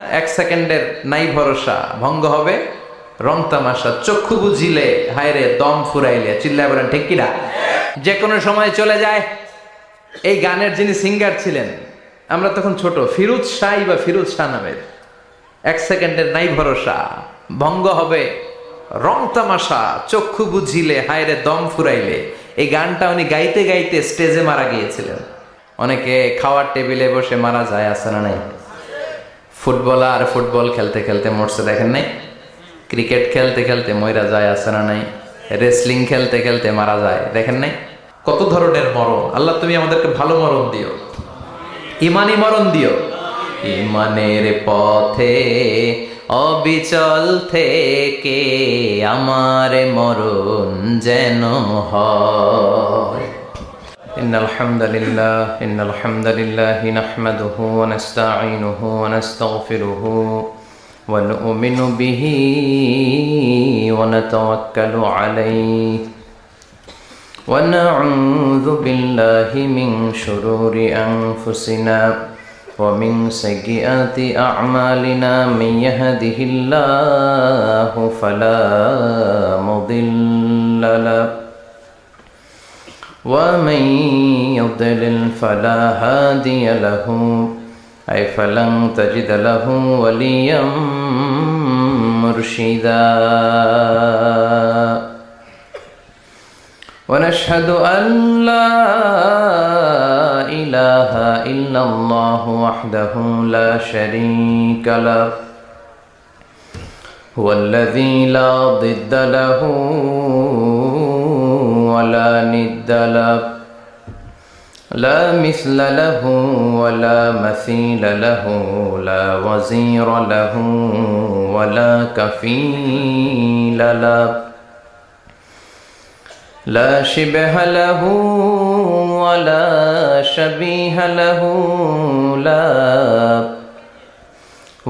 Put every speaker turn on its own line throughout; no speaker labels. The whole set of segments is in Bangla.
এক সেকেন্ডের নাই ভরসা, ভঙ্গ হবে রং তামাশা, চক্ষু বুঝিলে হায়রে দম ফুরাইলে, চিল্লায় বলেন ঠিক কিনা? যে কোনো সময় চলে যায়। এই গানের যিনি সিঙ্গার ছিলেন, আমরা তখন ছোট, ফিরোজ শাহ বা ফিরোজ শাহ নামের। এক সেকেন্ডের নাই ভরসা, ভঙ্গ হবে রং তামাশা, চক্ষু বুঝিলে হায়রে দম ফুরাইলে। এই গানটা উনি গাইতে গাইতে স্টেজে মারা গিয়েছিলেন। অনেকে খাওয়ার টেবিলে বসে মারা যায়, আছে না নাই? ফুটবলার ফুটবল খেলতে খেলতে মরছে, দেখেন নাই? ক্রিকেট খেলতে খেলতে মইরা যায়, আছে না নাই? রেসলিং খেলতে খেলতে মারা যায়, দেখেন নাই? কত ধরনের মরণ। আল্লাহ তুমি আমাদেরকে ভালো মরণ দিও, ইমানি মরণ দিও। ইমানের পথে অবিচল থেকে আমার মরণ যেন হয়। ইন্নাল হামদালিল্লাহি নাহমাদুহু ওয়া নাস্তাঈনুহু ওয়া নাস্তাগফিরুহু ওয়া নু'মিনু বিহি ওয়া নাতাওয়াক্কালু আলাইহি ওয়া না'উযু বিল্লাহি মিন শুরুরি আনফুসিনা ওয়া মিন সাইয়্যাতি আ'মালিনা মান ইয়াহদিহিল্লাহু ফালা মুদিল্লা লাহু ওয়া মান ইউদ্লিল ফালা হাদিয়া লাহু আই ফালান তাজিদ লাহু ওয়ালিয়াম মুরশিদা। ونشهد أن لا إله إلا الله وحده لا شريك له هو الذي لا ضد له ولا ند له لا مثل له ولا مثيل له لا وزير له ولا كفيل له لا شبه له ولا شبيه له لا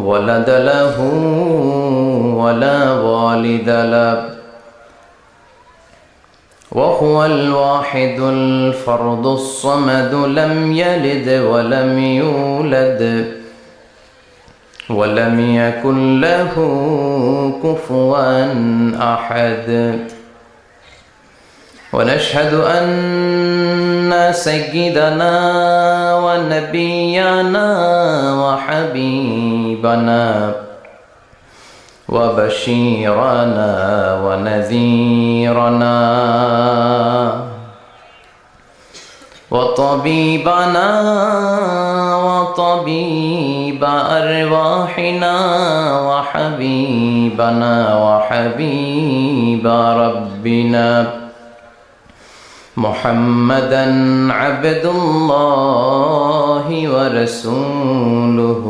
ولد له ولا والد له وهو الواحد الفرد الصمد لم يلد ولم يولد ولم يكن له كفوا أحد. ونشهد أن سيدنا ونبينا وحبيبنا وبشيرنا ونذيرنا وطبيبنا وطبيب أرواحنا وحبيبنا وحبيب ربنا محمدا عبد الله ورسوله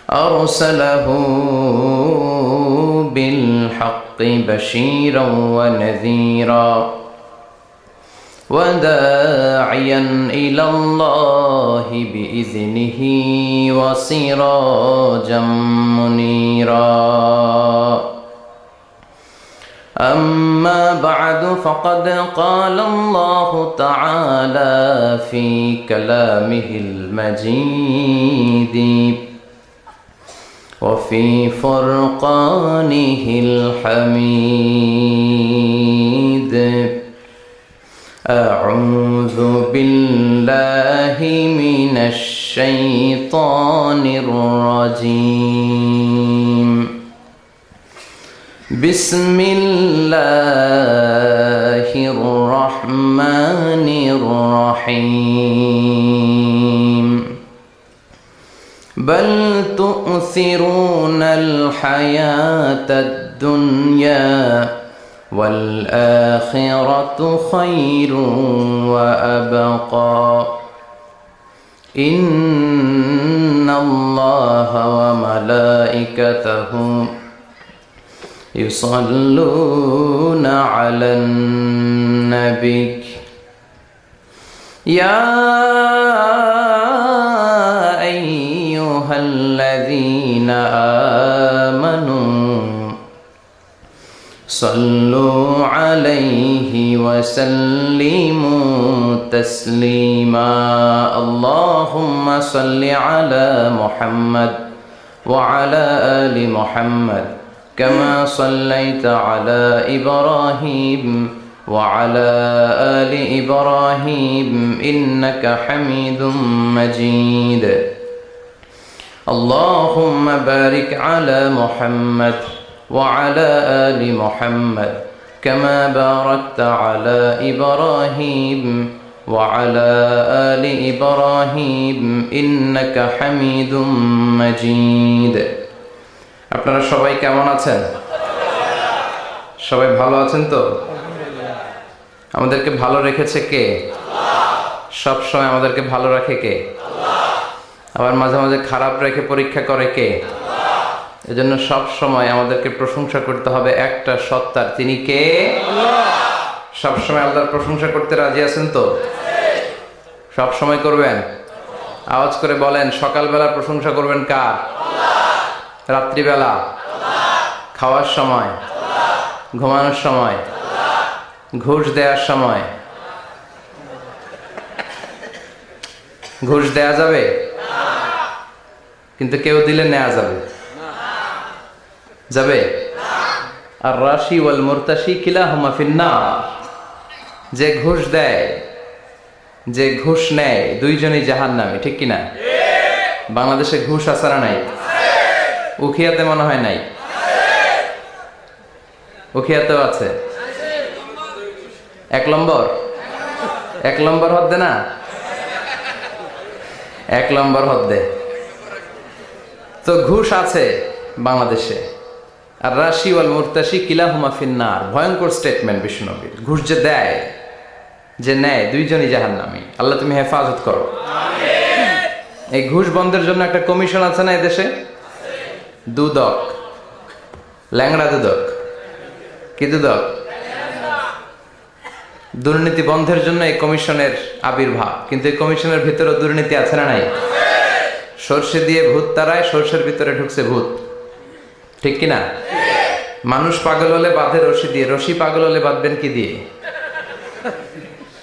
أرسله بالحق بشيرا ونذيرا وداعيا إلى الله بإذنه وسراجا منيرا. أما بعد فقد قال الله تعالى في كلامه المجيد وفي فرقانه الحميد أعوذ بالله من الشيطان الرجيم بسم الله الرحمن الرحيم بل تؤثرون الحياة الدنيا والآخرة خير وأبقى إن الله وملائكته يصلون على النبي يا أيها الذين آمنوا صلوا عليه وسلموا تسليما اللهم صل على محمد وعلى آل محمد كما صليت على إبراهيم وعلى آل إبراهيم إنك حميد مجيد اللهم بارك على محمد وعلى آل محمد كما باركت على إبراهيم وعلى آل إبراهيم إنك حميد مجيد আপনারা সবাই কেমন আছেন? সবাই ভালো আছেন তো? আমাদেরকে ভালো রেখেছে কে? সব সময় আমাদেরকে ভালো রাখে কে? আবার মাঝে মাঝে খারাপ রেখে পরীক্ষা করে কে? এজন্য সব সময় আমাদেরকে প্রশংসা করতে হবে একটা সত্তার, তিনি কে? সব সময় আল্লাহর প্রশংসা করতে রাজি আছেন তো? সব সময় করবেন? আওয়াজ করে বলেন, সকালবেলা প্রশংসা করবেন কার? রাত্রিবেলা, খাওয়ার সময়, ঘুমানোর সময়, ঘুষ দেওয়ার সময়। ঘুষ দেয়া যাবে, কিন্তু কেউ দিলে নেওয়া যাবে? যাবে? আর রাশি ওয়াল মুরতাশি কিলাহুমা ফিন্নার। যে ঘুষ দেয়, যে ঘুষ নেয়, দুইজনই জাহান্নামে, ঠিক কিনা? বাংলাদেশে ঘুষ আছে না নাই? উখিয়াতে মনে হয় নাই, উখিয়াতেও আছে। এক নম্বর হদ্দে না, এক নম্বর হদ্দে। তো ঘুষ আছে বাংলাদেশে। আর রাশি ওয়াল মুরতাশি কিলাহুমা ফিন্নার, ভয়ঙ্কর স্টেটমেন্ট বিষ্ণুনবীর। ঘুষ যে দেয়, যে নেয়, দুইজনই জাহান্নামী। আল্লাহ তুমি হেফাজত করো। এই ঘুষ বন্ধের জন্য একটা কমিশন আছে না এদেশে? দুদক, ল্যাংড়া দুদক। কি দুদক? দুর্নীতি বন্ধের জন্য এই কমিশনের আবির্ভাব। কিন্তু এই কমিশনের ভিতরে দুর্নীতি আছে না নাই? সর্ষে দিয়ে ভূত তাড়ায়, সর্ষের ভিতরে ঢুকছে ভূত, ঠিক কিনা? মানুষ পাগল হলে বাঁধে রশি দিয়ে, রশি পাগল হলে বাঁধবেন কি দিয়ে?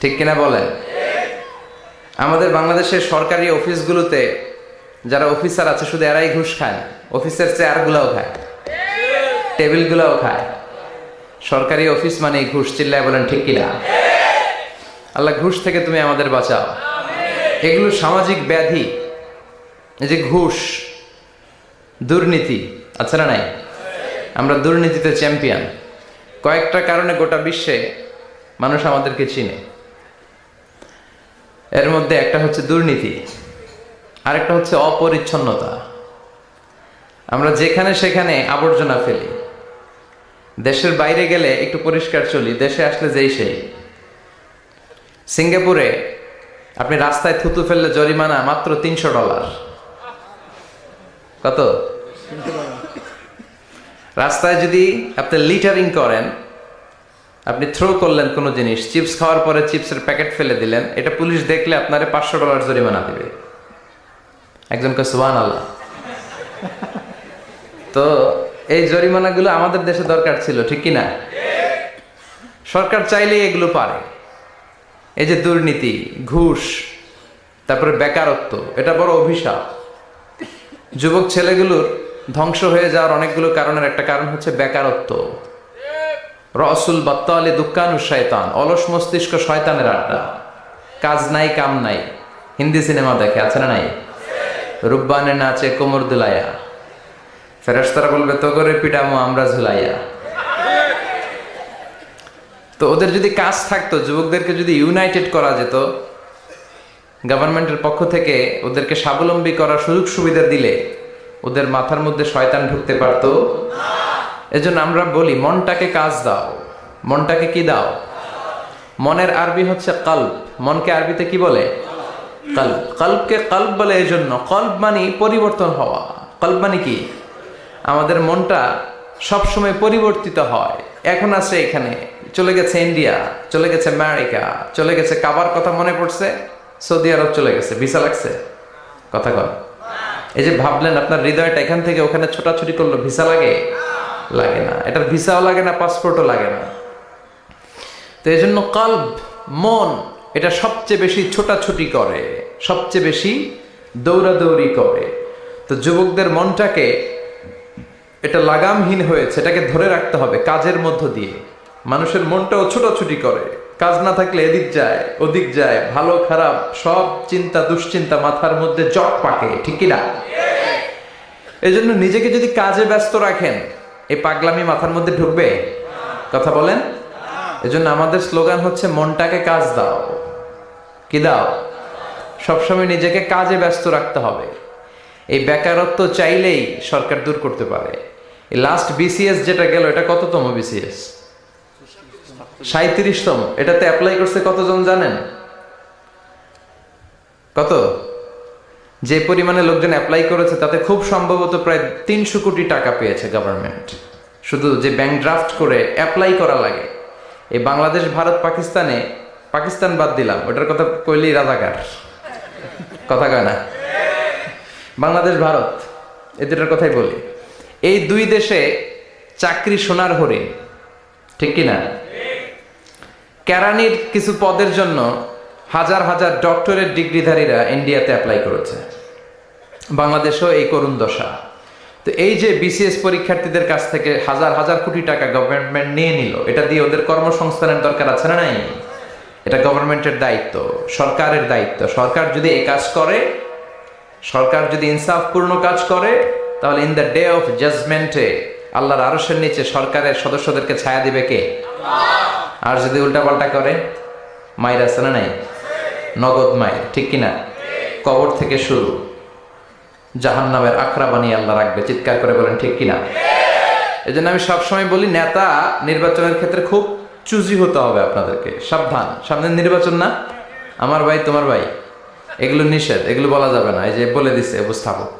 ঠিক কিনা বলেন? আমাদের বাংলাদেশের সরকারি অফিসগুলোতে যারা অফিসার আছে, শুধু এরাই ঘুষ খায়। অফিসের চেয়ারগুলোও খায়, টেবিলগুলোও খায়। সরকারি অফিস মানে ঘুষ। চিল্লায় বলেন ঠিক কিনা? আল্লাহ ঘুষ থেকে তুমি আমাদের বাঁচাও। এগুলো সামাজিক ব্যাধি। এই যে ঘুষ, দুর্নীতি আছে না নাই? আমরা দুর্নীতিতে চ্যাম্পিয়ন। কয়েকটা কারণে গোটা বিশ্বে মানুষ আমাদেরকে চিনে। এর মধ্যে একটা হচ্ছে দুর্নীতি, আরেকটা হচ্ছে অপরিচ্ছন্নতা। আমরা যেখানে সেখানে আবর্জনা ফেলি। দেশের বাইরে গেলে একটু পরিষ্কার চলি, দেশে আসলে যেই সেই। সিঙ্গাপুরে আপনি রাস্তায় থুতু ফেললে জরিমানা মাত্র $300। কত? রাস্তায় যদি আপনি লিটারিং করেন, আপনি থ্রো করলেন কোনো জিনিস, চিপস খাওয়ার পরে চিপসের প্যাকেট ফেলে দিলেন, এটা পুলিশ দেখলে আপনারে $500 জরিমানা দিবে। একজনকে সুবহানাল্লাহ। তো এই জরিমানাগুলো আমাদের দেশে দরকার ছিল, ঠিক কিনা? সরকার চাইলেই এগুলো পারে। এই যে দুর্নীতি, ঘুষ, তারপরে বেকারত্ব, এটা বড় অভিশাপ। যুবক ছেলেগুলোর ধ্বংস হয়ে যাওয়ার অনেকগুলো কারণের একটা কারণ হচ্ছে বেকারত্ব। রসুল বাত্তালি দুঃখানু শয়তান, অলস মস্তিষ্ক শয়তানের আড্ডা। কাজ নাই, কাম নাই। হিন্দি সিনেমা দেখে, আছে না নাই? রুব্বানে নাচে কোমর দুলাইয়া, ফেরেশতারা বলবে তো করে পিটামো আমরা ঝুলাইয়া। তো ওদের যদি কাজ থাকতো, যুবকদেরকে যদি ইউনাইটেড করা যেত, গভর্নমেন্টের পক্ষ থেকে ওদেরকে স্বাবলম্বী করার সুযোগ সুবিধা দিলে ওদের মাথার মধ্যে শয়তান ঢুকতে পারতো। এজন্য আমরা বলি, মনটাকে কাজ দাও। মনটাকে কি দাও? মনের আরবি হচ্ছে কলব। মনকে আরবিতে কি বলে? কলব। কলবকে কলব বলে এই জন্য, কলব মানে পরিবর্তন হওয়া। কলব মানে কি? আমাদের মনটা সবসময় পরিবর্তিত হয়। এখন আছে এখানে, চলে গেছে ইন্ডিয়া, চলে গেছে আমেরিকা, চলে গেছে। কাবার কথা মনে পড়ছে, সৌদি আরব চলে গেছে। ভিসা লাগছে? কথা কর। এই যে ভাবলেন আপনার হৃদয়টা এখান থেকে ওখানে ছোটাছুটি করলো, ভিসা লাগে? লাগে না। এটার ভিসাও লাগে না, পাসপোর্টও লাগে না। এই জন্য কলব, মন, এটা সবচেয়ে বেশি ছোটাছুটি করে, সবচেয়ে বেশি দৌড়াদৌড়ি করে। তো যুবকদের মনটাকে, এটা লাগামহীন হয়েছে, এটাকে ধরে রাখতে হবে কাজের মধ্য দিয়ে। মানুষের মনটাও ছোটাছুটি করে, কাজ না থাকলে এদিক যায় ওদিক যায়, ভালো খারাপ সব চিন্তা দুশ্চিন্তা মাথার মধ্যে জট পাকে, ঠিক কিনা? এই জন্য নিজেকে যদি কাজে ব্যস্ত রাখেন, এই পাগলামি মাথার মধ্যে ঢুকবে? কথা বলেন। এজন্য আমাদের স্লোগান হচ্ছে মনটাকে কাজ দাও। কি দাও? সবসময় নিজেকে কাজে ব্যস্ত রাখতে হবে। এই বেকারত্ব চাইলেই সরকার দূর করতে পারে। এই লাস্ট বিসিএস যেটা গেল, এটা কততম বিসিএস? 37তম। এটাতে অ্যাপ্লাই করছে কতজন জানেন? কত? যে পরিমাণে লোকজন অ্যাপ্লাই করেছে তাতে খুব সম্ভবত প্রায় 300 কোটি টাকা পেয়েছে গভর্নমেন্ট। শুধু যে ব্যাংক ড্রাফট করে অ্যাপ্লাই করা লাগে। এই বাংলাদেশ ভারত পাকিস্তানে, পাকিস্তান বাদ দিলাম, ওটার কথা কইলেই রাজাকার, কথা কয় না। বাংলাদেশ ভারত এদের কথাই বলি। এই দুই দেশে চাকরি সোনার হরিণ, ঠিক কিনা? কেরানির কিছু পদের জন্য হাজার হাজার ডক্টরেট ডিগ্রিধারীরা ইন্ডিয়াতে অ্যাপ্লাই করেছে। বাংলাদেশেও এই করুণ দশা। তো এই যে বিসিএস পরীক্ষার্থীদের কাছ থেকে হাজার হাজার কোটি টাকা গভর্নমেন্ট নিয়ে নিল, এটা দিয়ে ওদের কর্মসংস্থানের দরকার আছে না নাই? এটা গভর্নমেন্টের দায়িত্ব, সরকারের দায়িত্ব। সরকার যদি এই কাজ করে, সরকার যদি ইনসাফপূর্ণ কাজ করে, তাহলে ইন দ্য ডে অফ জাজমেন্টে আল্লাহর আরশের নিচে সরকারের সদস্যদেরকে ছায়া দিবে কে? আর যদি উল্টাপাল্টা করে, মায়ের আছে না নাই? নগদ মায়ের, ঠিক কিনা? কবর থেকে শুরু, জাহান্নামের আখড়া বানিয়ে আল্লাহ রাখবে। চিৎকার করে বলেন ঠিক কিনা? এই জন্য আমি সবসময় বলি, নেতা নির্বাচনের ক্ষেত্রে খুব চুজি হতে হবে আপনাদেরকে। সাবধান, সামনে নির্বাচন না, আমার ভাই তোমার ভাই, এগুলো নিষেধ, এগুলো বলা যাবে না। এই যে বলে দিচ্ছে উপস্থাপক,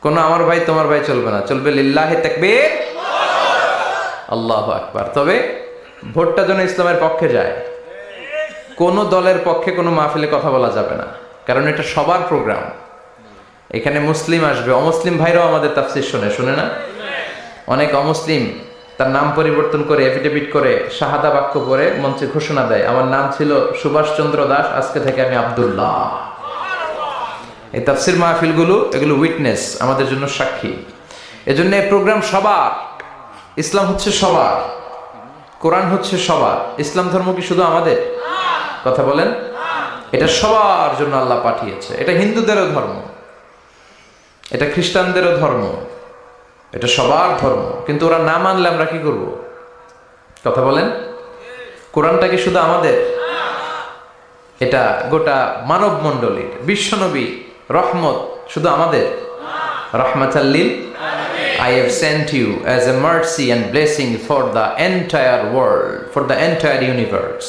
কোনো আমার ভাই তোমার ভাই চলবে না, চলবে লিল্লাহি তাকবীর, আল্লাহু আকবার। তবে ভোটটা যেন ইসলামের পক্ষে যায়। কোন দলের পক্ষে কোনো মাহফিলে কথা বলা যাবে না, কারণ এটা সবার প্রোগ্রাম। এখানে মুসলিম আসবে, অমুসলিম ভাইরাও আমাদের তাফসীর শুনে না? অনেক অমুসলিম তার নাম পরিবর্তন করে এফিডেভিট করে শাহাদা বাক্য পড়ে মঞ্চে ঘোষণা দেয়, আমার নাম ছিল সুভাষ চন্দ্র দাস, আজকে থেকে আমি আব্দুল্লাহ। এই তাফসীর মাহফিলগুলো, এগুলো উইটনেস, আমাদের জন্য সাক্ষী। এজন্য এই প্রোগ্রাম সবার। ইসলাম হচ্ছে সবার, কোরআন হচ্ছে সবার। ইসলাম ধর্ম কি শুধু আমাদের? কথা বলেন। এটা সবার জন্য আল্লাহ পাঠিয়েছে। এটা হিন্দুদেরও ধর্ম, এটা খ্রিস্টানদেরও ধর্ম, এটা সবার ধর্ম। কিন্তু ওরা না মানলে আমরা কি করব? কথা বলেন। কোরআনটা কি শুধু আমাদের? এটা গোটা মানব মণ্ডলীর। বিশ্বনবী রহমত শুধু আমাদের? রাহমাতাল লিল I have sent you as a mercy and blessing for the entire world, for the entire universe.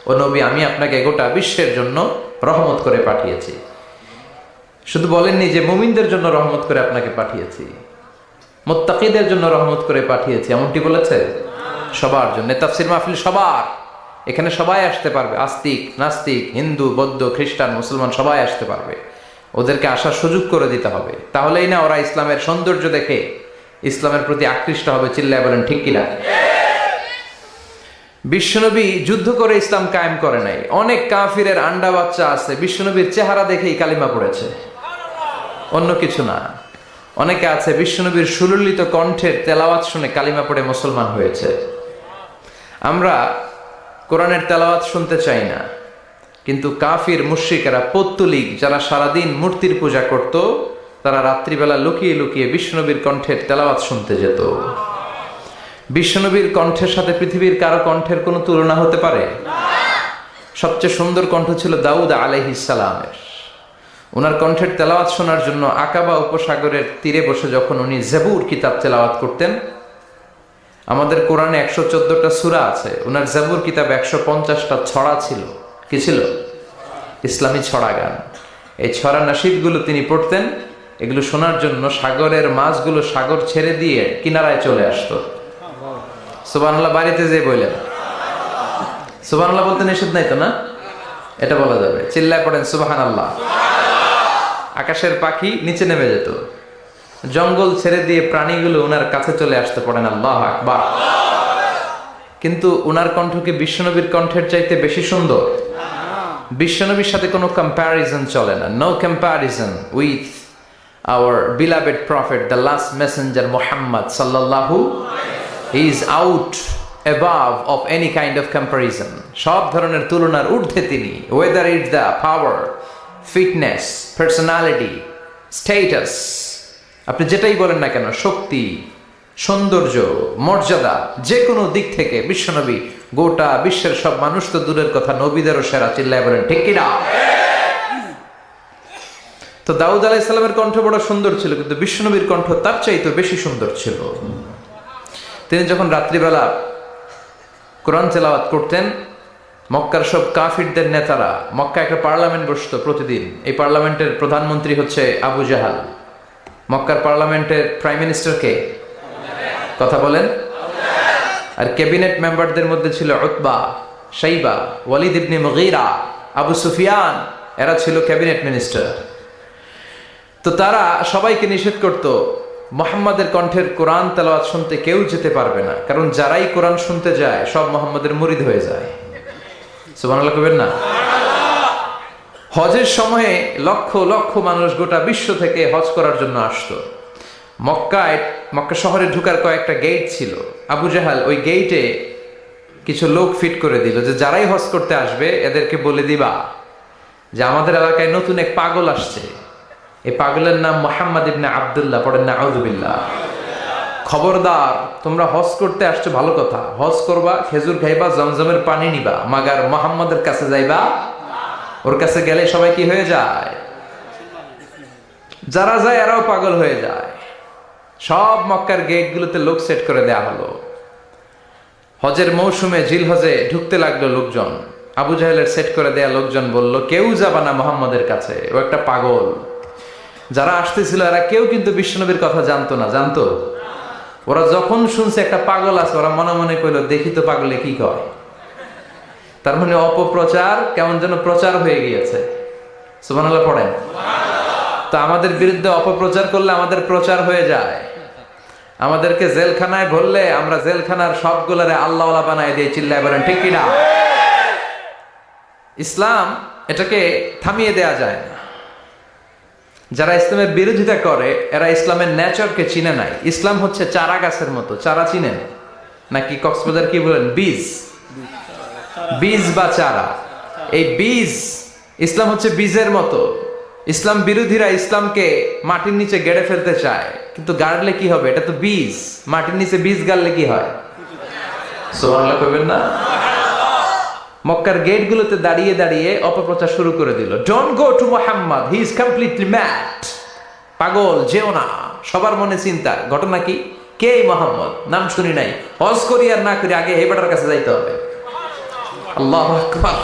ও নবী, আমি আপনাকে গোটা বিশ্বের জন্য রহমত করে পাঠিয়েছি। শুধু বলেননি যে মুমিনদের জন্য রহমত করে আপনাকে পাঠিয়েছি, মুত্তাকিদের জন্য রহমত করে পাঠিয়েছি, এমনটি বলেছে? সবার জন্য। তাফসীর মাহফিল সবার, এখানে সবাই আসতে পারবে। আস্তিক নাস্তিক, হিন্দু বৌদ্ধ খ্রিস্টান মুসলমান সবাই আসতে পারবে। ওদেরকে আসার সুযোগ করে দিতে হবে, তাহলেই না ওরা ইসলামের সৌন্দর্য দেখে ইসলামের প্রতি আকৃষ্ট হবে। চিল্লায় বলেন ঠিক কিনা? বিশ্বনবী যুদ্ধ করে ইসলাম কায়েম করে নাই। অনেক কাফিরের আন্ডা বাচ্চা আছে, বিশ্বনবীর চেহারা দেখেই কালিমা পড়েছে, অন্য কিছু না। অনেকে আছে বিশ্বনবীর সুললিত কণ্ঠের তেলাওয়াত শুনে কালিমা পড়ে মুসলমান হয়েছে। আমরা কোরআনের তেলাওয়াত শুনতে চাই না, কিন্তু কাফির মুশরিকেরা পৌত্তলিক যারা সারাদিন মূর্তির পূজা করত, তারা রাত্রিবেলা লুকিয়ে লুকিয়ে বিশ্বনবীর কণ্ঠের তেলাওয়াত শুনতে যেত। বিশ্বনবীর কণ্ঠের সাথে পৃথিবীর কারো কণ্ঠের কোনো তুলনা হতে পারে? সবচেয়ে সুন্দর কণ্ঠ ছিল দাউদ আলাইহিস সালামের। ওনার কণ্ঠের তেলাওয়াত শোনার জন্য আকাবা উপসাগরের তীরে বসে যখন উনি জবুর কিতাব তেলাওয়াত করতেন, আমাদের কোরআনে 114টা সূরা আছে, ওনার জবুর কিতাবে 150টা ছড়া ছিল। কি ছিল? ইসলামী ছড়া গান। এই ছড়া নাশিদগুলো তিনি পড়তেন। এগুলো শোনার জন্য সাগরের মাছগুলো সাগর ছেড়ে দিয়ে কিনারায় চলে আসতো। সুবহানাল্লাহ বাড়িতে যেয়ে বললেন, সুবহানাল্লাহ বলতে নিষেধ নাই তো না? এটা বলা যাবে। চিল্লায় পড়েন সুবহানাল্লাহ। আকাশের পাখি নিচে নেমে যেত, জঙ্গল ছেড়ে দিয়ে প্রাণীগুলো ওনার কাছে চলে আসতে, পড়েন আল্লাহু আকবার। কিন্তু উনার কণ্ঠ কি বিশ্বনবীর কণ্ঠের চাইতে বেশি সুন্দর? বিশ্বনবীর সাথে কোনো কম্প্যারিজন চলে না। No comparison with our beloved prophet, the last messenger Muhammad সাল্লাল্লাহু, he is out above of any kind of comparison. সব ধরনের তুলনার ঊর্ধ্বে তিনি, whether it's the power, fitness, personality, status, আপনি যেটাই বলেন না কেন, শক্তি, সৌন্দর্য, মর্যাদা, যে কোনো দিক থেকে বিশ্বনবী গোটা বিশ্বের সব মানুষ তো দূরের কথা, নবীদেরও সেরা। চিল্লায় বলেন ঠিক কিনা? তো দাউদ আলাইহিস সালামের কণ্ঠ বড় সুন্দর ছিল, কিন্তু বিশ্বনবীর কণ্ঠ তার চাইতে বেশি সুন্দর ছিল। তিনি যখন রাত্রিবেলা কোরআন তেলাওয়াত করতেন, মক্কার সব কাফিরদের নেতারা, মক্কা একটা পার্লামেন্ট বসতো প্রতিদিন, এই পার্লামেন্টের প্রধানমন্ত্রী হচ্ছে আবু জাহাল। মক্কার পার্লামেন্টের প্রাইম মিনিস্টার কে? কথা বলেন। আর ক্যাবিনেট মেম্বারদের মধ্যে ছিল উতবা, শাইবা, ওয়ালিদ ইবনে মুগীরা, আবু সুফিয়ান, এরা ছিল ক্যাবিনেট মিনিস্টার। তো তারা সবাইকে নিষেধ করত মুহাম্মাদের কণ্ঠের কোরআন তেলাওয়াত শুনতে কেউ যেতে পারবে না, কারণ যারাই কোরআন শুনতে যায় সব মুহাম্মাদের মুরিদ হয়ে যায়। সুবহানাল্লাহ কইবেন না? হজের সময়ে লক্ষ লক্ষ মানুষ গোটা বিশ্ব থেকে হজ করার জন্য আসতো। মক্কা শহরে ঢুকার কয়েকটা গেট ছিল। আবু জাহাল ওই গেটে কিছু লোক ফিট করে দিল যে যারাই হজ করতে আসবে এদেরকে বলে দিবা যে আমাদের এলাকায় নতুন এক পাগল আসছে, এই পাগলের নাম মুহাম্মদ ইবনে আব্দুল্লাহ, পড়েন না আউযুবিল্লাহ। খবরদার, তোমরা হজ করতে আসছো ভালো কথা, হজ করবা, খেজুর খাইবা, জমজমের পানি নিবা, মাগার মুহাম্মদের কাছে যাইবা। ওর কাছে গেলে সবাই কি হয়ে যায়? যারা যায় এরাও পাগল হয়ে যায়। সব মক্কার গেটগুলোতে লোক সেট করে দেয়া হলো। হজের মৌসুমে জিল হজে ঢুকতে লাগলো লোকজন। আবু জাহেলের সেট করে দেয়া লোকজন বলল কেউ যাবা না মুহাম্মদের কাছে, ও একটা পাগল। যারা আসতেছিল এরা কেউ কিন্তু বিশ্বনবীর কথা জানতো না। জানতো? ওরা যখন শুনছে একটা পাগল আছে, ওরা মনে মনে কইলো দেখি তো পাগলে কি কয়। তার মানে অপপ্রচার কেমন যেন প্রচার হয়ে গিয়েছে। সুবহানাল্লাহ পড়েন। তো আমাদের বিরুদ্ধে অপপ্রচার করলে আমাদের প্রচার হয়ে যায়। আমাদেরকে জেলখানায় ভরলে আমরা জেলখানার সবগুলারে আল্লাহওয়ালা বানায় দিয়ে চিল্লায় বলেন ঠিক কিনা? ইসলাম এটাকে থামিয়ে দেয়া যায় না। যারা ইসলামের বিরোধিতা করে এরা ইসলামের নেচারকে চিনে নাই। ইসলাম হচ্ছে চারা গাছের মতো। চারা চিনেন নাকি? কক্সবাজার কি বলেন? বীজ, বীজ বা চারা। এই বীজ, ইসলাম হচ্ছে বীজের মতো। ইসলাম বিরোধীরা ইসলামকে মাটির নিচে গেড়ে ফেলতে চায়, কিন্তু গাড়লে কি হবে? এটা তো বীজ। মাটির নিচে বীজ গাড়লে কি হয়? সুবহানাল্লাহ কইবেন না? মক্কার গেটগুলোতে দাঁড়িয়ে দাঁড়িয়ে অপপ্রচার শুরু করে দিল। Don't go to Muhammad, he is completely mad. পাগল, যেও না। সবার মনে চিন্তা, ঘটনা কি? কে মুহাম্মদ? নাম শুনি নাই। হজ করি আর না করি, আগে এই বেটার কাছে যাইতে হবে। আল্লাহু আকবার।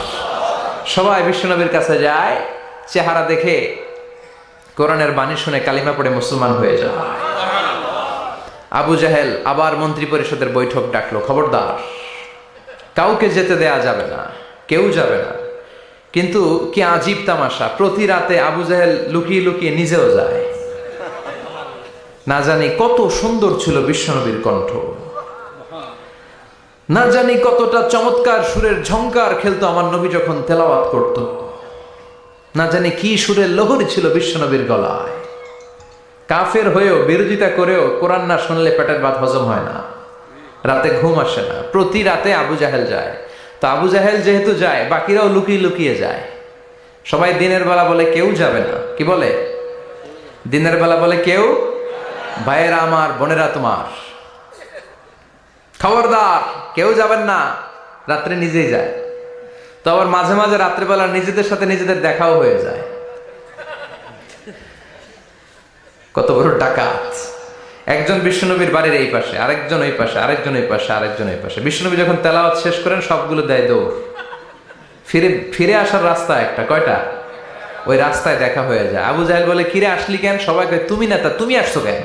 সবাই বিশ্বনবীর কাছে যায়, চেহারা দেখে কোরআনের বাণী শুনে কালিমা পড়ে মুসলমান হয়ে যায়। আবু জাহেল আবার মন্ত্রী পরিষদের বৈঠক ডাকলো, খবরদার কাউকে যেতে দেয়া যাবে না, কেউ যাবে না। কিন্তু কি আজীব তামাশা, প্রতি রাতে আবু জাহেল লুকিয়ে লুকিয়ে নিজেও যায়। না জানি কত সুন্দর ছিল বিশ্বনবীর কণ্ঠ, না জানি কতটা চমৎকার সুরের ঝংকার খেলতো আমার নবী যখন তেলাওয়াত করত। না জানি কি সুরের লহরী ছিল বিশ্বনবীর গলায়। কাফের হয়েও, বিরোধিতা করেও কোরআন না শুনলে পেটের ভাত হজম হয় না, রাতে ঘুম আসে না। প্রতি রাতে আবু জাহেল যায়। তো আবু জাহেল যেহেতু যায়, বাকিরাও লুকিয়ে লুকিয়ে যায়। সবাই দিনের বেলা বলে কেউ যাবে না। কি বলে? দিনের বেলা বলে কেউ, ভাইয়েরা আমার, বোনেরা তোমার, খবরদার কেউ যাবেন না। রাত্রে নিজেই যায়। তো আবার মাঝে মাঝে রাত্রেবেলা নিজেদের সাথে নিজেদের দেখাও হয়ে যায়। কত বড় ডাকাত! একজন বিশ্বনবীর বাড়ির এই পাশে, আরেকজন ওই পাশে, আরেকজন ওই পাশে, আরেকজন ওই পাশে। বিশ্বনবী যখন তেলাওয়াত শেষ করেন সবগুলো দেয় দৌড়। ফিরে আসার রাস্তা একটা, কয়টা? ওই রাস্তায় দেখা হয়ে যায়। আবু জাহেল বলে কিরে আসলি কেন? সবাই কয় তুমি নেতা, তুমি আসছো কেন?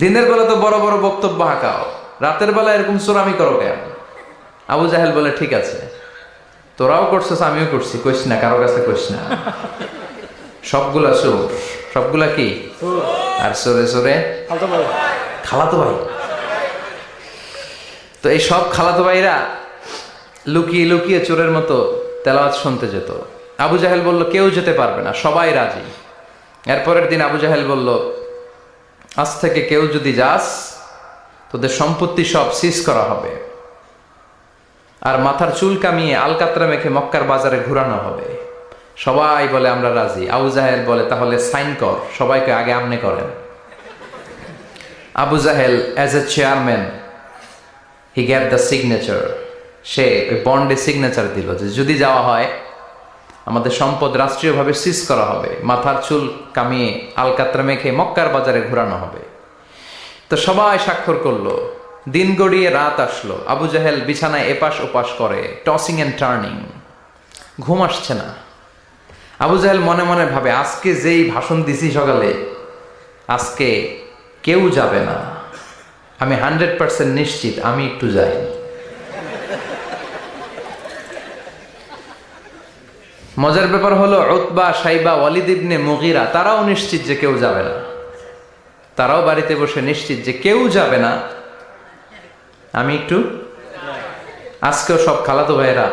দিনের বেলা তো বড় বড় বক্তব্য হাঁকাও, রাতের বেলা এরকম চোরামি করো কেন? আবু জাহেল বলে ঠিক আছে, তোরাও করছিস আমিও করছি, কইস না, কারো কাছে কইস না। সবগুলা চোর। সবগুলা কি? আর চোরে চোরে খালাতো ভাই। তো এই সব খালাতো ভাইরা লুকিয়ে লুকিয়ে চোরের মতো তেলাওয়াত শুনতে যেত। আবু জাহেল বলল কেউ যেতে পারবে না, সবাই রাজি। এরপরের দিন আবু জাহেল বলল, আজ থেকে কেউ যদি যাস তোদের সম্পত্তি সব সিজ করা হবে, আর মাথার চুল কামিয়ে আলকাতরা মেখে মক্কার বাজারে ঘুরানো হবে। সবাই বলে আমরা রাজি। আবু জাহেল বলে তাহলে সাইন কর, সবাইকে আগে আমনে করেন। Abu Jahl as a chairman he gave the signature, সে ওই বন্ডে সিগনেচার দিল যে যদি যাওয়া হয় আমাদের সম্পদ রাষ্ট্রীয়ভাবে সিজ করা হবে, মাথার চুল কামিয়ে আলকাতরা মেখে মক্কার বাজারে ঘোরানো হবে। তো সবাই স্বাক্ষর করলো। দিন গড়িয়ে রাত আসলো, আবু জাহেল বিছানায় এপাশ ওপাশ করে, টসিং অ্যান্ড টার্নিং, ঘুম আসছে না। আবু জাহেল মনে মনে ভাবে আজকে যেই ভাষণ দিছি সকালে, আজকে কেউ যাবে না, আমি 100% নিশ্চিত আমি একটু যাই। মজার ব্যাপার হলো উতবা, সাইবা, ওয়ালিদ ইবনে মুগীরা তারাও নিশ্চিত যে কেউ যাবে না। তারাও বাড়িতে বসে নিশ্চিত যে কেউ যাবে না, আমি একটু। আজকেও সব খালাতো ভাইয়েরা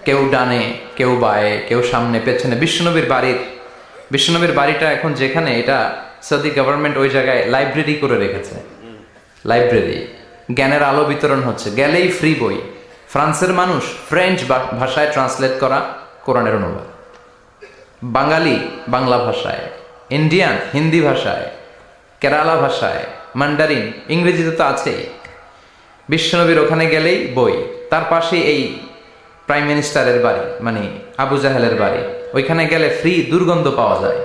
কেউ ডানে, কেউ বায়ে, কেউ সামনে পেছনে। বিশ্বনবীর বাড়িটা এখন যেখানে, এটা সৌদি গভর্নমেন্ট ওই জায়গায় লাইব্রেরি করে রেখেছে। লাইব্রেরি, জ্ঞানের আলো বিতরণ হচ্ছে, গেলেই ফ্রি বই। ফ্রান্সের মানুষ ফ্রেঞ্চ ভাষায় ট্রান্সলেট করা কোরআনের অনুবাদ, বাঙালি বাংলা ভাষায়, ইন্ডিয়ান হিন্দি ভাষায়, কেরালা ভাষায়, মান্ডারিন, ইংরেজিতে তো আছেই। বিশ্বনবীর ওখানে গেলেই বই। তার পাশে এই প্রাইম মিনিস্টারের বাড়ি, মানে আবু জাহেলের বাড়ি, ওইখানে গেলে ফ্রি দুর্গন্ধ পাওয়া যায়,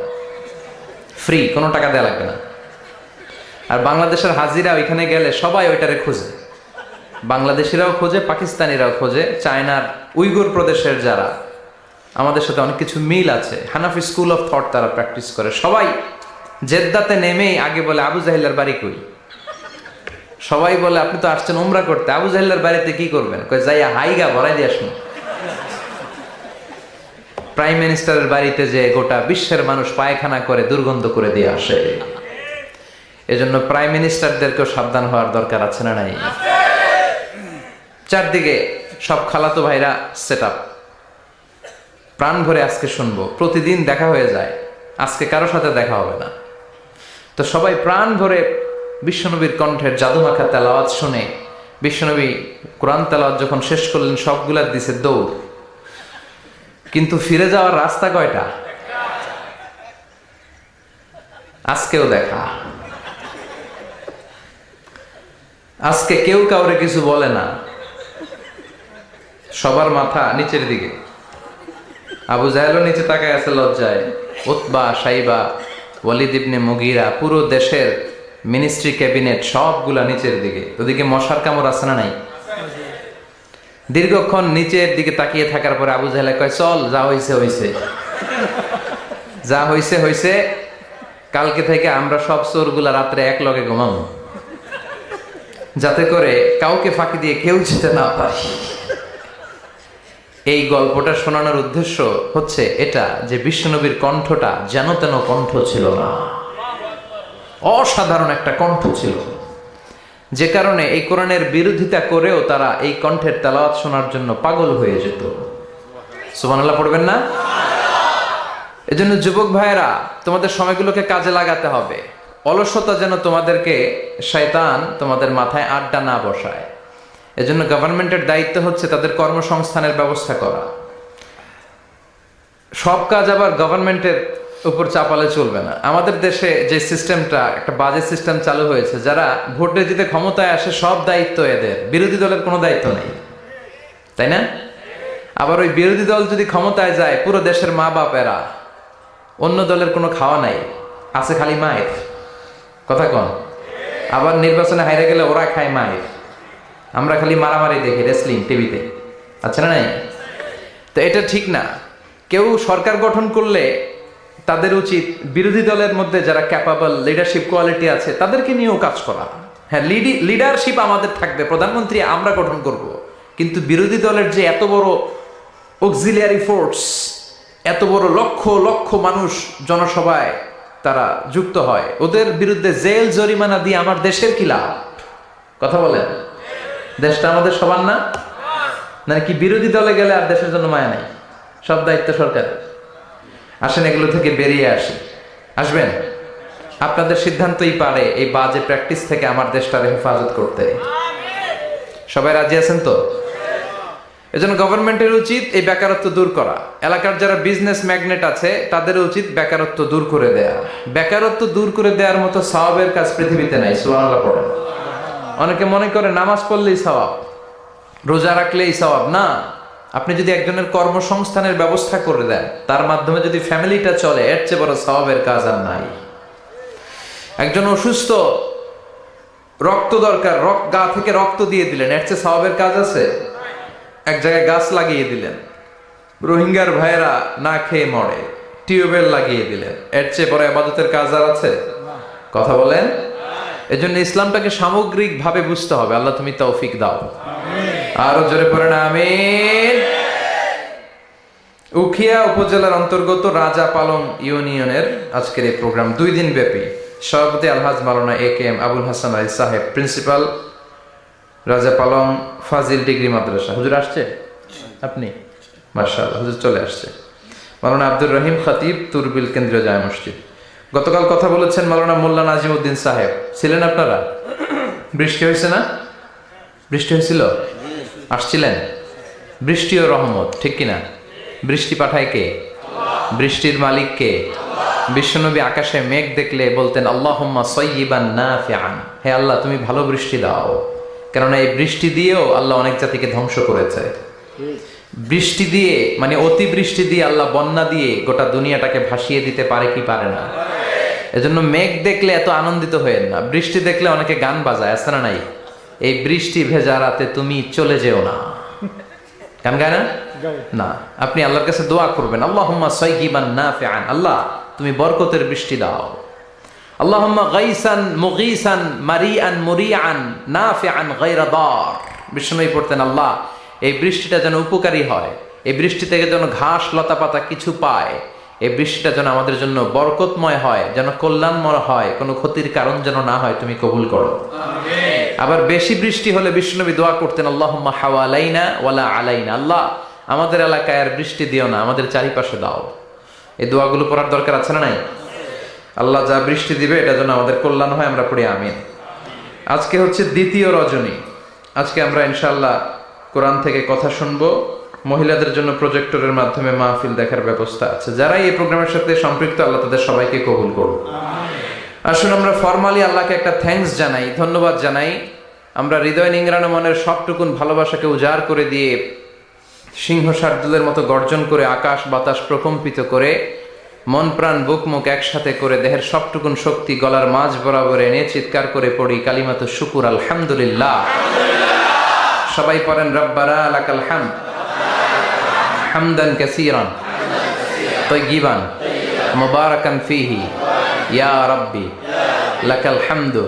ফ্রি, কোনো টাকা দেওয়া লাগবে না। আর বাংলাদেশের হাজিরা ওইখানে গেলে সবাই ওইটারে খোঁজে, বাংলাদেশিরাও খোঁজে, পাকিস্তানিরাও খোঁজে, চায়নার উইগুর প্রদেশের যারা, আমাদের সাথে অনেক কিছু মিল আছে। হানাফি স্কুল অফ থট তারা প্র্যাকটিস করে। সবাই জেদ্দাতে নেমেই আগে বলে আবু জাহেলের বাড়ি কই। সবাই বলে আপনি তো আসছেন উমরা করতে, আবু জাহেলের বাড়িতে কি করবেন? কই যাইয়া হাইগা ভরাই দিয়ে আসুন। প্রাইম মিনিস্টারের বাড়িতে যে গোটা বিশ্বের মানুষ পায়খানা করে দুর্গন্ধ করে দিয়ে আসে। এজন্য প্রাইম মিনিস্টারদেরকেও সাবধান হওয়ার দরকার আছে না নাই? চারদিকে সব খালাতো ভাইরা সেট আপ, প্রাণ ভরে আজকে শুনবো। প্রতিদিন দেখা হয়ে যায়, আজকে কারো সাথে দেখা হবে না। তো সবাই প্রাণ ভরে বিশ্বনবীর কণ্ঠের জাদুমাখা তেলাওয়াত শুনে, বিশ্বনবী কোরআন তেলাওয়াত যখন শেষ করলেন সবগুলা দিছে দৌড়। কিন্তু ফিরে যাওয়ার রাস্তা কয়টা? আজকেও দেখা। আজকে কেউ কাউরে কিছু বলে না, সবার মাথা নিচের দিকে। আবু জাহেলও নিচে তাকায় আছে লজ্জায়। উতবা, সাইবা, ওয়ালিদ ইবনে মুগীরা, পুরো দেশের মিনিস্ট্রি ক্যাবিনেট সবগুলা নিচের দিকে। ওদিকে মশার কামড় আছে না নাই? দীর্ঘক্ষণ নিচের দিকে তাকিয়ে থাকার পরে আবু জাহেল কয়, চল, যা হইছে হইছে, যা হইছে হইছে, কালকে থেকে আমরা সব চোরগুলা রাত্রে এক লগে ঘুমাবো, যাতে করে কাউকে ফাঁকি দিয়ে কেউ যেতে না পারে। এই গল্পটা শোনানোর উদ্দেশ্য হচ্ছে এটা যে বিশ্বনবীর কণ্ঠটা যেন তেন কণ্ঠ ছিল না, অসাধারণ একটা কণ্ঠ ছিল, যে কারণে এই কোরআনের বিরোধিতা করেও তারা এই কণ্ঠের তেলাওয়াত শোনার জন্য পাগল হয়ে যেত। সুবহানাল্লাহ পড়বেন না? এজন্য যুবক ভাইয়েরা, তোমাদের সময়গুলোকে কাজে লাগাতে হবে। অলসতা যেন তোমাদেরকে শয়তান তোমাদের মাথায় আড্ডা না বসায়। এজন্য গভর্নমেন্টের দায়িত্ব হচ্ছে তাদের কর্মসংস্থানের ব্যবস্থা করা। সব কাজ আবার গভর্নমেন্টের উপর চাপালে চলবে না। আমাদের দেশে যে সিস্টেমটা, একটা বাজে সিস্টেম চালু হয়েছে, যারা ভোটে জিতে ক্ষমতায় আসে সব দায়িত্ব এদের, বিরোধী দলের কোনো দায়িত্ব নেই, তাই না? আবার ওই বিরোধী দল যদি ক্ষমতায় যায়, পুরো দেশের মা বাপেরা, অন্য দলের কোনো খাওয়া নাই, আছে খালি মায়ের। কথা কন? আবার নির্বাচনে হাইরে গেলে ওরা খায় মায়ের, আমরা খালি মারামারি দেখি রেসলিং টিভিতে, আচ্ছা না নাই? তো এটা ঠিক না। কেউ সরকার গঠন করলে তাদের উচিত বিরোধী দলের মধ্যে যারা ক্যাপাবল, লিডারশিপ কোয়ালিটি আছে, তাদেরকে নিয়েও কাজ করা। হ্যাঁ, লিডারশিপ আমাদের থাকবে, প্রধানমন্ত্রী আমরা গঠন করব, কিন্তু বিরোধী দলের যে এত বড় অক্সিলিয়ারি ফোর্স, এত বড় লক্ষ লক্ষ মানুষ জনসভায় তারা যুক্ত হয়, ওদের বিরুদ্ধে জেল জরিমানা দিয়ে আমার দেশের কি লাভ? কথা বলেন? দেশটা আমাদের সবার না? নাকি বিরোধী দলে গেলে আর দেশের জন্য মায়া নাই, সব দায়িত্ব সরকারের? আসেন এগুলো থেকে বেরিয়ে আসি। আসবেন? আপনাদের সিদ্ধান্তই পারে এই বাজে প্র্যাকটিস থেকে আমার দেশটার হেফাজত করতে। সবাই রাজি আছেন তো? এজন্য গভর্নমেন্টের উচিত এই বেকারত্ব দূর করা। এলাকার যারা বিজনেস ম্যাগনেট আছে তাদের উচিত বেকারত্ব দূর করে দেয়া। বেকারত্ব দূর করে দেওয়ার মতো সওয়াবের কাজ পৃথিবীতে নাই। সুবহানাল্লাহ পড়েন। অনেকে মনে করে নামাজ পড়লেই সওয়াব, রোজা রাখলেই সওয়াব। না, আপনি যদি একজনের কর্মসংস্থানের ব্যবস্থা করে দেন, তার মাধ্যমে যদি ফ্যামিলিটা চলে, এর চেয়ে বড় সওয়াবের কাজ আর নাই। একজন অসুস্থ, রক্ত দরকার, গা থেকে রক্ত দিয়ে দিলেন, এর চেয়ে সওয়াবের কাজ আছে? এক জায়গায় গাছ লাগিয়ে দিলেন, রোহিঙ্গার ভাইয়েরা না খেয়ে মরে, টিউবওয়েল লাগিয়ে দিলেন, এর চেয়ে বড় ইবাদতের কাজ আর আছে? কথা বলেন। এজন্য ইসলামটাকে সামগ্রিক ভাবে বুঝতে হবে। আল্লাহ তুমি তৌফিক দাও। আরো জোরে পড়েন আমিন। উখিয়া উপজেলার অন্তর্গত রাজা পালং ইউনিয়নের আজকের এই প্রোগ্রাম 2 দিন ব্যাপী। সভাপতি আলহাজ মাওলানা AKM আবুল হাসান আলী সাহেব, প্রিন্সিপাল রাজা পালং ফাজিল ডিগ্রি মাদ্রাসা। হুজুর আসছে? আপনি? মাশাআল্লাহ, হুজুর চলে আসছে। মাওলানা আব্দুর রহিম খতিব, তুরবিল কেন্দ্রীয় জামে মসজিদ। গতকাল কথা বলেছেন মাওলানা মোল্লা নাজিমউদ্দিন সাহেব। ছিলেন আপনারা? বৃষ্টি হয়েছে না? বৃষ্টি হয়েছিল? আসছিলেন? বৃষ্টি ও রহমত, ঠিক কিনা? বৃষ্টি পাঠায় কে? বৃষ্টির মালিক কে? বিশ্বনবী আকাশে মেঘ দেখলে বলতেন আল্লাহুম্মা সাইয়্যিবান নাফিআন, হে আল্লাহ তুমি ভালো বৃষ্টি দাও। কেননা এই বৃষ্টি দিয়েও আল্লাহ অনেক জাতিকে ধ্বংস করেছে। বৃষ্টি দিয়ে মানে অতি বৃষ্টি দিয়ে আল্লাহ বন্যা দিয়ে গোটা দুনিয়াটাকে ভাসিয়ে দিতে পারে কি পারে না? এজন্য মেঘ দেখলে এত আনন্দিত হয়েন না। বৃষ্টি দেখলে অনেকে গান বাজায়, আছে না নাই? এই বৃষ্টি ভেজা রাতে তুমি চলে যেও না, গান গায় না? না, আপনি আল্লাহর কাছে দোয়া করবেন আল্লাহুম্মা সাইয়্যিবান নাফিআন, আল্লাহ তুমি বরকতের বৃষ্টি দাও। আল্লাহুম্মা গাইসান মুগীসান মারিআন মুরিআন নাফিআন গায়রা দার। বিষ্ণুই পড়তেন আল্লাহ এই বৃষ্টিটা যেন উপকারী হয়, এই বৃষ্টি থেকে যেন ঘাস লতা পাতা কিছু পায়, এই বৃষ্টিটা যেন আমাদের জন্য বরকতময় হয়, যেন কল্যাণময় হয়, কোনো ক্ষতির কারণ যেন না হয়, তুমি কবুল করো। আমিন। আবার বেশি বৃষ্টি হলে বিষ্ণুনবী দোয়া করতেন আল্লাহুম্মা হাওয়ালাইনা ওয়ালা আলাইনা, আল্লাহ আমাদের এলাকায় আর বৃষ্টি দিও না, আমাদের চারিপাশে দাও। এই দোয়াগুলো পড়ার দরকার আছে না নাই? আল্লাহ যা বৃষ্টি দিবে এটা যেন আমাদের কল্যাণ হয়, আমরা পড়ি আমিন। আজকে হচ্ছে দ্বিতীয় রজনী। আজকে আমরা ইনশাআল্লাহ কোরআন থেকে কথা শুনবো। মহিলাদের জন্য প্রজেক্টরের মাধ্যমে মাহফিল দেখার ব্যবস্থা আছে। যারা এই প্রোগ্রামের সাথে সম্পৃক্ত আল্লাহ তাদের সবাইকে কবুল করুন। আসুন আমরা ফরমালি আল্লাহকে একটা থ্যাঙ্কস জানাই, ধন্যবাদ জানাই। আমরা হৃদয় নিংড়ানো মনের সবটুকুন ভালোবাসাকে উজাড় করে দিয়ে সিংহ শার্দুলের মতো গর্জন করে আকাশ বাতাস প্রকম্পিত করে মন প্রাণ বুক মুখ একসাথে করে দেহের সবটুকুন শক্তি গলার মাঝ বরাবর এনে চিৎকার করে পড়ি কালিমাতু শুকুর আলহামদুলিল্লাহ। সবাই পড়েন রব্বানা লাকাল হামদ হামদান কাসীরান তাইয়িবান মুবারাকান ফীহি ইয়া রাব্বি লাকাল হামদু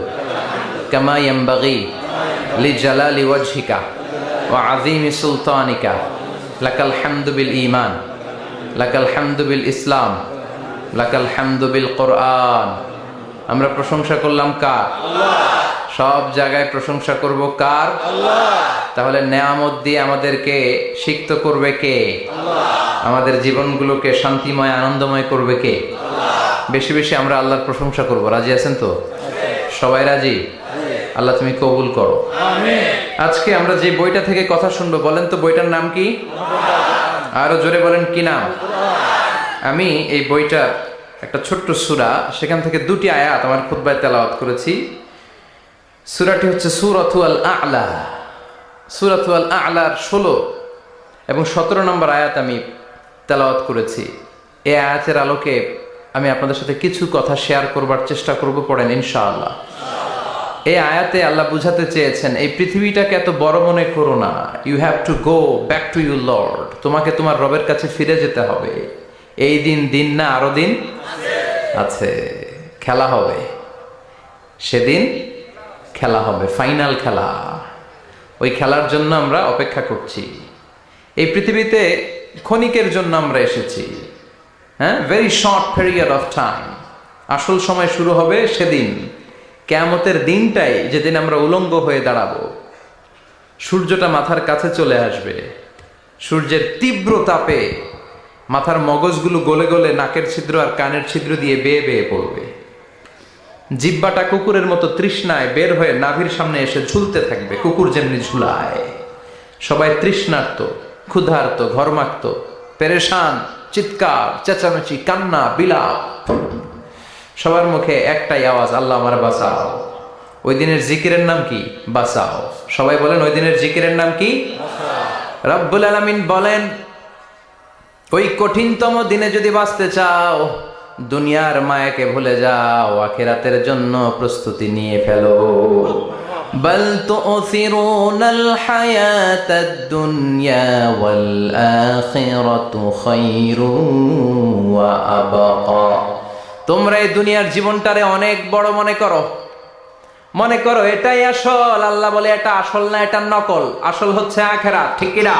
কামা ইয়ানবাগি লিজালালি ওয়াজহিকা ওয়া আযীমি সুলতানিকা লাকাল হামদু বিল ঈমান লাকাল হামদু বিল ইসলাম লাকাল হামদু বিল কোরআন। আমরা প্রশংসা করলাম কার? আল্লাহ। সব জায়গায় প্রশংসা করব কার? আল্লাহ। তাহলে নেয়ামত দিয়ে আমাদেরকে সিক্ত করবে কে? আল্লাহ। আমাদের জীবনগুলোকে শান্তিময় আনন্দময় করবে কে? আল্লাহ। বেশি বেশি আমরা আল্লাহর প্রশংসা করব। রাজি আছেন তো? সবাই রাজি? আল্লাহ তুমি কবুল করো। আমিন। আজকে আমরা যে বইটা থেকে কথা শুনবো, বলেন তো বইটার নাম কি? আরো জোরে বলেন, কি নাম? আমি এই বইটার একটা ছোট্ট সূরা, সেখান থেকে 2টি আয়াত আমার খুতবায় তেলাওয়াত করেছি। সূরাটি হচ্ছে সূরাতুল আ'লা। সূরাতুল আ'লার 16 এবং 17 নম্বর আয়াত আমি তেলাওয়াত করেছি। এই আয়াতের আলোকে আমি আপনাদের সাথে কিছু কথা শেয়ার করবার চেষ্টা করব, পড়েন ইনশাআল্লাহ। এই আয়াতে আল্লাহ বুঝাতে চেয়েছেন এই পৃথিবীটাকে এত বড় মনে করো না। You have to go back to your lord. তোমাকে তোমার রবের কাছে ফিরে যেতে হবে। এই দিন না, আরো দিন আছে, খেলা হবে, সেদিন খেলা হবে, ফাইনাল খেলা। ওই খেলার জন্য আমরা অপেক্ষা করছি। এই পৃথিবীতে ক্ষণিকের জন্য আমরা এসেছি, হ্যাঁ, very short period of time. আসল সময় শুরু হবে সেদিন, কিয়ামতের দিনটাই যেদিন আমরা উলঙ্গ হয়ে দাঁড়াবো। সূর্যটা মাথার কাছে চলে আসবে, সূর্যের তীব্র তাপে মাথার মগজগুলো গলে গলে নাকের ছিদ্র আর কানের ছিদ্র দিয়ে বেয়ে বেয়ে পড়বে। জিহ্বাটা কুকুরের মতো তৃষ্ণায় বের হয়ে নাভির সামনে এসে ঝুলতে থাকবে, কুকুর যেমনি ঝুলায়। সবাই তৃষ্ণার্ত, ক্ষুধার্ত, ঘর্মাক্ত, পেরেশান, চিৎকার, চেঁচামেচি, কান্না, বিলাপ। সবার মুখে একটাই আওয়াজ, আল্লাহ আমার বাঁচাও। ওই দিনের জিকিরের নাম কি? বাঁচাও। সবাই বলেন, ওই দিনের জিকিরের নাম কি? রব্বুল আলামিন বলেন, ওই কঠিনতম দিনে যদি বাঁচতে চাও, দুনিয়ার মায়াকে ভুলে যাও, আখিরাতের জন্য প্রস্তুতি নিয়ে ফেলো। বাল তুসিরুনাল হায়াতাদ দুনিয়া ওয়াল আখিরাতু খায়রুন ওয়া আবকা। তোমরা এই দুনিয়ার জীবনটারে অনেক বড় মনে করো এটাই আসল। আল্লাহ বলে এটা আসল না, এটা নকল। আসল হচ্ছে আখিরাত, ঠিক কি না?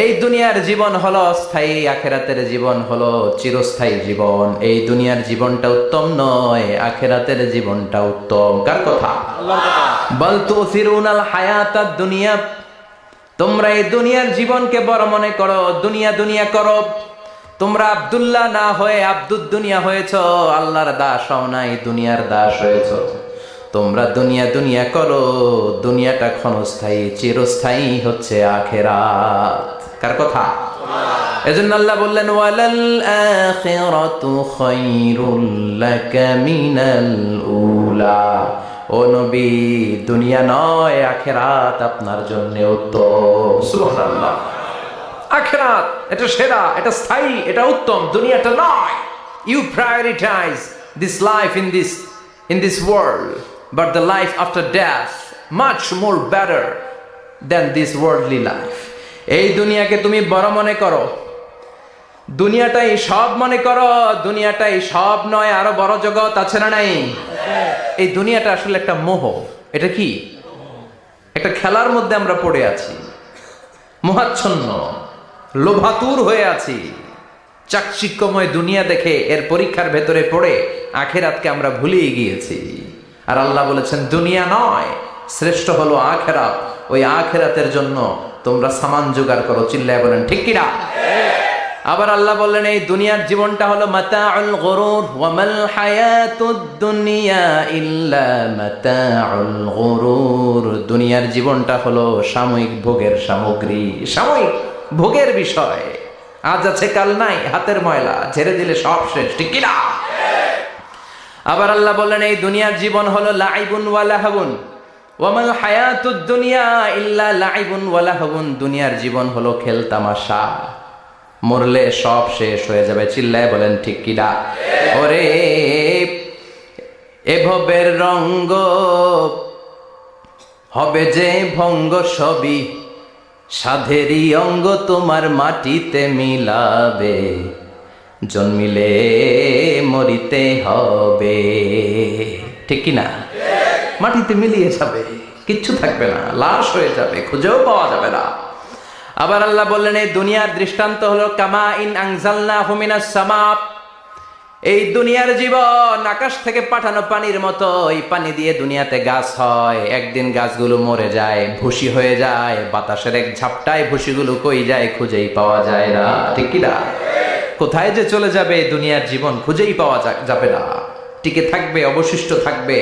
এই দুনিয়ার জীবন হলো অস্থায়ী, আখিরাতের জীবন হলো চিরস্থায়ী জীবন। এই দুনিয়ার জীবনটা উত্তম নয়, আখিরাতের জীবনটা উত্তম। কার কথা? আল্লাহর কথা। বাল তুসিরুনাল হায়াতাদ দুনিয়া, তোমরা এই দুনিয়ার জীবনকে বড় মনে করো, দুনিয়া করো। তোমরা আব্দুল্লাহ না হয়ে আব্দুদ দুনিয়া হয়েছো, আল্লাহর দাস হও নাই, দুনিয়ার দাস হয়েছো। তোমরা দুনিয়া করো, দুনিয়াটা ক্ষণস্থায়ী, চিরস্থায়ী হচ্ছে আখিরাত। কার কথা? এজন্য আল্লাহ বললেন, ওয়ালাল আখিরাতু খায়রুল লাকা মিনাল উলা। ও নবী, দুনিয়া নয়, আখিরাত আপনার জন্য উত্তম। সুবহানাল্লাহ। আখিরাত এটা সেরা, এটা স্থায়ী, এটা উত্তম, দুনিয়াটা নয়। You prioritize this life in this world, but the life after death much more better than this worldly life. এই দুনিয়াকে তুমি বড় মনে করো, দুনিয়াটাই সব মনে করো। দুনিয়াটাই সব নয়, আরো বড় জগৎ আছে না নাই? এই দুনিয়াটা আসলে একটা মোহ। এটা কি? একটা খেলার মধ্যে আমরা পড়ে আছি, মোহাচ্ছন্ন, লোভাতুর হয়ে আছি। চাকচিক্যময় দুনিয়া দেখে এর পরীক্ষার ভেতরে পড়ে আখিরাতকে আমরা ভুলিয়ে গিয়েছি। আর আল্লাহ বলেছেন, দুনিয়া নয়, শ্রেষ্ঠ হলো আখিরাত। ওই আখিরাতের জন্য তোমরা সামান জোগাড় করো। চিল্লায় বলেন ঠিক কিনা? আবার আল্লাহ বললেন, এই দুনিয়ার জীবনটা হলো মাতাউল গুরুর, ওয়া মাল হায়াতুদ দুনিয়া ইল্লা মাতাউল গুরুর। দুনিয়ার জীবনটা হলো সাময়িক ভোগের সামগ্রী, সাময়িক ভোগের বিষয়। আজ আছে কাল নাই, হাতের ময়লা, ঝেড়ে দিলে সব শেষ, ঠিক কিনা? আবার আল্লাহ বললেন, এই দুনিয়ার জীবন হলো লাইবুন ওয়া লাহবুন, ওয়া মাল হায়াতুদ দুনিয়া ইল্লা লাইবুন ওয়া লাহবুন। দুনিয়ার জীবন হলো খেল তামাশা, মরলে সব শেষ হয়ে যাবে। চিল্লায় বলেন ঠিক কিনা? ওরে এভবের রঙ্গ হবে যে ভঙ্গ, সবই সাধেরই অঙ্গ তোমার মাটিতে মিলাবে, জন্মিলে মরিতে হবে। ঠিক কিনা? মাটিতে মিলিয়ে যাবে, কিচ্ছু থাকবে না, লাশ হয়ে যাবে, খুঁজেও পাওয়া যাবে না। আবার আল্লাহ বললেন, এই দুনিয়ার দৃষ্টান্ত হলো কামা ইন আনজালনাহু মিনাস সামা। এই দুনিয়ার জীবন আকাশ থেকে পাঠানো পানির মতো। এই পানি দিয়ে দুনিয়াতে গাছ হয়, একদিন গাছগুলো মরে যায়, ভুসি হয়ে যায়। বাতাসের এক ঝাপটায় ভুসিগুলো কই যায়, খুঁজেই পাওয়া যায় না, ঠিক কি না? কোথায় যে চলে যাবে দুনিয়ার জীবন, খুঁজেই পাওয়া যাবে না। টিকে থাকবে, অবশিষ্ট থাকবে,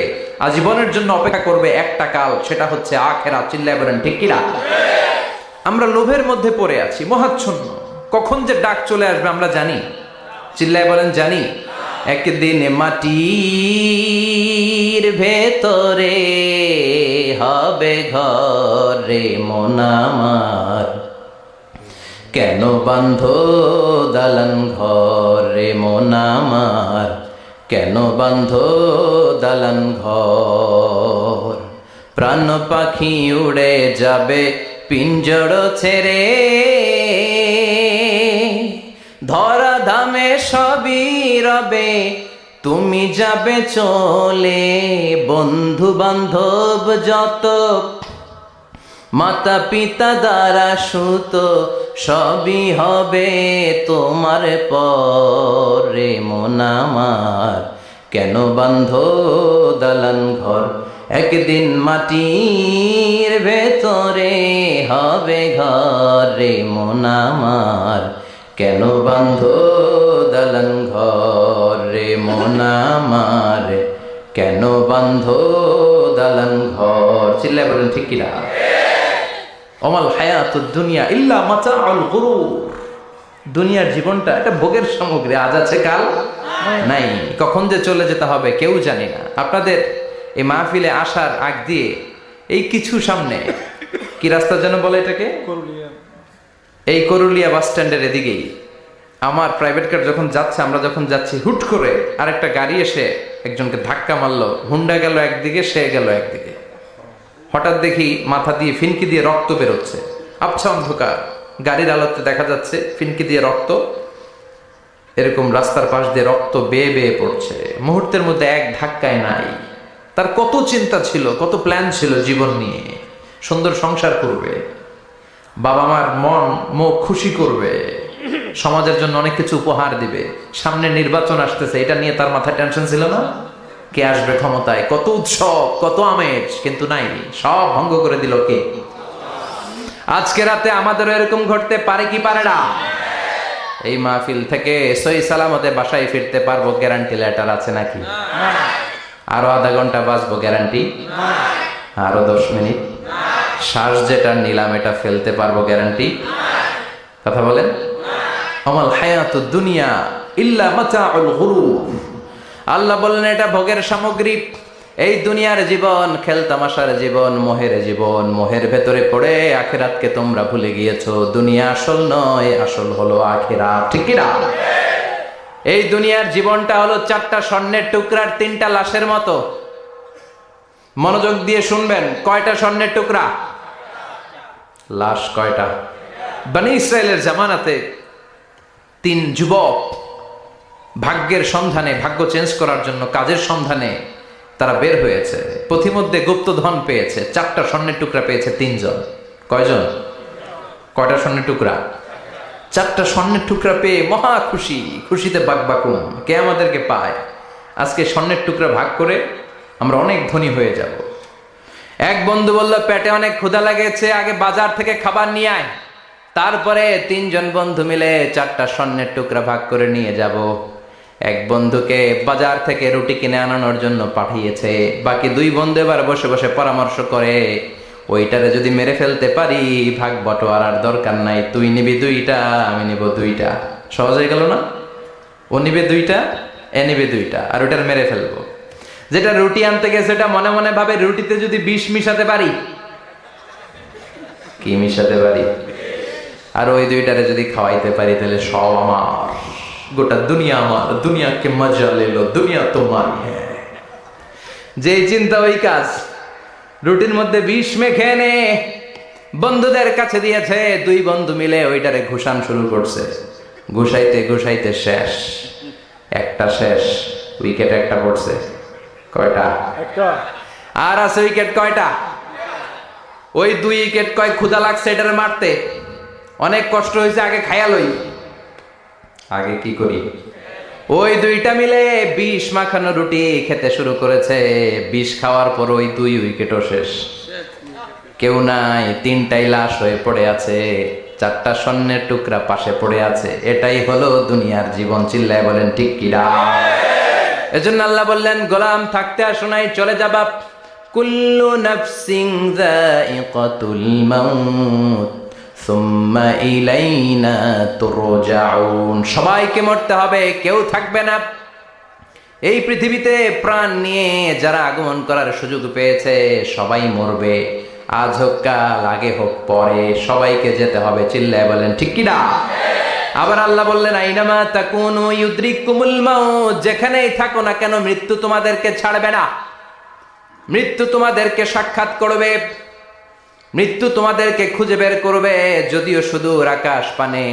আজীবনের জন্য অপেক্ষা করবে একটা কাল, সেটা হচ্ছে আখিরাত। চিল্লায় বলেন ঠিক কি না? আমরা লোভের মধ্যে পড়ে আছি, মোহাচ্ছন্ন। কখন যে ডাক চলে আসবে আমরা জানি? চিল্লায় বলেন জানি? একদিন মাটির ভেতরে হবে ঘরে মন আমার, কেন বান্ধ দালান ঘরে মন আমার, কেন বান্ধ দালান ঘর। প্রাণ পাখি উড়ে যাবে পিঞ্জর ছেড়ে, ধরা ধামে সবই রবে, তুমি যাবে চলে। বন্ধু বান্ধব যত, মাতা পিতা দ্বারা সুত, সবই হবে তোমার পরে মন আমার, কেন বান্ধ দালান ঘর একদিন মাটির ভেতরে হবে ঘর রে মন আমার, কেন বাঁধো দালান ঘর রে মন আমার, কেন বাঁধো দালান ঘর। চিল্লায় বলেন ঠিক কিনা? ওমাল হায়াতুদ দুনিয়া ইল্লা মাতাউল গুরুর। দুনিয়ার জীবনটা একটা ভোগের সামগ্রী, আজ আছে কাল নাই, কখন যে চলে যেতে হবে কেউ জানি না। আপনাদের এই মাহফিলে আসার আগ দিয়ে এই কিছু সামনে কি রাস্তা যেন বলে এটাকে, এই করুলিয়া বাস স্ট্যান্ডের এদিকেই আমার প্রাইভেট কার যখন যাচ্ছে, আমরা যখন যাচ্ছি, হুট করে আরেকটা গাড়ি এসে একজনকে ধাক্কা মারলো। হুন্ডা গেল একদিকে, সে গেল একদিকে। হঠাৎ দেখি মাথা দিয়ে ফিনকি দিয়ে রক্ত বেরোচ্ছে, আবছা অন্ধকার, গাড়ির আলোতে দেখা যাচ্ছে ফিনকি দিয়ে রক্ত, এরকম রাস্তার পাশ দিয়ে রক্ত বেয়ে বেয়ে পড়ছে। মুহূর্তের মধ্যে এক ধাক্কায় নাই। তার কত চিন্তা ছিল, কত প্ল্যান ছিল জীবন নিয়ে, সুন্দর সংসার করবে, বাবা মার মন মুখ খুশি করবে, সমাজের জন্য অনেক কিছু উপহার দিবে, সামনে নির্বাচন আসতেছে, এটা নিয়ে তার মাথায় টেনশন ছিল না? কে আসবে ক্ষমতায়, কত উৎসব, কত আমেজ, কিন্তু নাই, সব ভঙ্গ করে দিল কে? আজকে রাতে আমাদের এরকম ঘটতে পারে কি পারে না? এই মাহফিল থেকে সহি সালামতে বাসায় ফিরতে পারবো গ্যারান্টি লেটার আছে নাকি? আরো আধা ঘন্টা বাঁচবো গ্যারান্টি? আরো 10 মিনিট শ্বাস যেটা নিলাম এটা ফেলতে পারবো গ্যারান্টি? কথা বলেন। আমাল হায়াতুদ দুনিয়া ইল্লা মাতাউল গুরুর। আল্লাহ বললেন এটা ভোগের সামগ্রী। এই দুনিয়ার জীবন খেলতামাশার জীবন, মোহের জীবন, মোহের ভেতরে পড়ে আখিরাতকে তোমরা ভুলে গিয়েছো। দুনিয়া আসল নয়, আসল হলো আখিরাত, ঠিক কি না? এই দুনিয়ার জীবনটা হলো 4টা স্বর্ণের টুকরার 3টা লাশের মতো। মনোযোগ দিয়ে শুনবেন, কয়টা স্বর্ণের টুকরা? লাশ কয়টা? বনি ইসরায়েলের জামানাতে 3 যুবক ভাগ্যের সন্ধানে, ভাগ্য চেঞ্জ করার জন্য কাজের সন্ধানে তারা বের হয়েছে। পথিমধ্যে গুপ্তধন পেয়েছে, 4টা স্বর্ণের টুকরা পেয়েছে 3 জন। কয়জন? কয়টা স্বর্ণের টুকরা? 4টা স্বর্ণের টুকরা পেয়ে মহা খুশি, খুশিতে বাকবাকুম। কে আমাদেরকে পায়? আজকে স্বর্ণের টুকরা ভাগ করে আমরা অনেক ধনী হয়ে যাব। এক বন্ধু বলল, পেটে অনেক ক্ষুধা লেগেছে, আগে বাজার থেকে খাবার নিয়ে আয়, তারপরে 3 জন বন্ধু মিলে 4টা স্বর্ণের টুকরা ভাগ করে নিয়ে যাব। এক বন্ধুকে বাজার থেকে রুটি কিনে আনানোর জন্য পাঠিয়েছে। বাকি 2 বন্ধু এবার বসে বসে পরামর্শ করে, ওইটারে যদি মেরে ফেলতে পারি ভাগ বটোয়ারার দরকার নাই, তুই নিবি 2টা, আমি নিব 2টা। সহজ হয়ে গেল না? ও নিবে 2টা, এ নিবে 2টা, আর ওটার মেরে ফেলবো। যেটা রুটি আনতে গেছে সেটা মনে মনে ভাবে, রুটিতে যদি বিষ মিশাতে পারি। কি মিশাতে পারি? আর ওই 2টারে যদি খাওয়াইতে পারি তাহলে সব আমার, গোটা দুনিয়া আমার, দুনিয়াকে মজা লেলো, দুনিয়া তোমার। যে চিন্তা ওই কাজ। রুটির মধ্যে বিষ মেখে এনে বন্ধুদের কাছে দিয়েছে। 2 বন্ধু মিলে ওইটারে ঘুষান শুরু করছে। ঘুষাইতে ঘুষাইতে শেষ, একটা শেষ, উইকেট একটা পড়ছে। কয়টা? একটা। আর আছে উইকেট কয়টা? ওই 2 উইকেট। কয় ক্ষুধা লাগছে এটারে মারতে, অনেক কষ্ট হয়েছে, আগে খাইয়া লই। আগে কি করি? ওই 2টা মিলে বিষ মাখানো রুটি খেতে শুরু করেছে। বিষ খাওয়ার পর ওই 2 উইকেটও শেষ, কেউ নাই, 3টাই লাশ হয়ে পড়ে আছে, 4টা স্বর্ণের টুকরা পাশে পড়ে আছে। এটাই হলো দুনিয়ার জীবন। চিল্লায় বলেন ঠিক কিনা? এজন্য আল্লাহ বললেন, গোলাম থাকতে আসো নাই, চলে যাবা। কুল্লু নাফসিন যায়িকাতুল মাউত সুম্মা ইলাইনা তুরজাউন। সবাইকে মরতে হবে, কেউ থাকবে না। এই পৃথিবীতে প্রাণ নিয়ে যারা আগমন করার সুযোগ পেয়েছে সবাই মরবে। আজ হোক কাল, আগে হোক পরে, সবাইকে যেতে হবে। চিল্লায় বলেন ঠিক কি না? আবার আল্লাহ বললেন, আইনামা তাকুনু ইউদরিকুমুল মাউত। যেখানেই থাকো না কেন মৃত্যু তোমাদেরকে ছাড়বে না। মৃত্যু তোমাদেরকে সাক্ষাৎ করবে, মৃত্যু তোমাদেরকে খুঁজে বের করবে। যদিও সুদূর আকাশ পানে,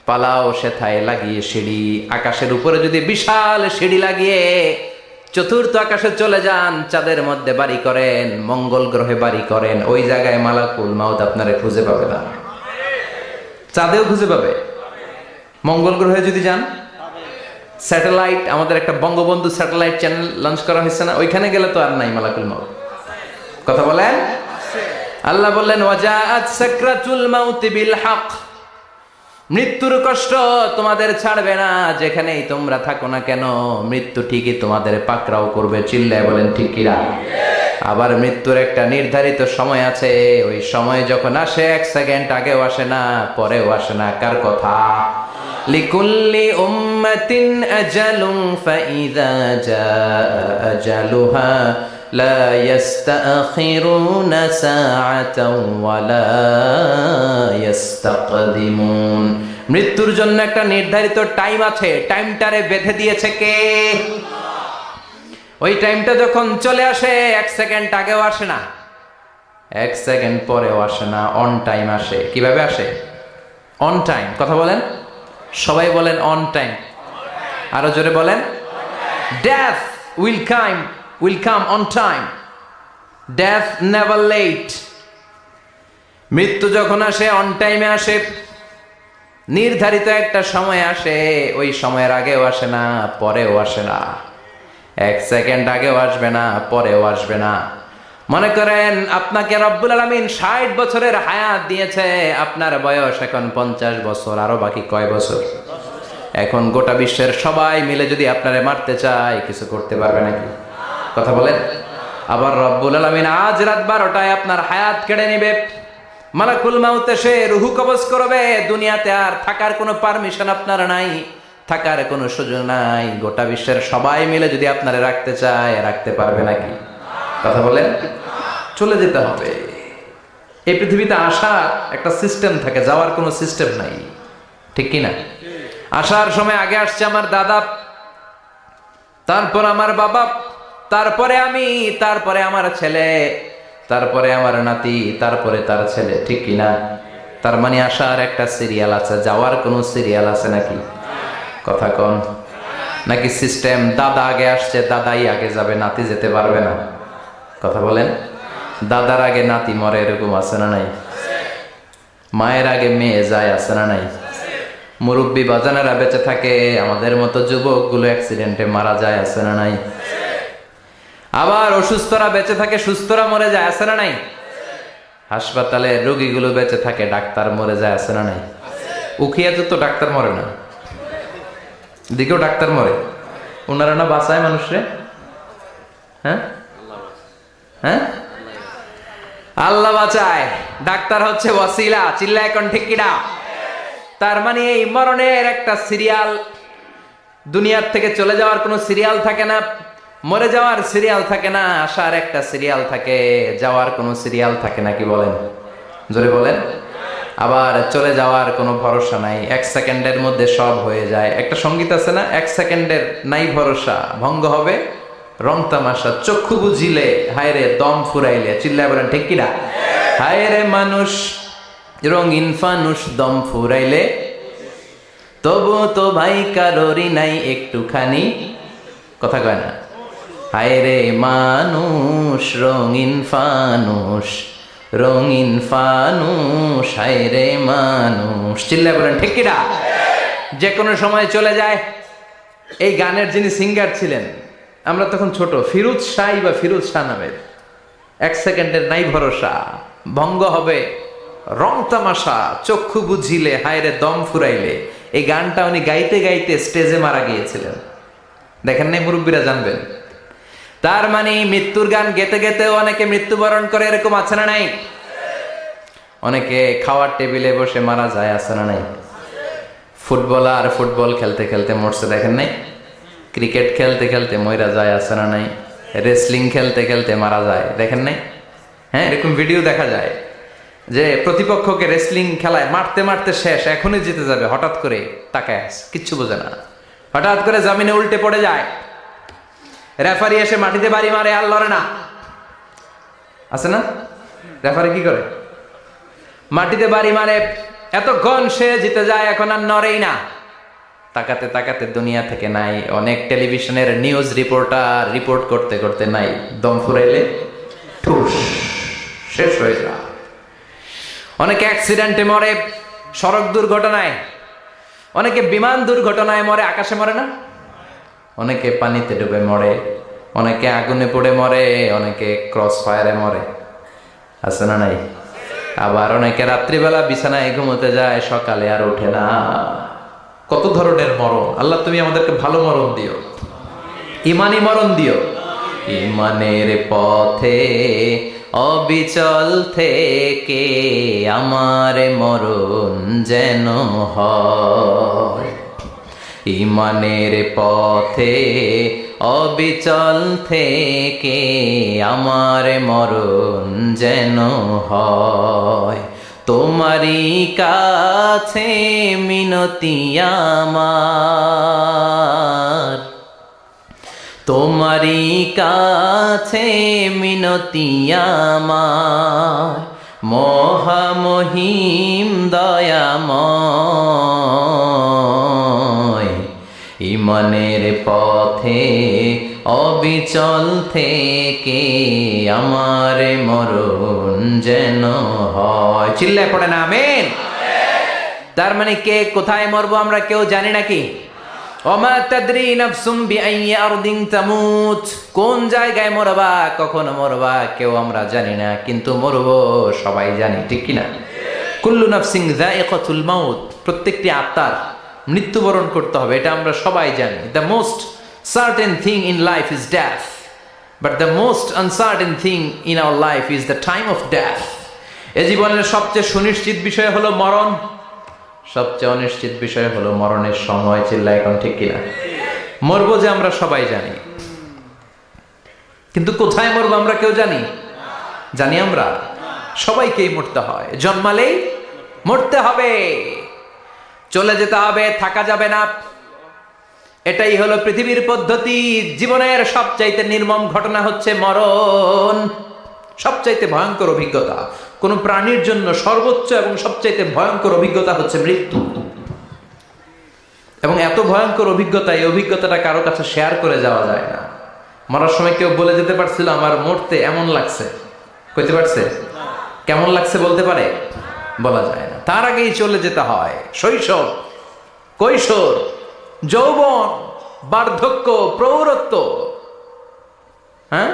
পালাও সেথায় লাগিয়ে সিঁড়ি। আকাশের উপরে যদি বিশাল সিঁড়ি লাগিয়ে 4র্থ আকাশে চলে যান, চাঁদের মধ্যে বাড়ি করেন, মঙ্গল গ্রহে বাড়ি করেন, ওই জায়গায় মালাকুল মাউত আপনারে খুঁজে পাবে না। চাঁদেও খুঁজে পাবে, মঙ্গল গ্রহে যদি যান স্যাটেলাইট, আমাদের একটা বঙ্গবন্ধু স্যাটেলাইট চ্যানেল লঞ্চ করা হয়েছে না? ওইখানে গেলে তো আর নাই মালাকুল মউত। কথা বলেন। আল্লাহ বললেন ওয়াজাআত সাকরাতুল মাউত বিল হক, মৃত্যুর কষ্ট তোমাদের ছাড়বে না, যেখানেই তোমরা থাকো না কেন মৃত্যু ঠিকই তোমাদের পাকড়াও করবে। চিল্লায় বলেন ঠিক কিনা? আবার মৃত্যুর একটা নির্ধারিত সময় আছে, ওই সময় যখন আসে 1 সেকেন্ড আগেও আসে না, পরেও আসে না। কার কথা? লিকুল্লি উম্মাতিন আজালুন ফাইযা জাআ আজালুহা লা ইস্তাখিরুনা সাআতাও ওয়ালা ইস্তাকদিমুন। মৃত্যুর জন্য একটা নির্ধারিত টাইম আছে, টাইমটারে বেঁধে দিয়েছে কে? ওই টাইমটা যখন চলে আসে 1 সেকেন্ড আগেও আসে না, 1 সেকেন্ড পরেও আসে না, অন টাইম আসে। কিভাবে আসে? On time. কথা বলেন, সবাই বলেন অন টাইম। আরো জোরে বলেন। Death will come on time. Death never late. মৃত্যু যখন আসে অন টাইমে আসে, নির্ধারিত একটা সময় আসে, ওই সময়ের আগেও আসে না, পরেও আসে না। 1 সেকেন্ড আগেও আসবে না, পরেও আসবে না। মনে করেন আপনাকে রব্বুল আলামিন 60 বছরের হায়াত দিয়েছে, আপনার বয়স এখন 50 বছর, আরো বাকি কয় বছর? এখন গোটা বিশ্বের সবাই মিলে যদি আপনারে মারতে চায়, কিছু করতে পারবে নাকি? কথা বলেন। আবার রব্বুল আলামিন আজ রাত 12টায় আপনার হায়াত কেড়ে নেবে, মালাকুল মাউত এসে রুহু কবজ করবে। দুনিয়াতে আর থাকার কোনো পারমিশন আপনার নাই, থাকার কোনো সুযোগ নাই। গোটা বিশ্বের সবাই মিলে যদি আপনারে রাখতে চায়, রাখতে পারবে নাকি? কথা বলেন। চলে যেতে হবে। এই পৃথিবীতে আসার একটা সিস্টেম থাকে, যাওয়ার কোনো সিস্টেম নাই, ঠিক কি না? আসার সময় আগে আসছে আমার দাদা, তারপর আমার বাবা, তারপরে আমি, তারপরে আমার ছেলে, তারপরে আমার নাতি, তারপরে তার ছেলে, ঠিক কি না? তার মানে আসার একটা সিরিয়াল আছে, যাওয়ার কোনো সিরিয়াল আছে নাকি? কথা কন। নাকি সিস্টেম দাদা আগে আসছে, দাদাই আগে যাবে, নাতি যেতে পারবে না? কথা বলেন। দাদার আগে নাতি মরে, এরকম আছে না নাই? মায়ের আগে মেয়ে যায়, আছে না নাই? মুরব্বী বাজানেরা বেঁচে থাকে, আমাদের মতো যুবকগুলো অ্যাক্সিডেন্টে মারা যায়, আছে না নাই? আবার অসুস্থরা বেঁচে থাকে, সুস্থরা মরে যায়, আছে না নাই? হাসপাতালে রোগীগুলো বেঁচে থাকে, ডাক্তার মরে যায়, আছে না নাই? উখিয়াতে তো ডাক্তার মরে না, দিকেও ডাক্তার মরে। ওনারা না বাঁচায় মানুষরে? হ্যাঁ হ্যাঁ, আল্লাহ বাঁচায়, ডাক্তার হচ্ছে ওয়াসিলা। চিল্লা এখন ঠিক কিনা? তার মানে এই মরণের একটা সিরিয়াল, দুনিয়ার থেকে চলে যাওয়ার কোনো সিরিয়াল থাকে না, মরে যাওয়ার সিরিয়াল থাকে না, আসার একটা সিরিয়াল থাকে, যাওয়ার কোনো সিরিয়াল থাকে না। কি বলেন? জোরে বলেন। আবার চলে যাওয়ার কোনো ভরসা নাই, 1 সেকেন্ডের মধ্যে সব হয়ে যায়। একটা সঙ্গীত আছে না, 1 সেকেন্ডের নাই ভরসা, ভঙ্গ হবে রং তামাশা, চক্ষু বুঝিলে হায় রে দম ফুরাইলে। চিল্লায় বলেন ঠিক কিনা? হায় রে মানুষ রঙিন ফানুষ, দম ফুরাইলে তবু তো ভাই কারোরই নাই একটুখানি। কথা কয় না? হায় রে মানুষ রঙিন ফানুষ, রঙিন ফানুষ, হায় রে মানুষ। চিল্লায় বলেন ঠিক কিনা? যে কোনো সময় চলে যায়। এই গানের যিনি সিঙ্গার ছিলেন, আমরা তখন ছোট, ফিরোজ শাহ বা ফিরোজ শাহ নামের, 1 সেকেন্ডের নাই ভরসা, ভঙ্গ হবে রং তামাশা, চক্ষু বুঝিলে হায় রে দম ফুরাইলে। এই গানটা উনি গাইতে গাইতে স্টেজে মারা গিয়েছিলেন। দেখেন নাই? মুরব্বীরা জানবেন। তার মানে মৃত্যুর গান গেতে গেতে অনেকে মৃত্যুবরণ করে, এরকম আছে না নাই? অনেকে খাওয়ার টেবিলে বসে মারা যায়, আছে না নাই? ফুটবলার ফুটবল খেলতে খেলতে মরছে, দেখেন নাই? ক্রিকেট খেলতে খেলতে মইরা যায়, আছে না নাই? রেসলিং খেলতে খেলতে মারা যায়, দেখেন নাই? হ্যাঁ, এরকম ভিডিও দেখা যায় যে প্রতিপক্ষকে রেসলিং খেলায় মারতে মারতে শেষ, এখনই জিতে যাবে, হঠাৎ করে তাকায় কিচ্ছু বোঝে না, হঠাৎ করে জমিনে উল্টে পড়ে যায়, রেফারি এসে মাটিতে বাড়ি মারে, আর লড়ে না, আছে না? রেফারি কি করে? মাটিতে বাড়ি মারে, এতক্ষণ সে জিতে যায়, এখন আর নড়েই না। তাকাতে তাকাতে দুনিয়া থেকে নাই। অনেক টেলিভিশনের নিউজ রিপোর্টার রিপোর্ট করতে করতে নাই, দম ফুরাইলে ঠুস শেষ হয়ে যায়। অনেকে অ্যাক্সিডেন্টে মরে, সড়ক দুর্ঘটনায়, অনেকে বিমান দুর্ঘটনায় মরে, আকাশে মরে না। অনেকে পানিতে ডুবে মরে, অনেকে আগুনে পড়ে মরে, অনেকে ক্রস ফায়ারে মরে, আছে না নাই? আবার অনেকে রাত্রিবেলা বিছানায় ঘুমোতে যায়, সকালে আর ওঠে না। কত ধরনের মরণ। আল্লাহ তুমি আমাদেরকে ভালো মরণ দিও, ইমানি মরণ দিও। ইমানের পথে অবিচল থেকে আমার মরণ যেন হয়। ইমানের পথে অবিচল থেকে আমার মরণ যেন হয়। তোমারই কাছে মিনতি আমার, তোমারই কাছে মিনতি আমার, মহামহিম দয়াময়। ইমানের পথে অবিচল থেকে আমার মরণ যেন হয়। চিল্লায় পড়ে না আমিন। তার মানে কে কোথায় মরবো আমরা কেউ জানি নাকি? ওমা তাদরি নাফসুম বিআইয়ি আরদিন তামুত, কোন জায়গায় মরবা, কখন মরবা কেউ আমরা জানি না, কিন্তু মরবো সবাই জানি, ঠিক কি না? কুল্লু নাফসিন যায়িকাতুল মাউত, প্রত্যেকটি আত্মার মৃত্যুবরণ করতে হবে, এটা আমরা সবাই জানি। The most certain thing in life is death, but the most uncertain thing in our life is the time of death. এ জীবনের সবচেয়ে সুনিশ্চিত বিষয় হলো মরণ, সবচেয়ে অনিশ্চিত বিষয় হলো মরণের সময়। চিল্লা এখন ঠিক কিনা? মরবো যে আমরা সবাই জানি, কিন্তু কোথায় মরবো আমরা কেউ জানি? জানি আমরা? সবাইকেই মরতে হয়, জন্মালেই মরতে হবে, চলে যেতে হবে, থাকা যাবে না। এটাই হলো পৃথিবীর পদ্ধতি। জীবনের সবচাইতে নির্মম ঘটনা হচ্ছে মরণ, সবচাইতে ভয়ঙ্কর অভিজ্ঞতা। কোন প্রাণীর জন্য সর্বোচ্চ এবং সবচাইতে ভয়ঙ্কর অভিজ্ঞতা হচ্ছে মৃত্যু। এবং এত ভয়ঙ্কর অভিজ্ঞতা, এই অভিজ্ঞতাটা কারো কাছে শেয়ার করে যাওয়া যায় না। মরার সময় কেউ বলে যেতে পারছিল আমার মরতে এমন লাগছে, কইতে পারছে? কেমন লাগছে বলতে পারে? বলা যায় না। তার আগেই চলে যেতে হয় শৈশব, কৈশোর, যৌবন, বার্ধক্য, প্রৌঢ়ত্ব, হ্যাঁ,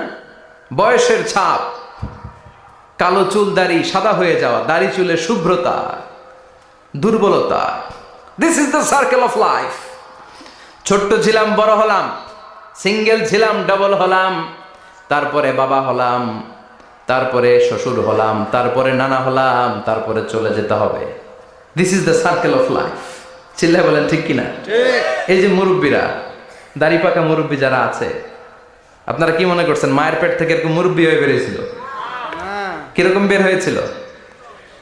বয়সের ছাপ, কালো চুল দাড়ি সাদা হয়ে যাওয়া, দাড়ি চুলে শুভ্রতা, দুর্বলতা। This is the circle of life. ছোট্ট ছিলাম, বড় হলাম, সিঙ্গেল ছিলাম, ডাবল হলাম, তারপরে বাবা হলাম, তারপরে শ্বশুর হলাম, তারপরে নানা হলাম, তারপরে চলে যেতে হবে। This is the circle of life. চিল্লা বলেন ঠিক কিনা? এই যে মুরব্বীরা, দাড়ি পাকা মুরব্বী যারা আছে, আপনারা কি মনে করছেন মায়ের পেট থেকে এরকম মুরব্বী হয়ে বেরিয়েছিল? কিরকম বের হয়েছিল?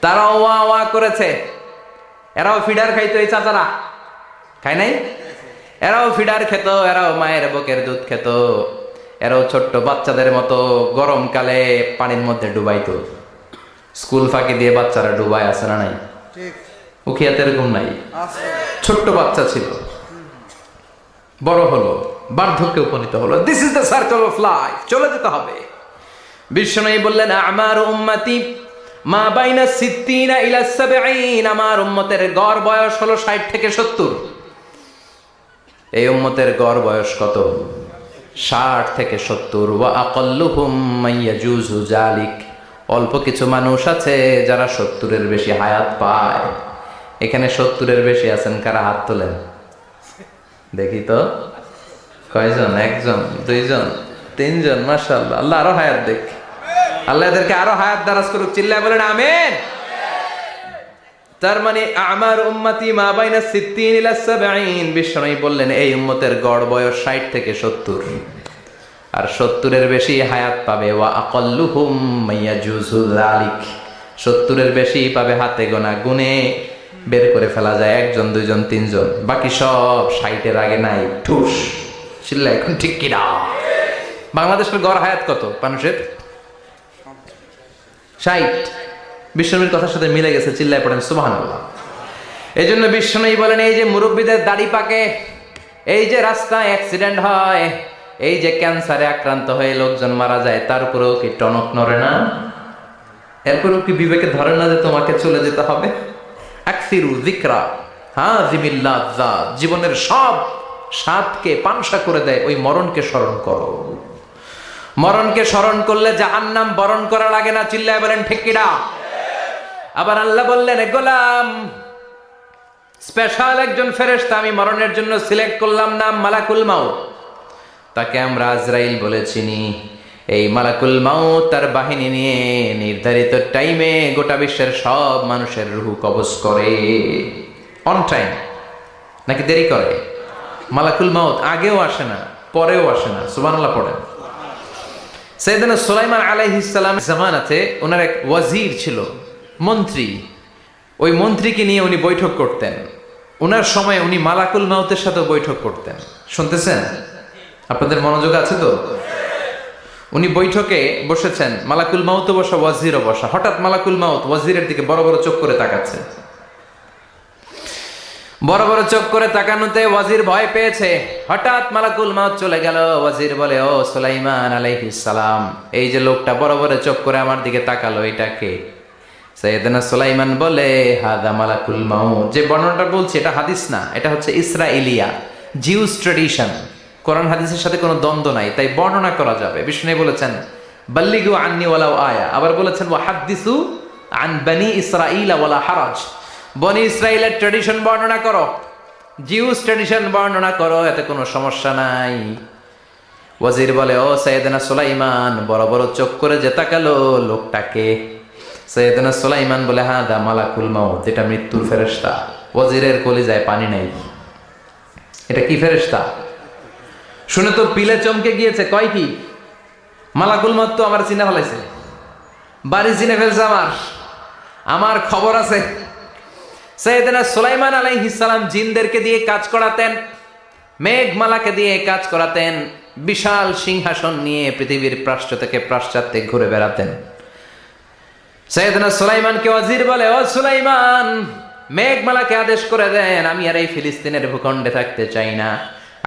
তারাও ওয়া ওয়া করেছে, এরাও ফিডার খাইতো। এই চাচারা খায় নাই? এরাও ফিডার খেত, এরাও মায়ের বুকের দুধ খেত, এরাও ছোট্ট বাচ্চাদের মতো গরমকালে পানির মধ্যে ডুবাইতো। স্কুল ফাঁকি দিয়ে বাচ্চারা ডুবায়, আছে না নাই? উখিয়াতে এরকম নাই? ছোট্ট বাচ্চা ছিল, বড় হলো, বার্ধক্যে উপনীত হলো। This is the circle of life. চলে যেতে হবে। বিশ্বনবী বললেন আমার উম্মতি মা বাইনা সিত্তিনা ইলা সাবঈন, আমার উম্মতের গড় বয়স হলো 60 থেকে 70। এই উম্মতের গড় বয়স কত? 60 থেকে 70। ওয়া আকাল্লুহুম মাইয়াজুজু জালিক, অল্প কিছু মানুষ আছে যারা 70-এর বেশি হায়াত পায়। এখানে 70-এর বেশি আছেন কারা? হাত তোলেন দেখি তো। কয়জন? একজন, দুইজন, তিনজন। মাশাআল্লাহ, আল্লাহ আরো হায়াত দেখ, আল্লাহ এদেরকে আরো হায়াত দারাজ করুক। চিল্লায় বলেন আমিন। তার মানে আমার উম্মতি মা বাইনা সিত্তিন ইলা সাবঈন, বিশ্বনবী বললেন এই উম্মতের গড় বয়স 60 থেকে 70, আর 70-এর বেশি হায়াত পাবে। ওয়া আকাল্লুহুম মাইয়াজুজু যালিক, 70-এর বেশি পাবে হাতে গোনা, গুনে বের করে ফেলা যায় একজন, দুইজন, তিনজন, বাকি সব 60-এর আগে নাই। ঠুস। চিল্লা এখন ঠিক কিনা? বাংলাদেশের গড় হায়াত কত মানুষের? 60। বিশ্বনবীর কথার সাথে মিলে গেছে। চিল্লায় পড়েন সুবহানাল্লাহ। এই জন্য বিশ্বনবী বলেন এই যে মুরব্বীদের দাড়ি পাকে, এই যে রাস্তায় অ্যাক্সিডেন্ট হয়, এই যে ক্যান্সারে আক্রান্ত হয়ে লোকজন মারা যায়, তার উপরেও কি টনক নড়ে না? এরপরেও কি বিবেকে ধরে না যে তোমাকে চলে যেতে হবে? আকসিরু যিকরা হাযিমিল লাযযাত, জীবনের সব সাতকে পাংশা করে দেয়, ওই মরণকে স্মরণ করো। মরণকে স্মরণ করলে জাহান্নাম বরণ করা লাগে না। চিল্লায় বলেন ঠিক কিনা? আবার আল্লাহ বললেন, গোলাম, স্পেশাল একজন ফেরেশতা আমি মরণের জন্য সিলেক্ট করলাম, নাম মালাকুল মাউত। তাকে আমরা আজরাইল বলে চিনি। এই মালাকুল মাউত তার বাহিনী নিয়ে নির্ধারিত টাইমে গোটা বিশ্বের সব মানুষের রূহ কবজ করে। অন টাইম নাকি দেরি করে? মালাকুল মাউত আগেও আসে না, পরেও আসে না। সুবহানাল্লাহ পড়েন। সাইয়েদনা সুলাইমান আলাইহিস সালাম জামানাতে ওনার এক ওয়াজির ছিল, মন্ত্রী। ওই মন্ত্রীকে নিয়ে উনি বৈঠক করতেন। ওনার সময় উনি মালাকুল মাউতের সাথে বৈঠক করতেন। শুনতেছেন? আপনাদের মনোযোগ আছে তো? উনি বৈঠকে বসেছেন, মালাকুল মাউত বসা, ওয়াজিরও বসা। হঠাৎ মালাকুল মাউত ওয়াজিরের দিকে বড় বড় চোখ করে তাকাচ্ছে। বড় বড় চোখ করে তাকানোতে ওয়াজির ভয় পেয়েছে। হঠাৎ মালাকুল মাউত চলে গেল। ওয়াজির বলে, ও সুলাইমান আলাইহিস সালাম, এই যে লোকটা বড় বড় চোখ করে আমার দিকে তাকালো, এটা কে? সাইয়েদনা সুলাইমান বলে, হাদা মালাকুল মাউত। যে বর্ণনাটা বলছি এটা হাদিস না, এটা হচ্ছে ইসরাইলিয়া, জিউস ট্রেডিশন। কোরআন হাদিসের সাথে কোনো দ্বন্দ্ব নাই, তাই বর্ণনা করা যাবে। বিষ্ণু বলেছেন, বাল্লিগু আন্নি ওয়ালাউ আয়া। আবার বলেছেন, ওয়া হাদ্দিসু আন বনি ইসরাইল ওয়ালা হারাজ। বনি ইসরাইলের ট্রেডিশন বর্ণনা করো, জিউস ট্রেডিশন বর্ণনা করো, এতে কোনো সমস্যা নাই। ওয়াজির বলে, ও সাইয়েদনা সুলাইমান, বড় বড় চোখ করে যে তাকালো লোকটাকে? সাইয়েদনা সুলাইমান বলে, হাদা মালাকুল মাউত, এটা মৃত্যুর ফেরেশতা। ওয়াজিরের কলিজায় পানি নাই। এটা কি ফেরেশতা? শুনে তো পিলে চমকে গিয়েছে। কয় কি? মালাকুল মাউত তো আমার চিনে ফেলাইছে, বাড়ি চিনে ফেলছে, আমার খবর আছে। সাইয়েদনা সুলাইমান আলাইহিস সালাম জিনদেরকে দিয়ে কাজ করাতেন, মেঘমালাকে দিয়ে কাজ করাতেন, বিশাল সিংহাসন নিয়ে পৃথিবীর প্রাচ্য থেকে পাশ্চাত্যে ঘুরে বেড়াতেন। সাইয়েদনা সুলাইমানকে ওয়াজির বলে, ও সুলাইমান, মেঘমালাকে আদেশ করে দেন, আমি আর এই ফিলিস্তিনের ভূখণ্ডে থাকতে চাই না।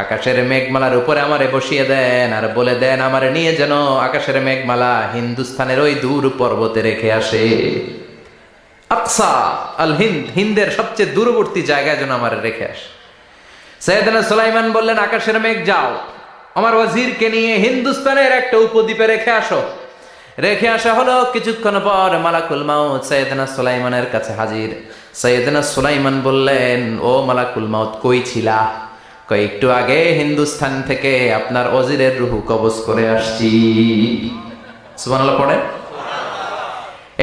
আকাশের মেঘমালার উপরে আমারে বসিয়ে দেন, আর বলে দেন আমারে নিয়ে যেন আকাশের মেঘমালা হিন্দুস্তানের ওই দূর পর্বতে রেখে আসে। আকসা আল হিন্দ, হিন্দের সবচেয়ে দূরবর্তী জায়গায় যেন আমার রেখে আসে। সাইয়েদনা সুলাইমান বললেন, আকাশের মেঘ যাও, আমার ওয়াজিরকে নিয়ে হিন্দুস্তানের একটা উপদ্বীপে রেখে আসো। রেখে আসা হলো। কিছুক্ষণ পর মালাকুল মাউত সাইয়েদনা সুলাইমানের কাছে হাজির। সাইয়েদনা সুলাইমান বললেন, ও মালাকুল মাউত, কই ছিলা? কই, একটু আগে হিন্দুস্তান থেকে আপনার ওয়াজিরের রূহ কবজ করে আসছি। সুবহানাল্লাহ পড়েন।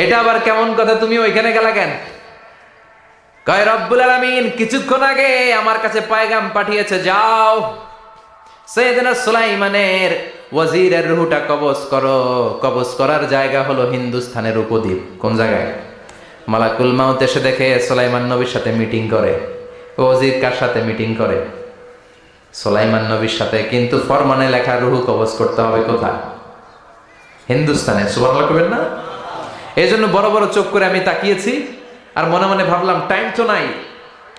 এটা আবার কেমন কথা, তুমি ওইখানে গেলা কেন? কয়, রব্বুল আলামিন কিছুক্ষণ আগে আমার কাছে পায়গাম পাঠিয়েছে, যাও সাইয়েদনা সুলাইমানের ওয়াজিরের রূহটা কবজ করো। কবজ করার জায়গা হলো হিন্দুস্তানের উপদ্বীপ। কোন জায়গায়? মালাকুল মাউত এসে দেখে সুলাইমান নবীর সাথে মিটিং করে। ওয়াজির কার সাথে মিটিং করে? সুলাইমান নবীর সাথে। কিন্তু ফরমানে লেখা রূহ কবজ করতে হবে কোথায়? হিন্দুস্তানে। সুবহানাল্লাহ কইবেন না? এই জন্য বড় বড় চোখ করে আমি তাকিয়েছি, আর মনে মনে ভাবলাম টাইম তো নাই,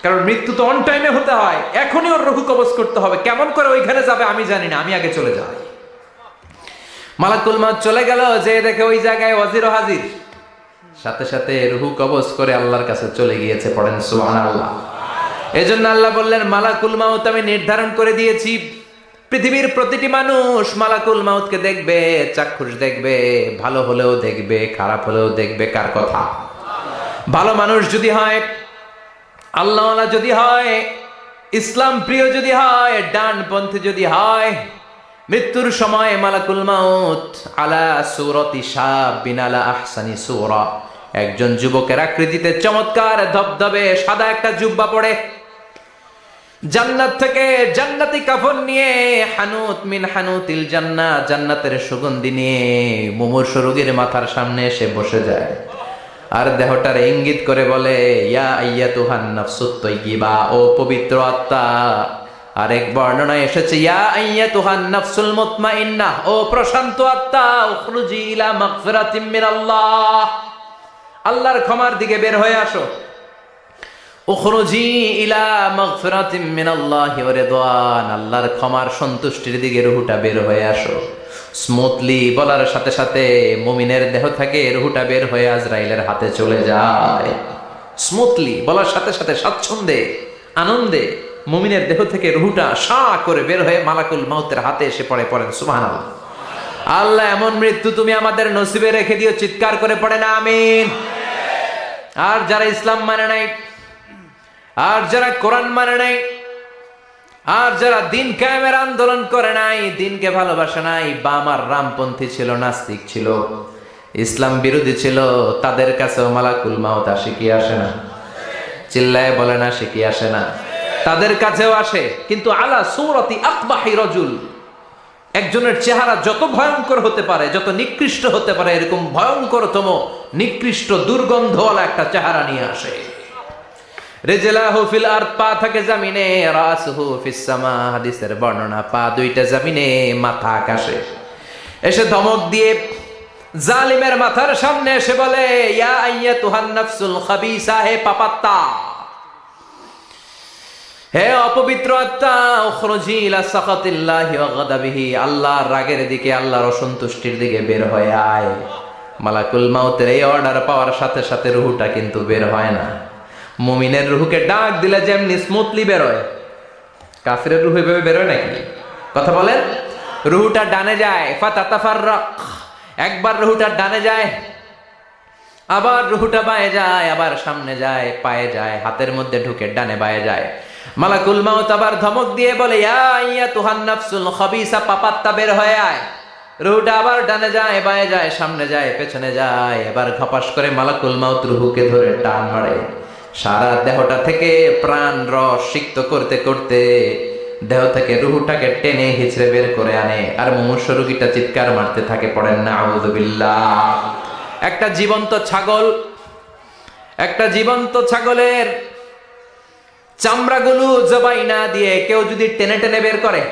কারণ মৃত্যু তো অন টাইমে হতে হয়, এখনই ওর রূহ কবজ করতে হবে। কেমন করে ওইখানে যাবে আমি জানি না, আমি আগে চলে যাই। মালাকুল মাউত চলে গেল, যে দেখে ওই জায়গায় ওয়াজিরও হাজির। সাথে সাথে রূহ কবজ করে আল্লাহর কাছে চলে গিয়েছে। পড়েন সুবহানাল্লাহ। এজন্য আল্লাহ বললেন, মালাকুল মাউত আমি নির্ধারণ করে দিয়েছি, পৃথিবীর প্রতিটি মানুষ মালাকুল মাউতকে দেখবে, চাক্ষুষ দেখবে, ভালো হলেও দেখবে, খারাপ হলেও দেখবে। কার কথা? ভালো মানুষ যদি হয়, আল্লাহওয়ালা যদি হয়, ইসলাম প্রিয় যদি হয়, ডানপন্থী যদি হয়, মৃত্যুর সময় মালাকুল মাউত আলা সূরাতি শাবিন আলা আহসানি সূরা, একজন যুবকের আকৃতিতে চমৎকার ধবধবে সাদা একটা জুব্বা পরে, জান্নাত থেকে জান্নাতি কাফন নিয়ে, হানুত মিন হানুতিল জান্নাহ, জান্নাতের সুগন্ধি নিয়ে মুমূর্ষু রোগীর মাথার সামনে এসে বসে যায়, আর দেহটার ইঙ্গিত করে বলে, ইয়া আইয়াতুহান নাফসুত তাইয়্যিবা, ও পবিত্র আত্মা। আরেক বর্ণনায় এসেছে, ইয়া আইয়াতুহান নাফসুল মুতমাইন্নাহ, ও প্রশান্ত আত্মা, উখরুজি ইলা মাগফিরাতিম মিনাল্লাহ, আল্লাহর ক্ষমার দিকে বের হয়ে আসো। উখরুজি ইলা মাগফিরাতিম মিনাল্লাহি ওয়া রিদওয়ান, আল্লাহর ক্ষমার সন্তুষ্টির দিকে রূহটা বের হয়ে আসো। স্মুথলি বলার সাথে সাথে মুমিনের দেহ থেকে রূহটা বের হয়ে আজরাইলের হাতে চলে যায়। স্মুথলি বলার সাথে সাথে স্বাচ্ছন্দ্যে, আনন্দে মুমিনের দেহ থেকে রুহুটা সা করে বের হয়ে মালাকুল মাউতের হাতে এসে পড়ে, পড়েন সুবহানাল্লাহ। আল্লাহ এমন মৃত্যু তুমি আমাদের নসিবে রেখে দিও, চিৎকার করে পড়ে না আমিন। আর যারা ইসলাম মানে নাই, আর যারা কোরআন মানে নাই, আর যারা দিন কায়েমের আন্দোলন করে নাই, দিনকে ভালোবাসে নাই, বাম আর রামপন্থী ছিল, নাস্তিক ছিল, ইসলাম বিরোধী ছিল, তাদের কাছেও মালাকুল মাউত আসে কি আসে না? চিল্লায় বলে না, সে কি আসে না? তাদের কাছেও আসে, কিন্তু আলা সূরাতি আকবাহি রাজুল, একজনের চেহারা যত ভয়ঙ্কর হতে পারে, যত নিকৃষ্ট হতে পারে, এরকম ভয়ঙ্করতম নিকৃষ্ট দুর্গন্ধওয়ালা একটা চেহারা নিয়ে আসে। রিজলাহু ফিল আরদ, পা থাকে জমিনে, রাসুহু ফিস সামা, হাদিসের বর্ণনা, পা দুইটা জমিনে, মাথা আকাশে। এসে ধমক দিয়ে জালিমের মাথার সামনে এসে বলে, ইয়া আইয়াতুহান নাফসুল খাবিসা, হে পাপাত্তা, হে অপবিত্র আত্মা, উখরুজি ইলা সাখাতিল্লাহি ওয়া গাদাবিহি, আল্লাহর রাগের দিকে, আল্লাহর অসন্তুষ্টির দিকে বের হয়ে আয়। মালাকুল মাউতের এই অর্ডার পাওয়ার সাথে সাথে রুহুটা কিন্তু বের হয় না। মুমিনের রুহুকে ডাক দিলে যেমনি স্মুথলি বের হয়, কাফিরের রুহু এভাবে বের হয় নাকি? কথা বলেন। রুহুটা ডানে যায়, ফাতাতাফাররাক, একবার রুহুটা ডানে যায়, আবার রুহুটা বায়ে যায়, আবার সামনে যায়, পায়ে যায়, হাতের মধ্যে ঢুকে ডানে বায়ে যায়। মালাকুল মাউত আবার ধমক দিয়ে বলে, ইয়া আইয়াতুহান নাফসুল খাবিসা, পাপাত্তা, বের হয়ে আয়। রুহুটা আবার ডানে যায়, বায়ে যায়, সামনে যায়, পেছনে যায়। এবার ঘপাস করে মালাকুল মাউত রুহুকে ধরে টান মারে। সারা দেহটা থেকে প্রাণ রস সিক্ত করতে করতে দেহ থেকে রুহুটাকে টেনে হিচড়ে বের করে আনে। আর মুমূর্ষু রোগীটা চিৎকার মারতে থাকে, পড়েন না আউযু বিল্লাহ। একটা জীবন্ত ছাগলের চামড়াগুলো জবাই না দিয়ে কেউ যদি টেনে টেনে বের করে,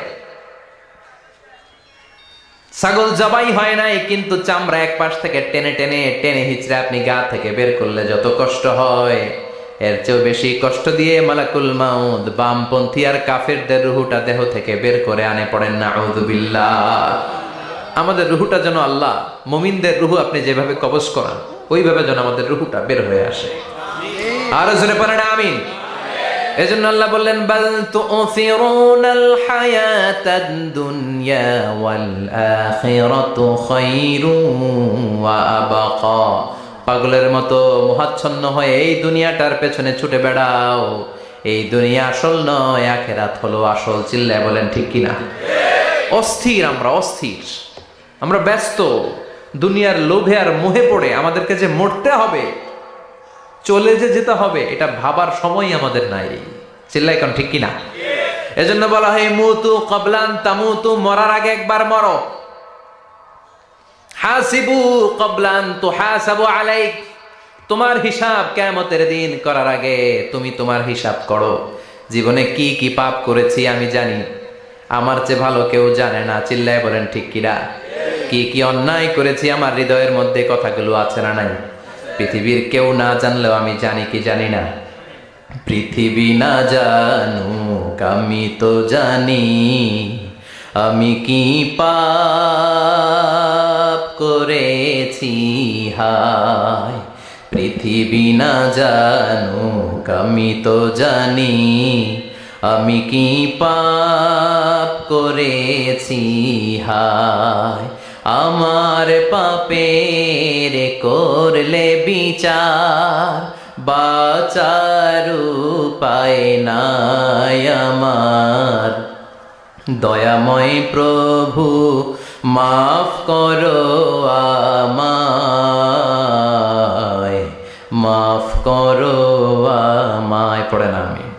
ছাগল জবাই হয় নাই কিন্তু চামড়া এক পাশ থেকে টেনে টেনে টেনে হিচড়ে আপনি গা থেকে বের করলে যত কষ্ট হয়, এর চেয়েও বেশি কষ্ট দিয়ে মালাকুল মাউত বামপন্থী আর কাফেরদের রুহুটা দেহ থেকে বের করে আনে, পড়েন না আউযু বিল্লাহ। আমাদের রুহুটা যেন আল্লাহ, মুমিনদের রুহু আপনি যেভাবে কবজ করান, ওইভাবে যেন আমাদের রুহুটা বের হয়ে আসে। আর জোরে পড়েন আমিন। এজন্য আল্লাহ বললেন, বাল তুসিরুনাল হায়াতাদ দুনিয়া ওয়াল আখিরাতু খায়রুন ওয়া আবকা। পাগলের মতো মোহাচ্ছন্ন হয়ে এই দুনিয়াটার পেছনে ছুটে বেড়াও, এই দুনিয়া আসল নয়, আখিরাত হলো আসল। চিল্লায় বলেন ঠিক কিনা? অস্থির, আমরা ব্যস্ত দুনিয়ার লোভে আর মোহে পড়ে আমাদেরকে যে মরতে হবে, চলে যে যেতে হবে, এটা ভাবার সময় আমাদের নাই। চিল্লাই কোন ঠিক কিনা? এজন্য বলা হয় মুতু ক্বাবলান তামুতু, মরার আগে একবার মরো। হাসিবু ক্বাবলান তুহাসাবু আলাইক, তোমার হিসাব কিয়ামতের দিন করার আগে তুমি তোমার হিসাব করো। জীবনে কি কি পাপ করেছি আমি জানি, আমার চেয়ে ভালো কেউ জানে না। চিল্লায় বলেন ঠিক কিনা? কি কি অন্যায় করেছি আমার হৃদয়ের মধ্যে কথাগুলো আছে না নাই? পৃথিবীর কেউ না জানলেও আমি জানি কি জানি না? পৃথিবী না জানুক আমি তো জানি, আমি কি পাপ করেছি হায়। পৃথিবী না জানুক আমি তো জানি, আমি কি পাপ করেছি হায়। আমার পাপের করলে বিচার, বাঁচার উপায় নাই আমার। দয়াময় প্রভু মাফ করো আমায়, মাফ করো আমায়। পড়েন আমিন।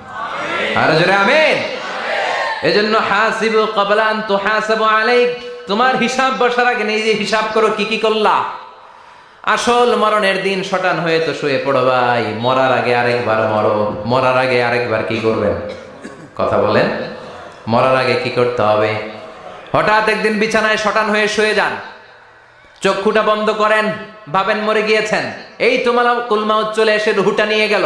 আর জোরে আমিন। এজন্য হাসিবু ক্বাবলা আন তুহাসাবু আলাইক, তোমার হিসাব বসার আগে নিজে হিসাব করো কি কি করলা। আসল মরণের দিন শটান হয়ে তো শুয়ে পড়ো ভাই, মরার আগে আরেকবার মরো। মরার আগে আরেকবার কি করবেন? কথা বলেন। মরার আগে কি করতে হবে? হঠাৎ একদিন বিছানায় শটান হয়ে শুয়ে যান, চক্ষুটা বন্ধ করেন, ভাবেন মরে গিয়েছেন, এই তো মালাকুল মাউত চলে এসে রুহুটা নিয়ে গেল।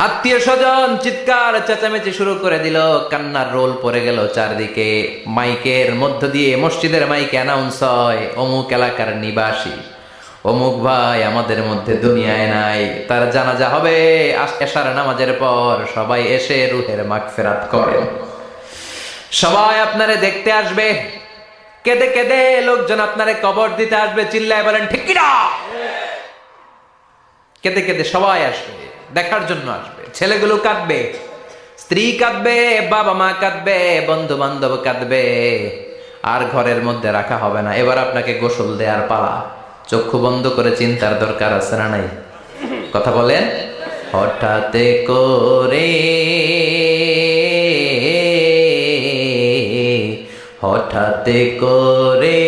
আত্মীয় স্বজন চিৎকার চেঁচামেচি শুরু করে দিল, কান্নার রোল পড়ে গেল চারদিকে। মাইকের মধ্য দিয়ে, মসজিদের মাইকে অ্যানাউন্স হয়, অমুক এলাকার নিবাসী অমুক ভাই আমাদের মধ্যে দুনিয়ায় নাই, তার জানাজা হবে এশার নামাজের পর। সবাই এসে রুহের মাগফিরাত করেন। সবাই আপনারে দেখতে আসবে, কেঁদে কেঁদে লোকজন আপনারে কবর দিতে আসবে। চিল্লায় বলেন ঠিক কিনা? কেঁদে কেঁদে সবাই আসবে, দেখার জন্য আসবে। ছেলেগুলো কাঁদবে, স্ত্রী কাঁদবে, বাবা মা কাঁদবে, বন্ধু বান্ধব কাঁদবে। আর ঘরের মধ্যে রাখা হবে না। এবার আপনাকে গোসল দেওয়ার পালা। চক্ষু বন্ধ করে চিন্তার দরকার আছে না নাই? কথা বলেন। হঠাৎ করে, হঠাৎ করে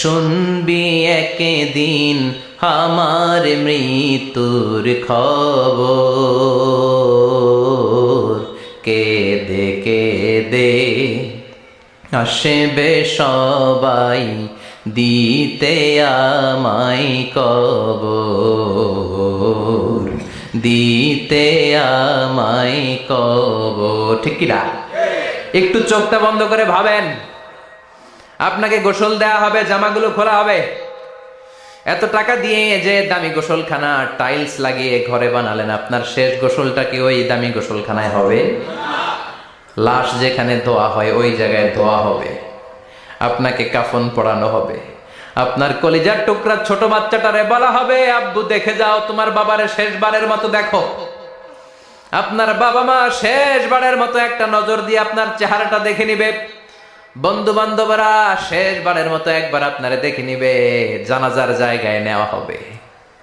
শুনবি একদিন আমার মৃত্যুর খবর। কেঁদে কেঁদে আসবে সবাই দিতে আমায় কবর, দিতে আমায় কবর। ঠিক কি না? একটু চোখটা বন্ধ করে ভাবেন, আপনাকে গোসল দেয়া হবে, জামাগুলো খোলা হবে। এত টাকা দিয়ে যে দামি গোসলখানা টাইলস লাগিয়ে ঘরে বানালেন, আপনার শেষ গোসলটা কি ওই দামি গোসলখানায় হবে? লাশ যেখানে ধোয়া হয় ওই জায়গায় ধোয়া হবে। আপনাকে কাফন পরানো হবে। আপনার কলিজার টুকরা ছোট বাচ্চাটারে বলা হবে, আব্বু দেখে যাও তোমার বাবারে শেষবারের মতো দেখো। আপনার বাবা মা শেষবারের মতো একটা নজর দিয়ে আপনার চেহারাটা দেখে নিবে। বন্ধু বান্ধবরা শেষবারের মতো একবার আপনারে দেখে নিবে। জানাজার জায়গায় নেওয়া হবে।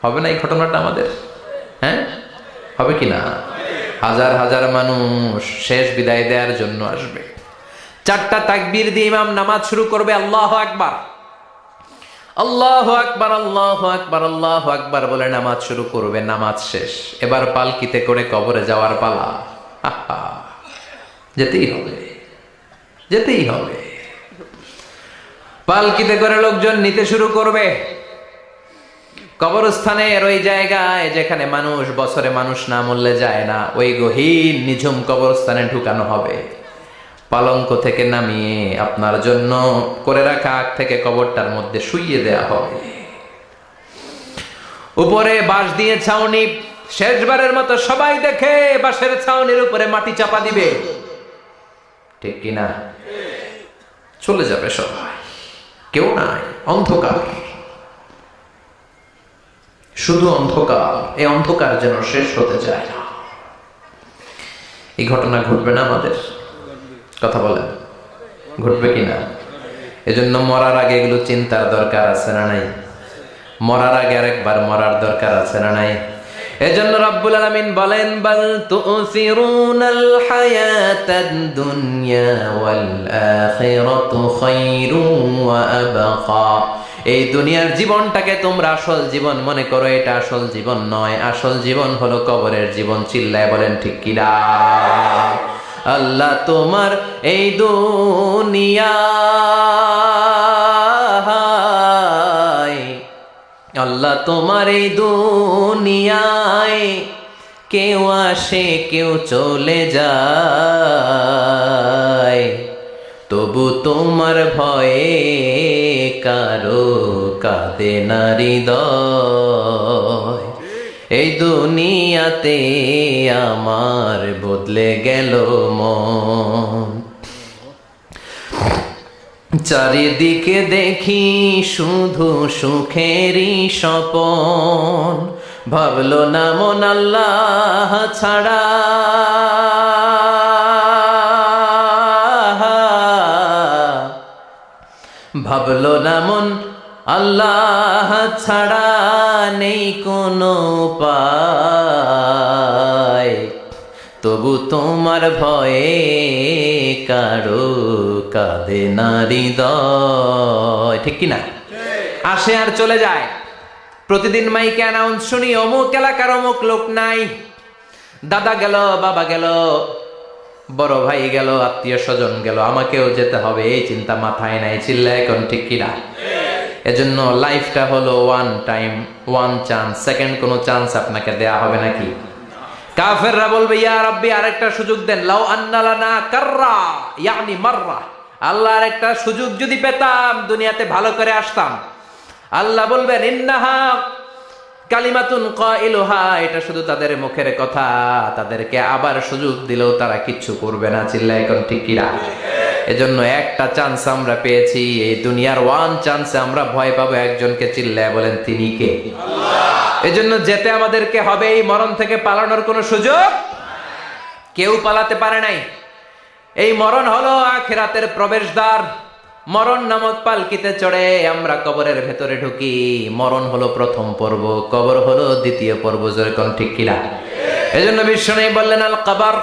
হবে না এই ঘটনাটা আমাদের? হ্যাঁ, হবে কি না? হাজার হাজার মানুষ শেষ বিদায় দেওয়ার জন্য আসবে। 4টা তাকবীর দিয়ে ইমাম নামাজ শুরু করবে। আল্লাহু আকবার, আল্লাহু আকবার, আল্লাহু আকবার, আল্লাহু আকবার বলে নামাজ শুরু করবে। নামাজ শেষ। এবার পালকিতে করে কবরে যাওয়ার পালা। আহা, যেতেই হবে, যেতেই হবে। পালকিতে করে লোকজন নিতে শুরু করবে। কবরস্থানের ওই জায়গায় যেখানে মানুষ বছরে মানুষ না মরলে যায় না, ওই গহীন নিঝুম কবরস্থানে ঢুকানো হবে। পালঙ্ক থেকে নামিয়ে আপনার জন্য করে রাখা আগ থেকে কবরটার মধ্যে শুইয়ে দেয়া হবে। উপরে বাঁশ দিয়ে ছাউনি, শেষবারের মতো সবাই দেখে বাঁশের ছাউনির উপরে মাটি চাপা দিবে। ঠিক কিনা? চলে যাবে সবাই, কেউ নাই, অন্ধকার, শুধু অন্ধকার। এই অন্ধকার যেন শেষ হতে চায় না। এই ঘটনা ঘটবে না আমাদের? কথা বলেন, ঘটবে কিনা? এজন্য মরার আগে এগুলো চিন্তার দরকার আছে না নাই? মরার আগে আরেকবার মরার দরকার আছে না নাই? এজন্য রব্বুল আলামিন বলেন, বাল তুসিরুনাল হায়াতাদ দুনিয়া ওয়াল আখিরাতু খায়রুন ওয়া আবকা। এই দুনিয়ার জীবনটাকে তোমরা আসল জীবন মনে করো, এটা আসল জীবন নয়। আসল জীবন হলো কবরের জীবন। চিল্লায় বলেন ঠিক কিনা? আল্লাহ তোমার এই দুনিয়ায়, আল্লাহ তোমার এই দুনিয়ায় কেউ আসে কেউ চলে যায়, তবু তোমার ভয়ে কারো কাঁদে না হৃদয়। এই দুনিয়াতে আমার বদলে গেল মন। চারিদিকে দেখি শুধু সুখেরই স্বপন। ভাবলো না মন আল্লাহ ছাড়া, ভাবলো না মন আল্লাহ ছাড়া নেই কোনো উপায়, তবু তোমার ভয়ে কারো কাঁদে না হৃদয়। ঠিক কিনা? আসে আর চলে যায়। প্রতিদিন মাইকে অ্যানাউন্স শুনি, অমুক এলাকার অমুক লোক নাই। দাদা গেল, বাবা গেল, বড় ভাই গেল, আত্মীয় স্বজন গেল, আমাকেও যেতে হবে, এই চিন্তা মাথায় নাই। চিল্লায় এখন ঠিক কিনা? এজন্য লাইফটা হলো one time, one chance. Second কোনো চান্স আপনাকে দেয়া হবে নাকি? কাফেররা বলবে, ইয়া রাব্বি আরেকটা সুযোগ দেন। লাউ আন্না লানা কাররা ইয়ানি মাররা, আল্লাহ আরেকটা সুযোগ যদি পেতাম দুনিয়াতে ভালো করে আসতাম। আল্লাহ বলবেন ইন্নাহা কালিমাতুন কাইলুহা, এটা শুধু তাদের মুখের কথা, তাদেরকে আবার সুযোগ দিলেও তারা কিচ্ছু করবে না। চিল্লায় এখন ঠিক কিনা? এজন্য একটা চান্স আমরা পেয়েছি, এই দুনিয়ার ওয়ান চান্সে আমরা ভয় পাবো একজনকে। চিল্লায় বলেন তিনি কে? এজন্য যেতে আমাদেরকে হবে। এই মরণ থেকে পালানোর কোনো সুযোগ কেউ পালাতে পারে নাই। এই মরণ হলো আখিরাতের প্রবেশদ্বার। মরণ নামক পালকিতে চড়ে আমরা কবরের ভেতরে ঢুকি। মরণ হলো প্রথম পর্ব, কবর হলো দ্বিতীয় পর্ব। যেরকম ঠিক কিনা? এজন্য বিশ্বনবী বললেন আল কবর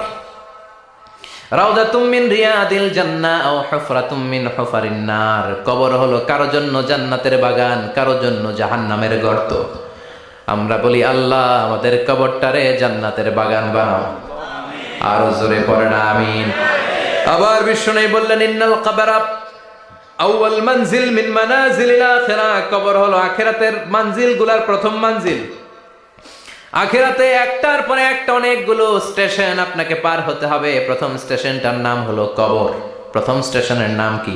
রাউদাতুম মিন রিয়াদিল জান্নাহ আও হুফরাতুম মিন হুফারিন নার। কবর হলো কারো জন্য জান্নাতের বাগান, কারো জন্য জাহান্নামের গর্ত। আমরা বলি আল্লাহ আমাদের কবরটারে জান্নাতের বাগান বানাও। আরো জোরে পড়েন আমিন। আবার বিশ্বনবী বললেন ইন্নাল কবরা আউয়াল মানজিল মিন মানাজিলিল আখিরাহ। কবর হলো আখিরাতের মানজিলগুলোর প্রথম মানজিল। আখিরাতে একটার পরে একটা অনেকগুলো স্টেশন আপনাকে পার হতে হবে। প্রথম স্টেশনটার নাম হলো কবর। প্রথম স্টেশনের নাম কি?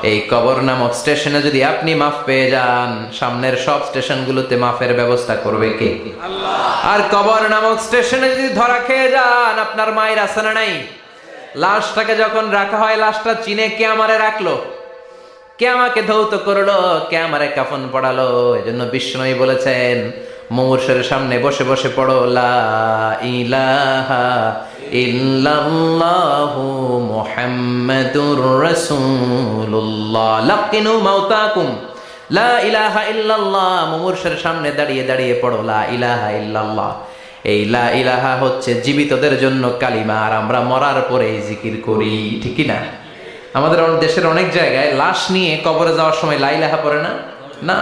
এই কবর নামক স্টেশনে যদি আপনি মাফ পেয়ে যান, সামনের সব স্টেশনগুলোতে মাফের ব্যবস্থা করবে কে? আল্লাহ। আর কবর নামক স্টেশনে যদি ধরা খেয়ে যান, আপনার মায়ের আছে না নাই? লাশটাকে যখন রাখা হয়, লাশটা চিনে কে আমারে রাখলো, কে আমাকে ধৌত করলো, কে আমারে কাফন পড়ালো। এজন্য বিশ্বনবী বলেছেন মুমূর্ষের সামনে বসে বসে পড়ো লা ইলাহা ইল্লাল্লাহু মুহাম্মাদুর রাসূলুল্লাহ। লাকিনু মাউতাকুম লা ইলাহা ইল্লাল্লাহ। মুমূর্ষের সামনে দাঁড়িয়ে দাঁড়িয়ে পড়ো লা ইলাহা ইল্লাল্লাহ। এই লা ইলাহা হচ্ছে জীবিতদের জন্য কালিমা, আর আমরা মরার পরে এই জিকির করি। ঠিক না? আমাদের দেশের অনেক জায়গায় লাশ নিয়ে কবরে যাওয়ার সময় লা ইলাহা পড়ে না। না,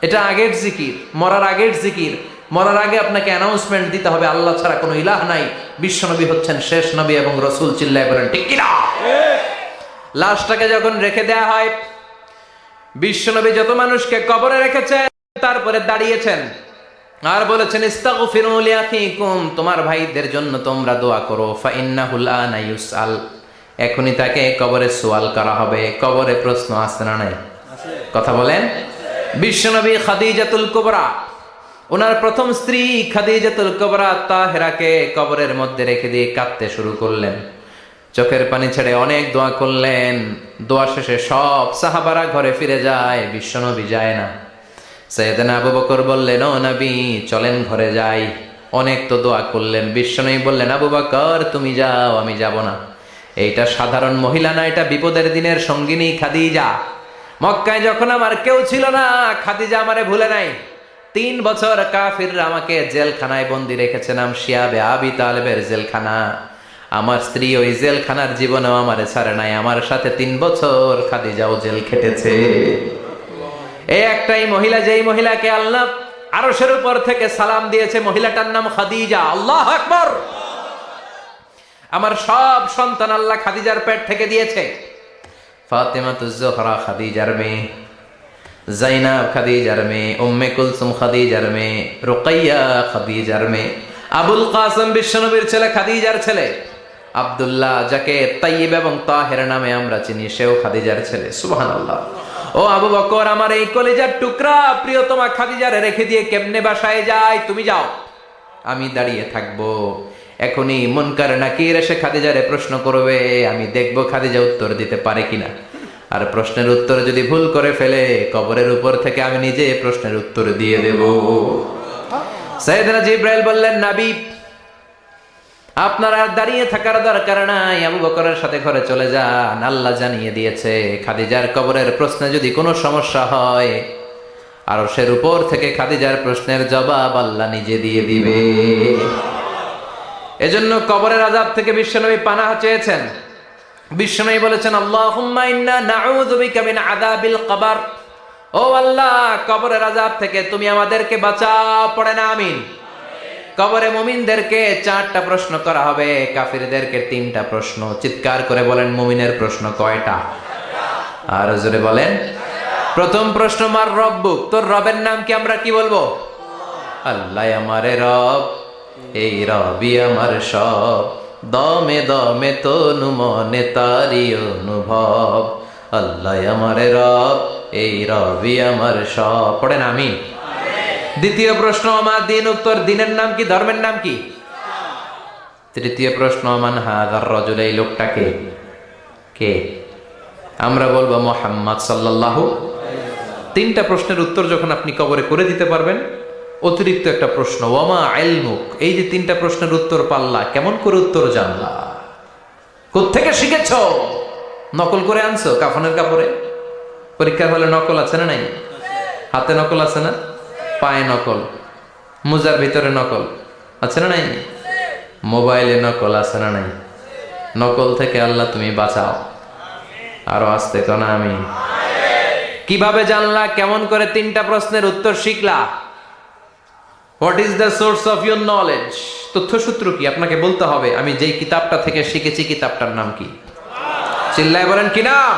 এটা আগের জিকির, মরার আগের জিকির। মরার আগে আপনাকে অ্যানাউন্সমেন্ট দিতে হবে আল্লাহ ছাড়া কোনো ইলাহ নাই, বিশ্বনবী হচ্ছেন শেষ নবী এবং রাসূল। চিল্লায় বলেন ঠিক কি না? লাশটাকে যখন রেখে দেয়া হয়, বিশ্বনবী যত মানুষকে কবরে রেখেছেন তারপরে দাঁড়িয়েছেন আর বলেছেন ইস্তাগফিরু লিআখিকুম, তোমার ভাইদের জন্য তোমরা দোয়া করো। ফাইন্নাহুল আনা ইউসআল, এখনই তাকে কবরে সওয়াল করা হবে। কবরে প্রশ্ন আছে না নাই? কথা বলেন। বিশ্বনবী খাদিজাতুল কুবরা, ওনার প্রথম স্ত্রী খাদিজাতুল কুবরা তাহেরাকে কবরের মধ্যে রেখে দিয়ে কাঁদতে শুরু করলেন। চোখের পানি ছেড়ে অনেক দোয়া করলেন। দোয়া শেষে সব সাহাবারা ঘরে ফিরে যায়, বিশ্বনবী যায় না। সাইয়েদনা আবু বকর বললেন ও নবী চলেন ঘরে যাই। অনেক তো দোয়া করলেন। বিশ্বনবী বললেন আবু বকর তুমি যাও, আমি যাব না। এইটা সাধারণ মহিলা না, এটা বিপদের দিনের সঙ্গিনী খাদিজা। মক্কায় যখন আমার কেউ ছিল না, খাদিজা আমারে ভুলে নাই। 3 বছর কাফিররা আমাকে জেলখানায় বন্দি রেখেছে, নাম শিয়াবে আবি তালেবের জেলখানা। আমার স্ত্রী ওই জেলখানার জীবনেও আমারে ছাড়ে নাই। আমার সাথে 3 বছর খাদিজাও জেল খেটেছে। এই একটাই মহিলা, যেই মহিলাকে আল্লাহ আরশের উপর থেকে সালাম দিয়েছে, মহিলাটার নাম খাদিজা। আল্লাহু আকবার। আমার সব সন্তান আল্লাহ খাদিজার পেট থেকে দিয়েছে। ফাতেমাতুজ জোহরা খাদিজার মেয়ে, জাইনাব খাদিজার মেয়ে, উম্মে কুলসুম খাদিজার মেয়ে, রুকাইয়া খাদিজার মেয়ে, আবুল কাসেম বিশ্বনবীর ছেলে খাদিজার ছেলে, আব্দুল্লাহ যাকে তাইয়্যিব এবং তাহের নামে আমরা চিনি, সেও খাদিজার ছেলে। সুবহানাল্লাহ। ও আবু বকর, আমার এই কলিজার টুকরা প্রিয়তমা খাদিজারে রেখে দিয়ে কেমনে বাসায় যায়? তুমি যাও, আমি দাঁড়িয়ে থাকবো। এখনই মুনকার নাকির এসে খাদিজারে প্রশ্ন করবে, আমি দেখব খাদিজা উত্তর দিতে পারে কিনা। আর প্রশ্নের উত্তর যদি ভুল করে ফেলে, কবরের উপর থেকে আমি নিজে প্রশ্নের উত্তর দিয়ে দেব। সাইয়েদনা জিবরাইল বললেন নবী আপনার আর দাঁড়িয়ে থাকার দরকার নাই, আবু বকরের সাথে ঘরে চলে যান। আল্লাহ জানিয়ে দিয়েছে খাদিজার কবরের প্রশ্নে যদি কোনো সমস্যা হয়, আরশের উপর থেকে খাদিজার প্রশ্নের জবাব আল্লাহ নিজে দিয়ে দিবে। এজন্য কবরের আযাব থেকে বিশ্বনবী পানাহ চেয়েছেন। বিশ্বনবী বলেছেন আল্লাহুম্মা ইন্না নাউযু বিকা মিন আযাবিল কবর। ও আল্লাহ, কবরের আযাব থেকে তুমি আমাদেরকে বাঁচাও। পড়েন আমিন। কবরে মুমিনদেরকে 4টা প্রশ্ন করা হবে, কাফিরদেরকে 3টা প্রশ্ন। চিৎকার করে বলেন মুমিনের প্রশ্ন কয়টা? আর জোরে বলেন। প্রথম প্রশ্ন মার রব্বুক, তোর রবের নাম কি? আমরা কি বলবো? আল্লাহ আমারে রব, এই রবি আমার সব, দমে দমে তনু মনে তারি অনুভব। আল্লাহ আমারে রব, এই রবি আমার সব। পড়েন আমিন। দ্বিতীয় প্রশ্ন, আমার দিন, উত্তর দিনের নাম কি, ধর্মের নাম কি? তৃতীয় প্রশ্ন, মান হাযার রাজুল, এই লোকটাকে কে? আমরা বলবো মুহাম্মদ সাল্লাল্লাহু। তিনটা প্রশ্নের উত্তর যখন আপনি কবরে করে দিতে পারবেন, অতিরিক্ত একটা প্রশ্ন, ওয়ামা ইলমুক, এই যে তিনটা প্রশ্নের উত্তর পাল্লা, কেমন করে উত্তর জানলা, কোত্থেকে শিখেছো? নকল করে আনছো কাফনের কাপড়ে? পরীক্ষার হলে নকল আছে না নাই? হাতে নকল আছে না? পায়ে নকল, মোজার ভিতরে নকল আছে না নাই? মোবাইলে নকল আছে না নাই? নকল থেকে আল্লাহ তুমি বাঁচাও। আরো আসতে কোন আমি। কিভাবে জানলা, কেমন করে তিনটা প্রশ্নের উত্তর শিখলা? What is the source of your knowledge? তথ্যসূত্র কি? আপনাকে বলতে হবে আমি যেই কিতাবটা থেকে শিখেছি কিতাবটার নাম কি? চিল্লায় বলেন কি নাম?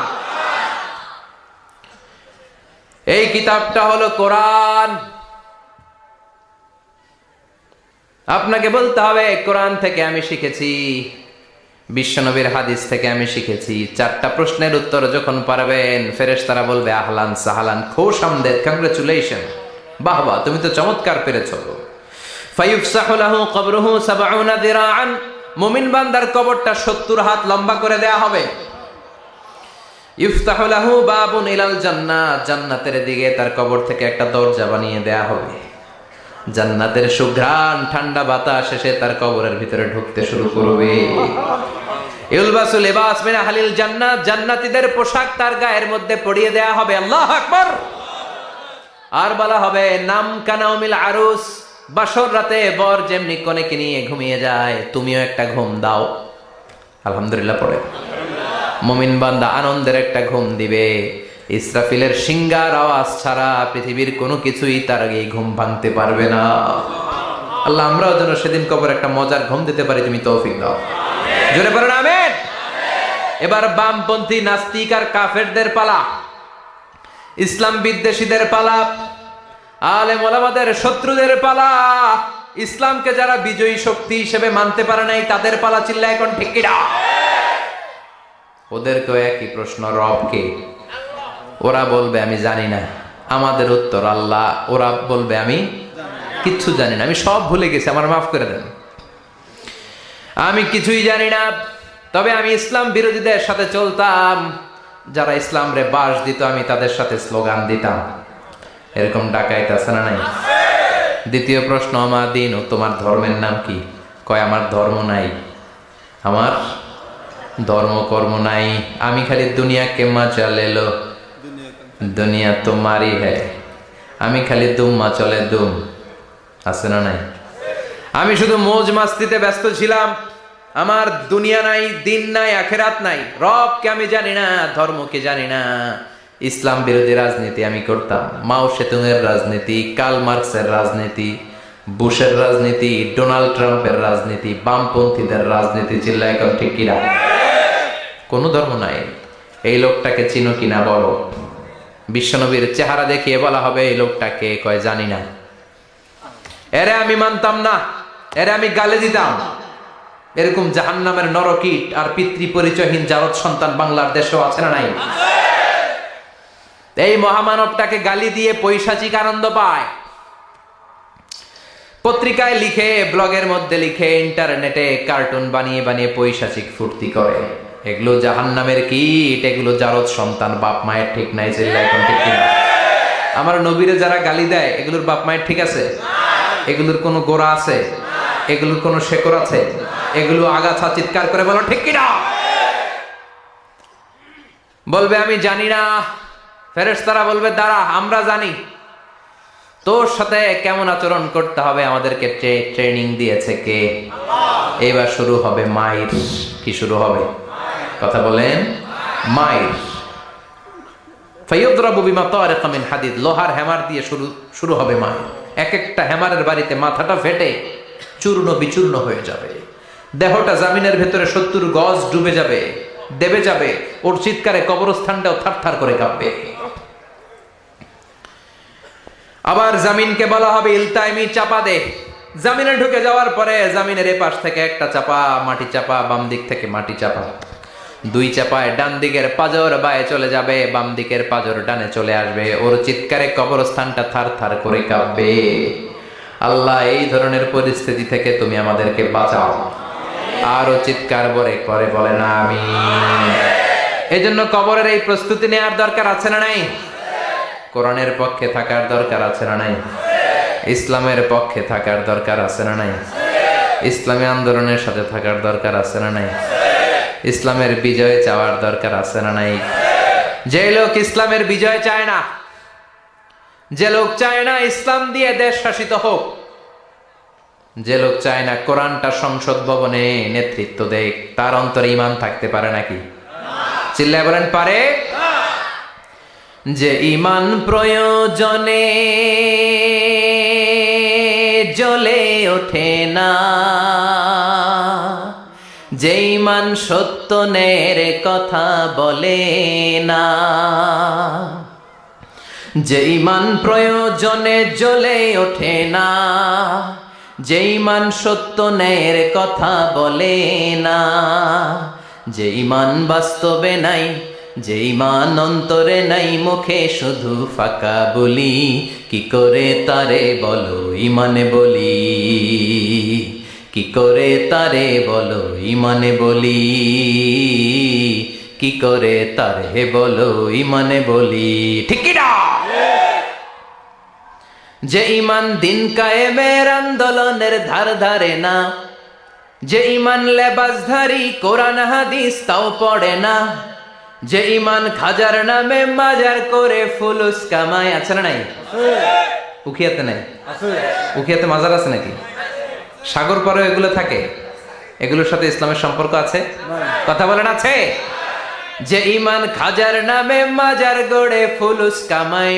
এই কিতাবটা হলো কোরআন। আপনাকে বলতে হবে কোরআন থেকে আমি শিখেছি, বিশ্বনবীর হাদিস থেকে আমি শিখেছি। চারটা প্রশ্নের উত্তর যখন পারবেন, ফেরেশতারা বলবে আহলান সাহালান, খুশ আমদেদ, কংগ্রেচুলেশন, বাহ বাহ, তুমি তো চমৎকার পেরেছো। ফায়ুফসাহু লাহু কবরুহু ৭০ যিরাআন, মুমিন বান্দার কবরটা ৭০ হাত লম্বা করে দেয়া হবে। ইফতাহু লাহু বাবুন ইলাল জান্নাহ, জান্নাতের দিকে তার কবর থেকে একটা দরজা বানিয়ে দেয়া হবে। জান্নাতের সুঘ্রাণ ঠান্ডা বাতাস এসে তার কবরের ভিতরে ঢুকতে শুরু করবে। ইউলবাসু লিবাস মিন আহলিল জান্নাত, জান্নাতীদের পোশাক তার গায়ের মধ্যে পরিয়ে দেয়া হবে। আল্লাহু আকবার। আর বলা হবে নাম কানাউমিল আরুস, বাসর রাতে বর যেমনি কনেকে নিয়ে ঘুমিয়ে যায়, তুমিও একটা ঘুম দাও। আলহামদুলিল্লাহ পড়ে। মুমিন বান্দা আনন্দের একটা ঘুম দিবে। ইসরাফিলের সিংগার আওয়াজ ছাড়া পৃথিবীর কোনো কিছুই তার আগে ঘুম ভাঙতে পারবে না। আল্লাহ আমরাও যেন সেদিন কবর একটা মজার ঘুম দিতে পারি, তুমি তৌফিক দাও। জোরে পড়েন আমিন। এবার বামপন্থী নাস্তিক আর কাফেরদের পালা, ইসলাম বিদ্বেষীদের পালা, আলেম ওলামাদের শত্রুদের পালা, ইসলামকে যারা বিজয়ী শক্তি হিসেবে মানতে পারে নাই তাদের পালা। চিল্লা এখন ঠিক কিনা? ওদেরকেও একই প্রশ্ন, রব কে? ওরা বলবে আমি জানি না। আমাদের উত্তর আল্লাহ। ওরা বলবে আমি কিচ্ছু জানি না, আমি সব ভুলে গেছি, আমার মাফ করে দেন, আমি কিছুই জানি না। তবে আমি ইসলাম বিরোধীদের সাথে চলতাম, যারা ইসলাম রে বাস দিত আমি তাদের সাথে স্লোগান দিতাম। এরকম ডাকাইত আছে না নাই? দ্বিতীয় প্রশ্ন, আমার দিন, ও তোমার ধর্মের নাম কি? কয় আমার ধর্ম নাই, আমার ধর্ম কর্ম নাই, আমি খালি দুনিয়াকে মজা লেলো, দুনিয়া তোমারই হ্যায়, আমি খালি দুম্মা চলে দুম, আছে না নাই? আমি শুধু মৌজ মাস্তিতে ব্যস্ত ছিলাম, আমার দুনিয়া নাই, দিন নাই, আখেরাত নাই, রবকে আমি জানি না, ধর্মকে জানি না। ইসলাম বিরোধী রাজনীতি আমি করতাম, মাও সেতুংয়ের রাজনীতি, কার্ল মার্কসের রাজনীতি, বুশের রাজনীতি, ডোনাল্ড ট্রাম্পের রাজনীতি, বামপন্থীদের রাজনীতি। চিল্লা এখন ঠিক কিনা? কোনো ধর্ম নাই। এই লোকটাকে চিনো কিনা বলো। বিশ্বনবীর চেহারা দেখিয়ে বলা হবে এই লোকটাকে, কয় জানি না। এরে আমি মানতাম না, এরে আমি গালে দিতাম। এরকম জাহান্নামের নরকীট আর পিতৃ পরিচয়হীন জারদ সন্তান বাংলার দেশেও আছে না নাই? এই মহামানবটাকে গালি দিয়ে পৈশাচিক আনন্দ পায়। পত্রিকায় লিখে, ব্লগের মধ্যে লিখে, ইন্টারনেটে কার্টুন বানিয়ে বানিয়ে পৈশাচিক ফুর্তি করে। এগুলো জাহান্নামের কীট, এগুলো জারদ সন্তান, বাপ মায়ের ঠিক নাই। চিল্লা এখন ঠিক কিনা? আমার নবীরে যারা গালি দেয় এগুলোর বাপ মায়ের ঠিক আছে? এগুলোর কোনো গোড়া আছে? এগুলোর কোনো শেকড় আছে? এগুলো আগাছা চিৎকার করে বলো ঠিক কিনা? বলবে আমি জানি না। ফেরেশতারা বলবে দাঁড়া, আমরা জানি। তোর সাথে কেমন আচরণ করতে হবে আমাদেরকে ট্রেনিং দিয়েছে কে? এবার শুরু হবে মাইর। কি শুরু হবে? কথা বলেন, মাইর। ফায়ুদরাবু বিমা তারিকা মিন হাদিদ, লোহার হ্যামার দিয়ে শুরু হবে মাইর। এক একটা হ্যামারের বাড়িতে মাথাটা ফেটে চূর্ণ বিচূর্ণ হয়ে যাবে, দেহটা জামিনের ভেতরে ৭০ গজ ডুবে যাবে, দেবে যাবে। ওর চিৎকারে কবরস্থানটাও থারথার করে কাঁপবে। আবার জামিনকে বলা হবে ইলতাইমি, চাপা দে। জামিনে ঢুকে যাওয়ার পরে জামিনের এপাশ থেকে একটা চাপা, মাটি চাপা, বাম দিক থেকে মাটি চাপা। দুই চাপায় ডান দিকের পাজর বায়ে চলে যাবে, বাম দিকের পাজর ডানে চলে আসবে। ওর চিৎকারে কবরস্থানটা থার থার করে কাঁপবে। আল্লাহ, এই ধরনের পরিস্থিতি থেকে তুমি আমাদেরকে বাঁচাও। আরো চিৎকার করে বলেন আমিন। এই জন্য কবরের এই প্রস্তুতি নেওয়ার দরকার আছে না নাই? কোরআনের পক্ষে থাকার দরকার আছে না নাই? ইসলামের পক্ষে থাকার দরকার আছে না নাই? ইসলামী আন্দোলনের সাথে থাকার দরকার আছে না নাই? ইসলামের বিজয় চাওয়ার দরকার আছে না নাই? যে লোক ইসলামের বিজয় চায় না, যে লোক চায় না ইসলাম দিয়ে দেশ শাসিত হোক, যে লোক চায় না কোরআনটা সংসদ ভবনে নেতৃত্ব দেয়, তার অন্তরে ঈমান থাকতে পারে নাকি? চিল্লায় বলেন পারে? যে ঈমান প্রয়োজনে জ্বলে ওঠে না, যে ঈমান সত্য ন্যায়ের কথা বলে না, যে ঈমান প্রয়োজনে জ্বলে ওঠে না, যে ঈমান সত্য ন্যায়ের কথা বলে না, যে ঈমান বাস্তবে নাই, যে ঈমান অন্তরে নাই, মুখে শুধু ফাঁকা বলি, কি করে তারে বলো ঈমানে বলি, কি করে তারে বলো ঈমানে বলি, কি করে তারে বলো ঈমানে বলি। ঠিক কি না? যে ঈমান দিন কায়েমের আন্দোলনের ধার ধারে না, যে ঈমান লেবাসধারী কোরআন হাদিস তাও পড়ে না, যে ঈমান খাজার নামে মাজার করে ফুলুস কামায়। আছে না নাই? উখিয়াতে নাই? উখিয়াতে মাজার আছে নাকি? সাগর পারে এগুলো থাকে? এগুলোর সাথে ইসলামের সম্পর্ক আছে? কথা বলেন আছে? যে ঈমান খাজার নামে মাজার গড়ে ফুলুস কামায়,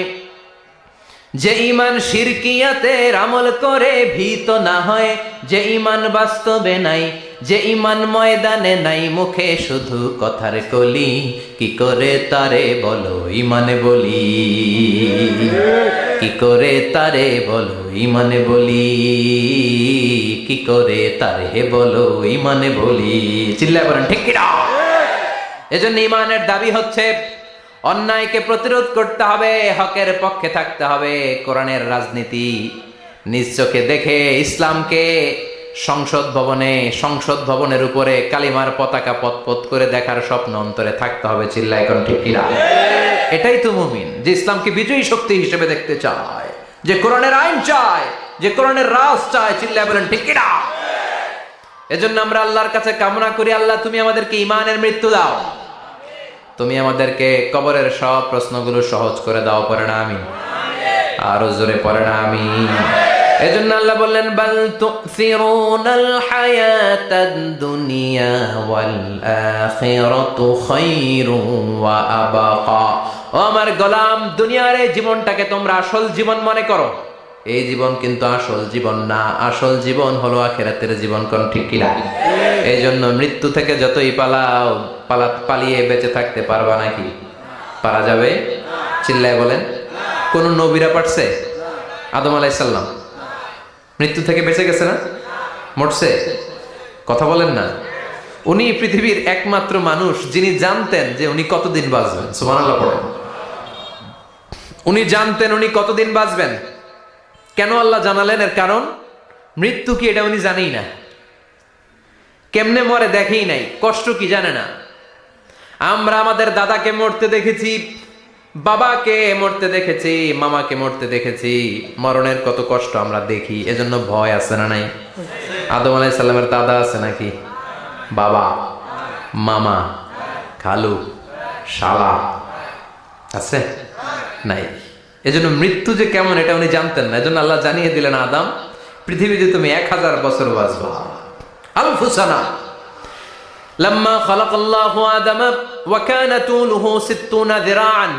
যে ঈমান শিরকিয়াতের আমল করে ভীত না হয়, যে ঈমান বাস্তবে নাই, যে ঈমান ময়দানে নাই, মুখে শুধু কথার কলি, কি করে তারে বলো ঈমানে বলি, কি করে তারে বলো ঈমানে বলি, কি করে তারে বলো ঈমানে বলি। চিল্লায় বলেন ঠিক কি না? এজন্য ঈমানের দাবি হচ্ছে অন্যায়কে প্রতিরোধ করতে হবে, হকের পক্ষে থাকতে হবে। কোরআনের রাজনীতি নিজ চোখে দেখে ইসলামকে সংসদ ভবনের উপরে কালিমার পতাকা পতপত করে দেখার স্বপ্ন অন্তরে থাকতে হবে। চিল্লায় কোন ঠিক কিনা? এটাই তো মুমিন, যে ইসলামকে বিজয়ী শক্তি হিসেবে দেখতে চায়, যে কোরআনের আইন চায়, যে কোরআনের রাজ চায়। চিল্লায় বলেন ঠিক কিনা? এজন্য আমরা আল্লাহর কাছে কামনা করি, আল্লাহ তুমি আমাদেরকে ঈমানের মৃত্যু দাও, তুমি আমাদেরকে কবরের সব প্রশ্নগুলো সহজ করে দাও। পড়ে না আমিন? আরো জোরে পড়ে না আমিন? এজন্য আল্লাহ বললেন বাল তুসিরুনাল হায়াতাদ দুনিয়া ওয়াল আখিরাতু খায়রু ওয়া আবাকা। ও আমার গোলাম, দুনিয়ার এই জীবনটাকে তোমরা আসল জীবন মনে করো, এই জীবন কিন্তু আসল জীবন না। আসল জীবন হলো আখিরাতের জীবন। কোন ঠিক কিনা? এই জন্য মৃত্যু থেকে যতই পালিয়ে বেঁচে থাকতে পারবা নাকি? পারা যাবে? চিল্লায় বলেন। কোন নবীরা পারছে? আদম আলাইহিস সালাম মৃত্যু থেকে বেঁচে গেছে না? মরছে? কথা বলেন না। উনি পৃথিবীর একমাত্র মানুষ যিনি জানতেন যে উনি কতদিন বাঁচবেন। সুবহানাল্লাহ পড়েন। উনি জানতেন উনি কতদিন বাঁচবেন। কেন আল্লাহ জানালেন? এর কারণ মৃত্যু কি এটা উনি জানেই না, কেমনে মরে দেখেই নাই, কষ্ট কি জানে না। আমরা আমাদের দাদাকে মরতে দেখেছি, বাবাকে মরতে দেখেছি, মামাকে মরতে দেখেছি, মরণের কত কষ্ট আমরা দেখি। এজন্য ভয় আছে না নাই? আদম আলাইহিস সালামের দাদা আছে নাকি? বাবা, মামা, খালু, শালা আছে? নাই। এজন্য মৃত্যু যে কেমন এটা উনি জানতেন না। এজন্য আল্লাহ জানিয়ে দিলেন, আদম পৃথিবীতে তুমি 1000 বছর বাঁচবা। আলফুসানা লাম্মা খালাকাল্লাহু আদামা ওয়া কানা তুলুহু 60 যিরাআন।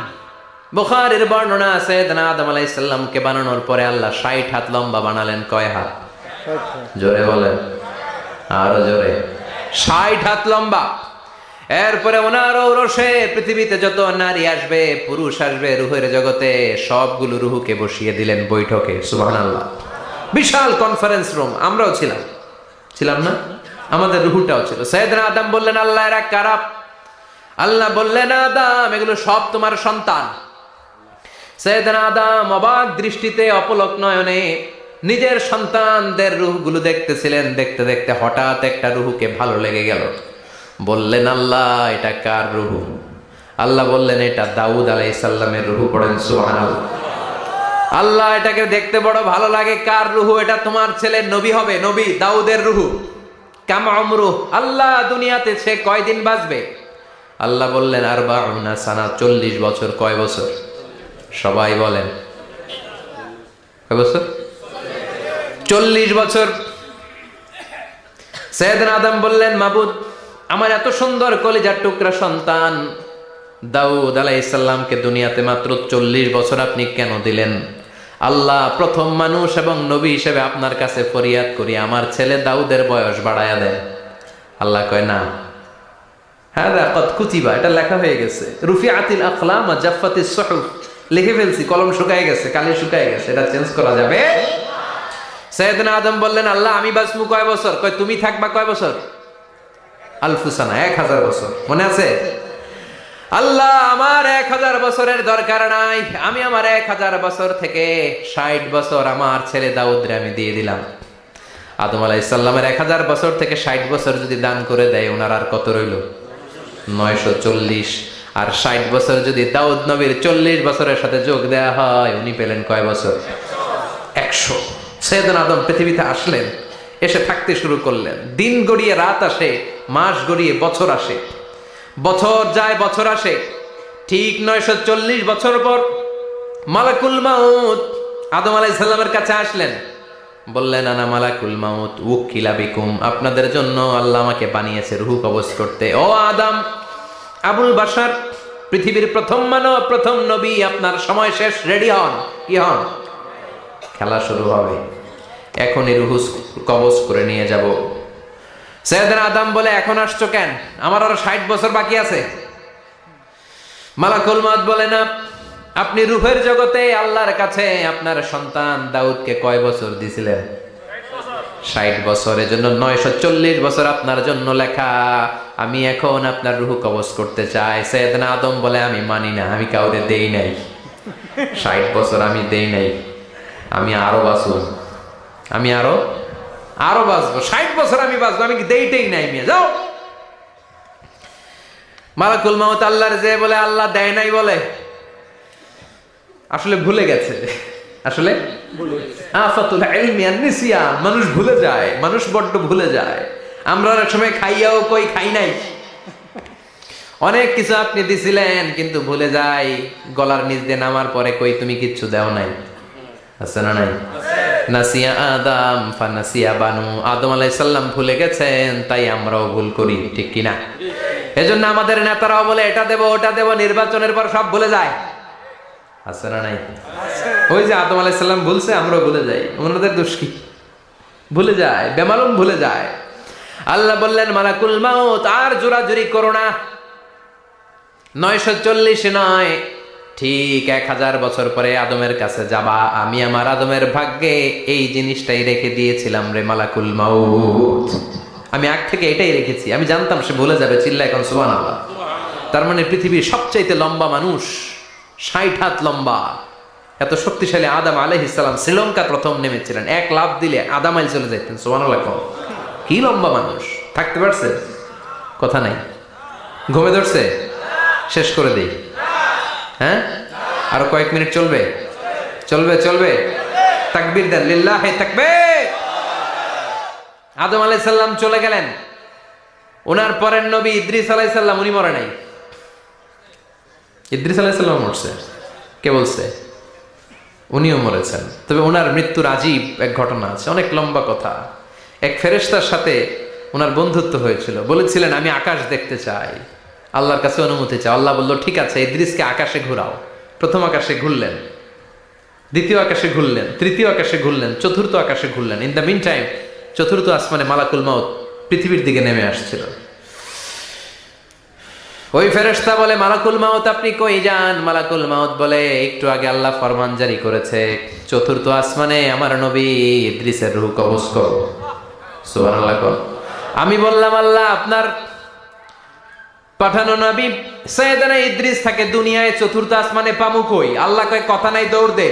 বুখারীর বর্ণনা আছে, সাইয়েদনা আদম আলাইহিস সালামকে বানানোর পরে আল্লাহ 60 হাত লম্বা বানালেন। কয় হাত? জোরে বলেন, আরো জোরে। 60 হাত লম্বা। এরপরে ওনার ঔরসে পৃথিবীতে যত নারী আসবে, পুরুষ আসবে, রুহের জগতে সবগুলো রুহুকে বসিয়ে দিলেন বৈঠকে। সুবহানাল্লাহ। বিশাল কনফারেন্স রুম। আমরাও ছিলাম না? আমাদের রুহুটাও ছিল। সাইয়েদনা আদম বললেন, আল্লাহ এরা কারা? আল্লাহ বললেন, আদম এগুলো সব তোমার সন্তান। সাইয়েদনা আদম অবাক দৃষ্টিতে অপলক নয়নে নিজের সন্তানদের রূহগুলো দেখতেছিলেন। দেখতে দেখতে হঠাৎ একটা রূহকে ভালো লেগে গেল। বললেন, আল্লাহ এটা কার রূহ? আল্লাহ বললেন, এটা দাউদ আলাইহিস সালামের রূহ। পড়েন সুবহানাল্লাহ। আল্লাহ এটাকে দেখতে বড় ভালো লাগে, কার রূহ? এটা তোমার ছেলে নবী হবে, নবী দাউদের রূহ। কাম আমরু, আল্লাহ দুনিয়াতে সে কয়দিন বাঁচবে? আল্লাহ বললেন, আরবাউনা সানা, 40 বছর। কয় বছর? সবাই বলেন কয় বছর? 40 বছর। সাইয়েদনা আদম বললেন, মাবুদ, আমার এত সুন্দর কলিজার টুকরা সন্তান দাউদ আলাইহিস সালামকে দুনিয়াতে মাত্র 40 বছর আপনি কেন দিলেন? আল্লাহ, প্রথম মানুষ এবং নবী হিসেবে আপনার কাছে ফরিয়াদ করি, আমার ছেলে দাউদের বয়স বাড়ায়া দেন। আল্লাহ কয়, না, হাদা কদ কুতিবা, এটা লেখা হয়ে গেছে। রুফিআতিল আকলাম ওয়া জাফফাতিস সুহুফ, লিখে ফেলছি, কলম শুকায় গেছে, কালি শুকায় গেছে, এটা চেঞ্জ করা যাবে? সাইয়েদনা আদম বললেন, আল্লাহ আমি বাঁচবো কয় বছর? কয় তুমি থাকবা কয় বছর? আলফুসানা, 1000 বছর। মনে আছে? আল্লাহ, আমার 1000 বছরের দরকার নাই, আমি আমার 1000 বছর থেকে 60 বছর আমার ছেলে দাউদরে আমি দিয়ে দিলাম। আদম আলাইহিস সালামের 1000 বছর থেকে 60 বছর যদি দান করে দেয়, ওনার আর কত রইল? 940। আর 60 বছর যদি দাউদ নবীর 40 বছরের সাথে যোগ দেয়া হয়, উনি পেলেন কয় বছর? 100। সাইয়েদনা আদম পৃথিবীতে আসলেন, এসে থাকতে শুরু করলেন। দিন গড়িয়ে রাত আসে, মাস গড়িয়ে বছর আসে, বছর যায় বছর আসে। ঠিক 940 বছর পর মালাকুল মাউত আদম আলাইহিস সালামের কাছে আসলেন। বললেন, আনা মালাকুল মাউত উকিলা বিকুম, আপনাদের জন্য আল্লাহ আমাকে বানিয়েছে রূহ কবজ করতে। ও আদম, আবুল বাশার, পৃথিবীর প্রথম মানব, প্রথম নবী, আপনার সময় শেষ, রেডি হন। কি হন? খেলা শুরু হবে, এখনই রূহ কবজ করে নিয়ে যাব। সাইয়েদনা আদম বলে, এখন আসছো কেন? আমার আরো 60 বছর বাকি আছে। মালাকুল মাউত বলে, না, আপনি রূহের জগতে আল্লাহর কাছে আপনার সন্তান দাউদকে কয় বছর দিছিলেন? 60 বছর। এজন্য 940 বছর আপনার জন্য লেখা। আমি এখন আপনার রূহ কবজ করতে চাই। সাইয়েদনা আদম বলে, আমি মানি না, আমি কাউরে দেই নাই। 60 বছর আমি দেই নাই, আমি আরো বাঁচব, আমি আরো বাঁচবো, 60 বছর আমি বাঁচবো, আমি দেইতেই নাই। মিয়া যাও। মালাকুল মাউত আল্লাহর যে বলে, আল্লাহ দেয় নাই বলে, আসলে ভুলে গেছে। আসলে আফাতুল ইলমি আন-নিসিয়ান, মানুষ ভুলে যায়, মানুষ বড্ড ভুলে যায়। আমরা অনেক সময় খাইয়াও কই খাই নাই। অনেক কিছু আপনি দিছিলেন, কিন্তু ভুলে যাই, গলার নিচ দিয়ে নামার পরে কই তুমি কিচ্ছু দাও নাই। আছে না নাই? নাসিয়া আদম ফানাসিয়া বানু, আদম আলাইহিস সালাম ভুলে গেছেন, তাই আমরাও ভুল করি, ঠিক কি না? এজন্য আমাদের নেতারাও বলে, এটা দেব ওটা দেব, নির্বাচনের পর সব ভুলে যায়। আছে না নাই? ওই যে আদম আলাইহিস সালাম ভুলছে, আমরাও ভুলে যাই। ওনাদের দোষ কি? ভুলে যায়, বেমালুম ভুলে যায়। আল্লাহ বললেন, মালাকুল মাউত আর জোরাজুরি করো না। 940 নয়, ঠিক 1000 বছর পরে আদমের কাছে যাবা। আমি আমার আদমের ভাগ্যে এই জিনিসটাই রেখে দিয়েছিলাম রে মালাকুল মাউত। আমি আগ থেকে এটাই রেখেছি, আমি জানতাম সে ভুলে যাবে। চিল্লা এখন সুবহানাল্লাহ। তার মানে পৃথিবীর সবচাইতে লম্বা মানুষ, 60 হাত লম্বা, এত শক্তিশালী আদম আলাইহিস সালাম শ্রীলঙ্কা প্রথম নেমেছিলেন। এক লাফ দিলে আধা মাইল চলে যেতেন। সুবহানাল্লাহ। কি লম্বা মানুষ! থাকতে পারছে? কথা নাই। ঘুমে ধরছে? শেষ করে দেই। হ্যাঁ, আরো কয়েক মিনিট চলবে? চলবে চলবে। তাকবীর দেন, লিল্লাহি তাকবীর। আদম আলাইহিস সালাম চলে গেলেন। ওনার পরের নবী ইদ্রিস আলাইহিস সালাম, উনি মরে নাই। ইদ্রিস আলাইহিস সালাম মরছে, কে বলছে? উনিও মরেছেন। তবে ওনার মৃত্যুর আজীব এক ঘটনা আছে, অনেক লম্বা কথা। এক ফেরেশতার সাথে ওনার বন্ধুত্ব হয়েছিল। বলেছিলেন, আমি আকাশ দেখতে চাই, আল্লাহর কাছে অনুমতি চাই। আল্লাহ বলল, ঠিক আছে, ইদ্রিসকে আকাশে ঘুরাও। প্রথম আকাশে ঘুরলেন, দ্বিতীয় আকাশে ঘুরলেন, তৃতীয় আকাশে ঘুরলেন, চতুর্থ আকাশে ঘুরলেন। ইন দ্য মিন টাইম চতুর্থ আসমানে মালাকুল মাউত পৃথিবীর দিকে নেমে আসছিল। ওই ফেরেশতা বলে, মালাকুল মাউত আপনি কই যান? মালাকুল মাউত বলে, একটু আগে আল্লাহ ফরমান জারি করেছে, চতুর্থ আসমানে আমার নবী ইদ্রিসের রূহ কবজ করো। সুবহানাল্লাহ। আমি বললাম, আল্লাহ আপনার পাঠানো নবী সাইয়েদনা ইদ্রিস থাকে দুনিয়ায় চতুর্থ আসমানে পামু কই? আল্লাহ কয় কথা নাই, দৌড় দে।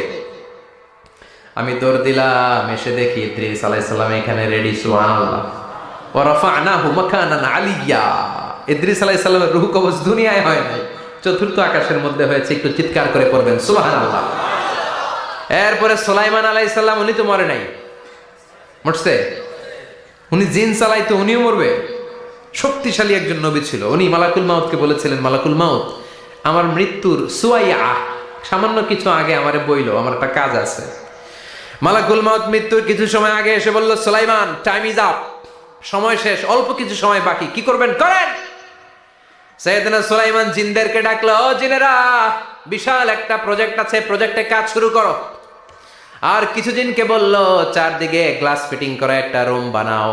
আমি দৌড় দিলাম, এসে দেখি ইদ্রিস আলাইহিস সালাম এখানে রেডি। সুবহানাল্লাহ। ওয়া রাফা'নাহু মাকানান আলিয়্যা। ইদ্রিস আলাইহিস সালামের রূহ কবজ দুনিয়ায় হয় নাই, চতুর্থ আকাশের মধ্যে হয়েছে। একটু চিৎকার করে পড়বেন সুবহানাল্লাহ। এরপরে সুলাইমান আলাইহিস সালাম, উনি তো মরে নাই, মরছে? উনি জিন চালাইতো, উনিও মরবে? শক্তিশালী একজন নবী ছিল। উনি মালাকুল মাউতকে বলেছিলেন, মালাকুল মাউত আমার মৃত্যুর সুয়াইয়া সামান্য কিছু আগে আমারে বইলো, আমার একটা কাজ আছে। মালাকুল মাউত মৃত্যুর কিছু সময় আগে এসে বলল, সুলাইমান টাইম ইজ আপ, সময় শেষ, অল্প কিছু সময় বাকি, কি করবেন করেন। সাইয়েদনা সুলাইমান জিনদেরকে ডাকলো, ও জিনেরা, বিশাল একটা প্রজেক্ট আছে, প্রজেক্টে কাজ শুরু করো। আর কিছু জিনকে বলল, চারদিকে গ্লাস ফিটিং করা একটা রুম বানাও।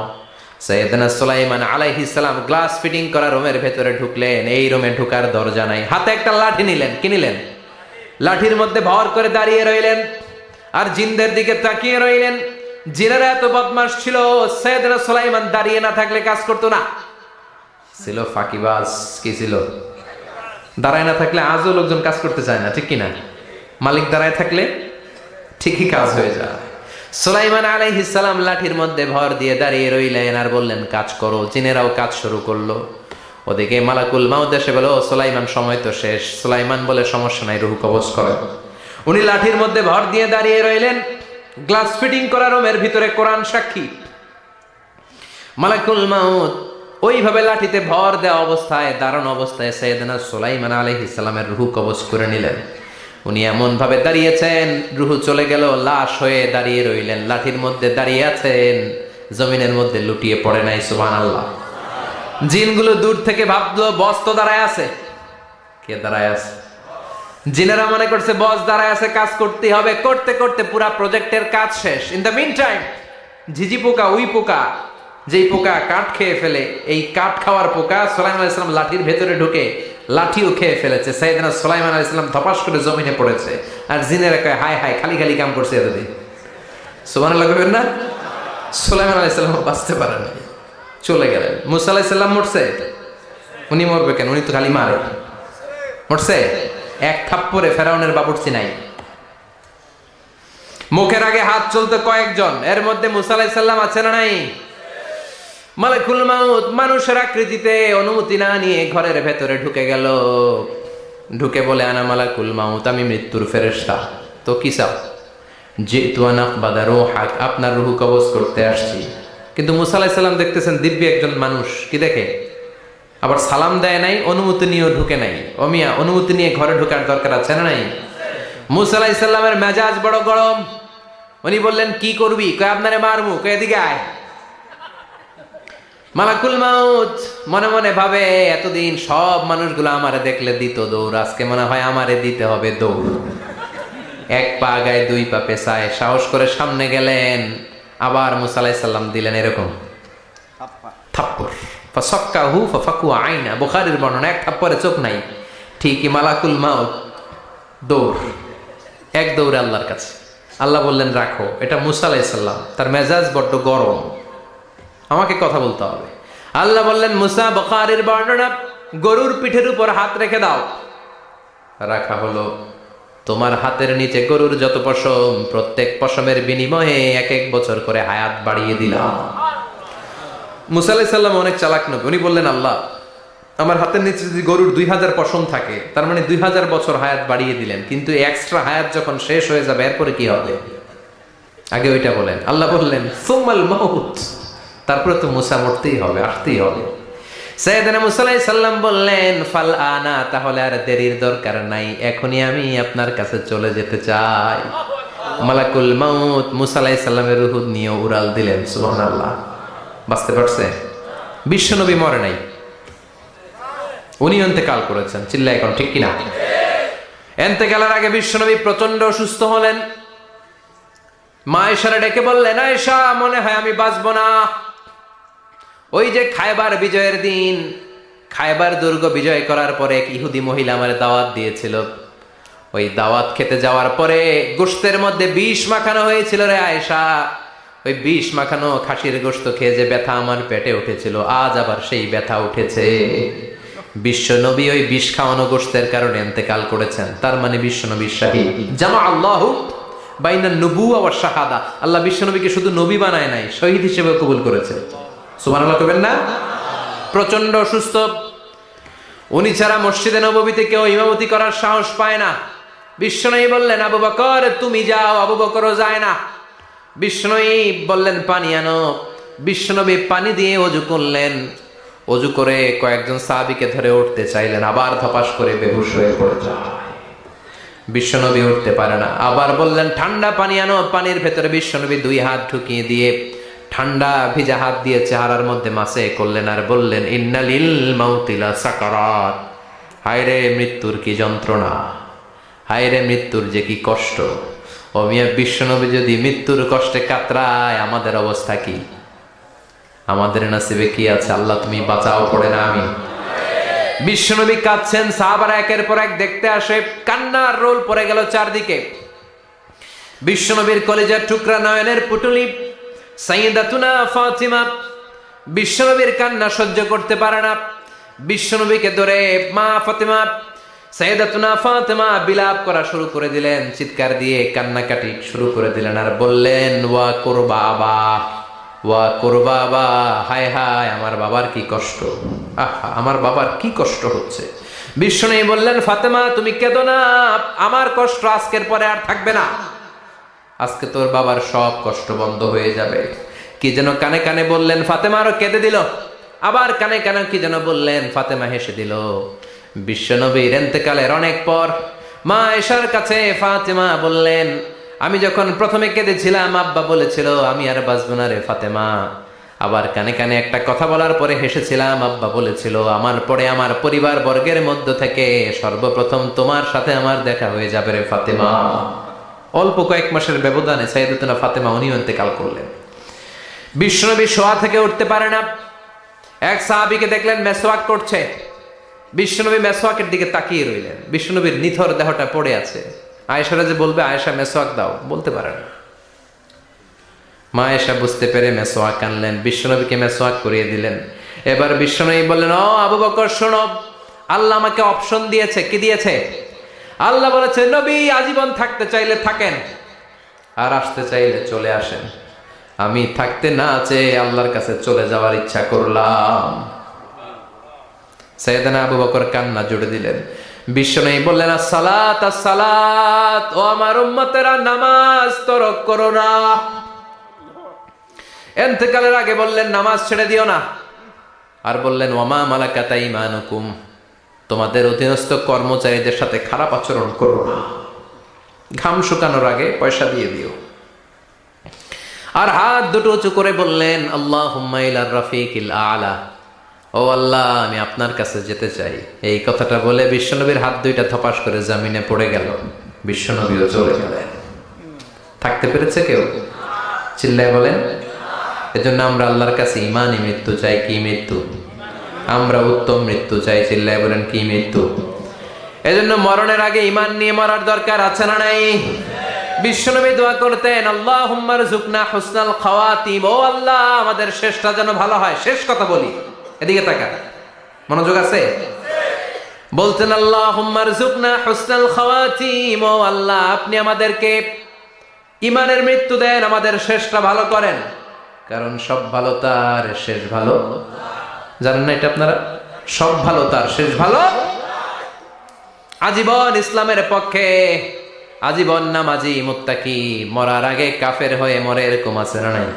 সাইয়েদনা সুলাইমান আলাইহিস সালাম গ্লাস ফিটিং করা রুমের ভেতরে ঢুকলেন। এই রুমে ঢুকার দরজা নাই, হাতে একটা লাঠি নিলেন। কি নিলেন? লাঠির মধ্যে ভর করে দাঁড়িয়ে রইলেন আর জিনদের দিকে তাকিয়ে রইলেন। জিনেরা এত বদমাশ ছিল, সাইয়েদনা সুলাইমান দাঁড়িয়ে না থাকলে কাজ করতো না। ছিল ফাঁকিবাজ। কি ছিল? দাঁড়ায় না থাকলে আজও লোকজন কাজ করতে চায় না, ঠিক কিনা? মালিক দাঁড়ায় থাকলে ঠিকই কাজ হয়ে যায়। সুলাইমান আলাইহিস সালাম লাঠির মধ্যে ভর দিয়ে দাঁড়িয়ে রইলেন আর বললেন, কাজ করো। জিনেরাও কাজ শুরু করলো। ওদিকে মালাকুল মাউত এসে বলে, ও সুলাইমান সময় তো শেষ। সুলাইমান বলে, সমস্যা নাই, রূহ কবজ করে। উনি লাঠির মধ্যে ভর দিয়ে দাঁড়িয়ে রইলেন। গ্লাস ফিটিং করা রুমের ভিতরে কোরআন সাক্ষী। মালাকুল মাউত ওইভাবে লাঠিতে ভর দেওয়া অবস্থায়, দাঁড়ানো অবস্থায় সাইয়েদনা সুলাইমান আলাইহিস সালামের রূহ কবজ করে নিলেন। উনি এমন ভাবে দাঁড়িয়েছেন, রূহ চলে গেল, লাশ হয়ে দাঁড়িয়ে রইলেন। লাঠির মধ্যে দাঁড়িয়ে আছেন, জমিনের মধ্যে লুটিয়ে পড়ে নাই। সুবহানাল্লাহ। জিনগুলো দূর থেকে ভাবলো, বস তো দাঁড়ায় আছে। কে দাঁড়ায় আছে? জিনেরা মনে করছে বস দাঁড়ায় আছে, কাজ করতে হবে। করতে করতে পুরা প্রজেক্টের কাজ শেষ। ইন দ্য মিন টাইম ঝিঝি পোকা, উই পোকা, যেই পোকা কাঠ খেয়ে ফেলে, এই কাঠ খাওয়ার পোকা সুলাইমান আলাইহিস সালাম লাঠির ভেতরে ঢুকে লাঠিও খেয়ে ফেলেছে। সাইয়েদনা সুলাইমান আলাইহিস সালাম ধপাস করে জমিনে পড়েছে। আর জিনেরা কয়, হায় হায়, খালি খালি কাম করছে এতদিন। সুবহানাল্লাহ কইবেন না? সুলাইমান আলাইহিস সালাম বাঁচতে পারেন, চলে গেলেন। মুসা আলাইহিস সালাম মরছে? উনি মরবে কেন? উনি তো খালি মারে। মরছে? এক থাপ্পড়ে ফেরাউনের বাবুর্চি নাই। মুখের আগে হাত চলতে কয়েকজন, এর মধ্যে মুসা আলাইহিস সালাম আছে না নাই? মালাকুল মাউত মানুষের আকৃতিতে অনুমতি না নিয়ে ঘরের ভেতরে ঢুকে গেল। ঢুকে বলে, আনা মালাকুল মাউত, আমি মৃত্যুর ফেরেশতা। তো কি চাও? জিতু আন আকবাদা রূহাক, আপনার রূহ কবজ করতে আসছি। কিন্তু মুসা আলাইহিস সালাম দেখতেছেন দিব্যি একজন মানুষ, কি দেখে? আবার সালাম দেয় নাই, অনুমতি নিয়েও ঢুকে নাই। অমিয়া, অনুমতি নিয়ে ঘরে ঢোকার দরকার আছে না নাই? মুসা আলাইহিস সালামের মেজাজ বড় গরম। উনি বললেন, কি করবি? কয়, আপনারে মারমু। কয়, এদিকে আয়। মালাকুল মাউত মনে মনে ভাবে, এতদিন সব মানুষগুলো আমারে দেখলে দিত দৌড়, আজকে মনে হয় আমারে দিতে হবে দৌড়। এক পা গায়ে দুই পা পেছায় সাহস করে সামনে গেলেন। আবার মুসা আলাইহিস সালাম দিলেন এরকম থাপ্পড়। ফাসাক্কাহু ফাফাকু আইনা, বুখারীর বর্ণনা, এক থাপ্পড়ে চোখ নাই। ঠিকই মালাকুল মাউত দৌড়, এক দৌড়ে আল্লাহর কাছে। আল্লাহ বললেন, রাখো। এটা মুসা আলাইহিস সালাম, তার মেজাজ বড্ড গরম, আমাকে কথা বলতে হবে। আল্লাহ বললেন, মুসা, বুখারীর বর্ণনা, গরুর পিঠের উপর হাত রেখে দাও। রাখা হলো। তোমার হাতের নিচে গরুর যত পশম, প্রত্যেক পশমের বিনিময়ে এক এক বছর করে হায়াত বাড়িয়ে দিলাম। মুসা আলাইহিস সালাম অনেক চালাক নবী। উনি বললেন, আল্লাহ, আমার হাতের নিচে যদি গরুর 2000 পশম থাকে, তার মানে 2000 বছর হায়াত বাড়িয়ে দিলেন। কিন্তু এক্সট্রা হায়াত যখন শেষ হয়ে যাবে, এরপরে কি হবে? আগে ওইটা বলেন। আল্লাহ বললেন, সুম্মাল মাউত, তারপরে তো মুসা মরতেই হবে, আসতেই হবে। সাইয়েদনা মুসা আলাইহিস সালাম বললেন, ফাল আনা, তাহলে আর দেরির দরকার নাই, এখনই আমি আপনার কাছে চলে যেতে চাই। মালাকুল মাউত মুসা আলাইহিস সালামের রূহ নিয়ে উড়াল দিলেন। সুবহানাল্লাহ। বাঁচতে পারছে? বিশ্বনবী মরে নাই, উনি ইন্তেকাল করেছেন। চিল্লায় এখন ঠিক কিনা? ইন্তেকালের আগে বিশ্বনবী প্রচন্ড অসুস্থ হলেন। মা আয়েশারে ডেকে বললেন, আয়েশা, মনে হয় আমি বাঁচবো না। ওই যে খায়বার বিজয়ের দিন, খায়বার দুর্গ বিজয় করার পরে এক ইহুদি মহিলা আমার দাওয়াত দিয়েছিল। ওই দাওয়াত খেতে যাওয়ার পরে গোশতের মধ্যে বিষ মাখানো হয়েছিল রে আয়েশা। ওই বিষ মাখানো খাসির গোশত খেয়ে যে ব্যথা আমার পেটে উঠেছিল, আজ আবার সেই ব্যথা উঠেছে। বিশ্ব নবী ওই বিষ খাওয়ানো গোশতের কারণে ইন্তেকাল করেছেন, তার মানে বিশ্ব নবী শাহীদ। জামা আল্লাহু বাইনা নবুওয়া ওয়া শাহাদা, আল্লাহ বিশ্ব নবীকে শুধু নবী বানায় নাই, শহীদ হিসেবে কবুল করেছে। সুবহানাল্লাহ কইবেন না? প্রচন্ড অসুস্থ, উনি ছাড়া মসজিদে নববীতে কেউ ইমামতি করার সাহস পায় না। বিশ্বনবী বললেন আবু বকর তুমি যাও, আবু বকরও যায় না। বিশ্বনবী বললেন পানি আনো, বিশ্বনবী পানি দিয়ে ওযু করলেন, ওযু করে কয়েকজন সাহাবীকে ধরে উঠতে চাইলেন, আবার ধপাস করে বেহুশ হয়ে পড়ে যায়, বিশ্বনবী উঠতে পারে না। আবার বললেন ঠান্ডা পানি আনো, পানির ভেতরে বিশ্বনবী 2 হাত ঢুকিয়ে দিয়ে ঠান্ডা ভিজা হাত দিয়ে চেহারার মধ্যে মাসে করলেন আর বললেন ইন্নালিল মাউতি লা সাকারাত, হায়রে মৃত্যুর কি যন্ত্রণা, হায়রে মৃত্যুর যে কি কষ্ট। ও মিয়া, বিশ্বনবী যদি মৃত্যুর কষ্টে কাতরায়, আমাদের অবস্থা কি? আমাদের নসিবে কি আছে? আল্লাহ তুমি বাঁচাও, পড়ে না আমি। বিশ্বনবী কাঁদছেন, সাহাবারা একের পর এক দেখতে আসে, কান্নার রোল পড়ে গেল চারদিকে। বিশ্বনবীর কলিজার টুকরা নয়নের পুটুলি সাইয়্যিদাতুনা ফাতিমা বিশ্বনবীর কান্না সহ্য করতে পারে না। বিশ্বনবীকে ধরে মা ফাতিমা, সাইয়্যিদাতুনা ফাতিমা বিলাপ করা শুরু করে দিলেন, চিৎকার দিয়ে কান্নাকাটি শুরু করে দিলেন আর বললেন ওয়া কুরবাবা, ওয়া কুরবাবা, হায় হায় আমার বাবার কি কষ্ট, আহা আমার বাবার কি কষ্ট হচ্ছে। বিশ্বনবী বললেন ফাতেমা তুমি কেঁদো না, আমার কষ্ট আজকের পরে আর থাকবে না, আজকে তোর বাবার সব কষ্ট বন্ধ হয়ে যাবে। কি যেন কানে কানে বললেন, ফাতেমা আরো কেঁদে দিল, আবার কানে কানে কি যেন বললেন, ফাতেমা হেসে দিল। বিশ্বনবীর ইন্তেকালের অনেক পর মা আয়েশার কাছে ফাতেমা বললেন আমি যখন প্রথমে কেঁদেছিলাম আব্বা বলেছিল আমি আর বাঁচবো না রে ফাতেমা, আবার কানে কানে একটা কথা বলার পরে হেসেছিলাম, আব্বা বলেছিল আমার পরে আমার পরিবার বর্গের মধ্য থেকে সর্বপ্রথম তোমার সাথে আমার দেখা হয়ে যাবে রে ফাতেমা। অল্প কয়েক মাসের ব্যবধানে সাইয়্যিদাতুনা ফাতেমা উনিও ইন্তেকাল করলেন। বিশ্বনবী শোয়া থেকে উঠতে পারে না। এক সাহাবীকে দেখলেন মেসওয়াক করছে, বিশ্বনবী মেসওয়াকের দিকে তাকিয়ে রইলেন। বিশ্বনবীর নিথর দেহটা পড়ে আছে। আয়েশারা যে বলবে আয়েশা মেসওয়াক দাও, বলতে পারে না। মা আয়েশা বুঝতে পেরে মেসওয়াক আনলেন, বিশ্বনবীকে মেসওয়াক করিয়ে দিলেন। এবার বিশ্বনবী বললেন ও আবু বকর শোনো, আল্লাহ আমাকে অপশন দিয়েছে। কি দিয়েছে? আল্লাহ বলেছে নবী আজীবন থাকতে চাইলে থাকেন, আর আসতে চাইলে চলে আসেন। আমি থাকতে না চেয়ে আল্লাহর কাছে চলে যাওয়ার ইচ্ছা করলাম। সাইয়েদনা আবু বকর কান্না জুড়ে দিলেন। বিশ্বনবী বললেন আসসালাত আসসালাত, ও আমার উম্মতেরা নামাজ তরক করো না। ইন্তেকালের আগে বললেন নামাজ ছেড়ে দিও না, আর বললেন ওয়ামা মালাকাত আইমানুকুম, তোমাদের অধীনস্থ কর্মচারীদের সাথে খারাপ আচরণ করো না, ঘাম শুকানোর আগে পয়সা দিয়ে দিও। আর হাত দুটো উঁচু করে বললেন আল্লাহুম্মা ইলার রাফিকিল আলা, ও আল্লাহ আমি আপনার কাছে যেতে চাই। এই কথাটা বলে বিশ্বনবীর হাত দুইটা ধপাস করে জমিনে পড়ে গেল, বিশ্বনবীও চলে গেলেন। থাকতে পেরেছে কেউ? চিল্লায় বলেন। এজন্য আমরা আল্লাহর কাছে ঈমানি মৃত্যু চাই। কি মৃত্যু? আমরা উত্তম মৃত্যু চাই। চিল্লায় বলেন কি মৃত্যু? এজন্য মরণের আগে ঈমান নিয়ে মরার দরকার আছে না নাই? বিশ্বনবী দোয়া করতেন আল্লাহুম্মা রযুকনা হুসনাল খাওয়াতিম, ও আল্লাহ আমাদের শেষটা যেন ভালো হয়। শেষ কথা বলি, এদিকে তাকা, মনোযোগ আছে? বলতেন আল্লাহুম্মা রযুকনা হুসনাল খাওয়াতিম, ও আল্লাহ আপনি আমাদেরকে ঈমানের মৃত্যু দেন, আমাদের শেষটা ভালো করেন। কারণ সব ভালো তার শেষ ভালো। জানেন না এটা আপনারা? সব ভালো তার শেষ ভালো। আজীবন ইসলামের পক্ষে, আজীবন নামাজি মুত্তাকি, মরার আগে কাফের হয়ে মরে, এরকম আছে না নাই?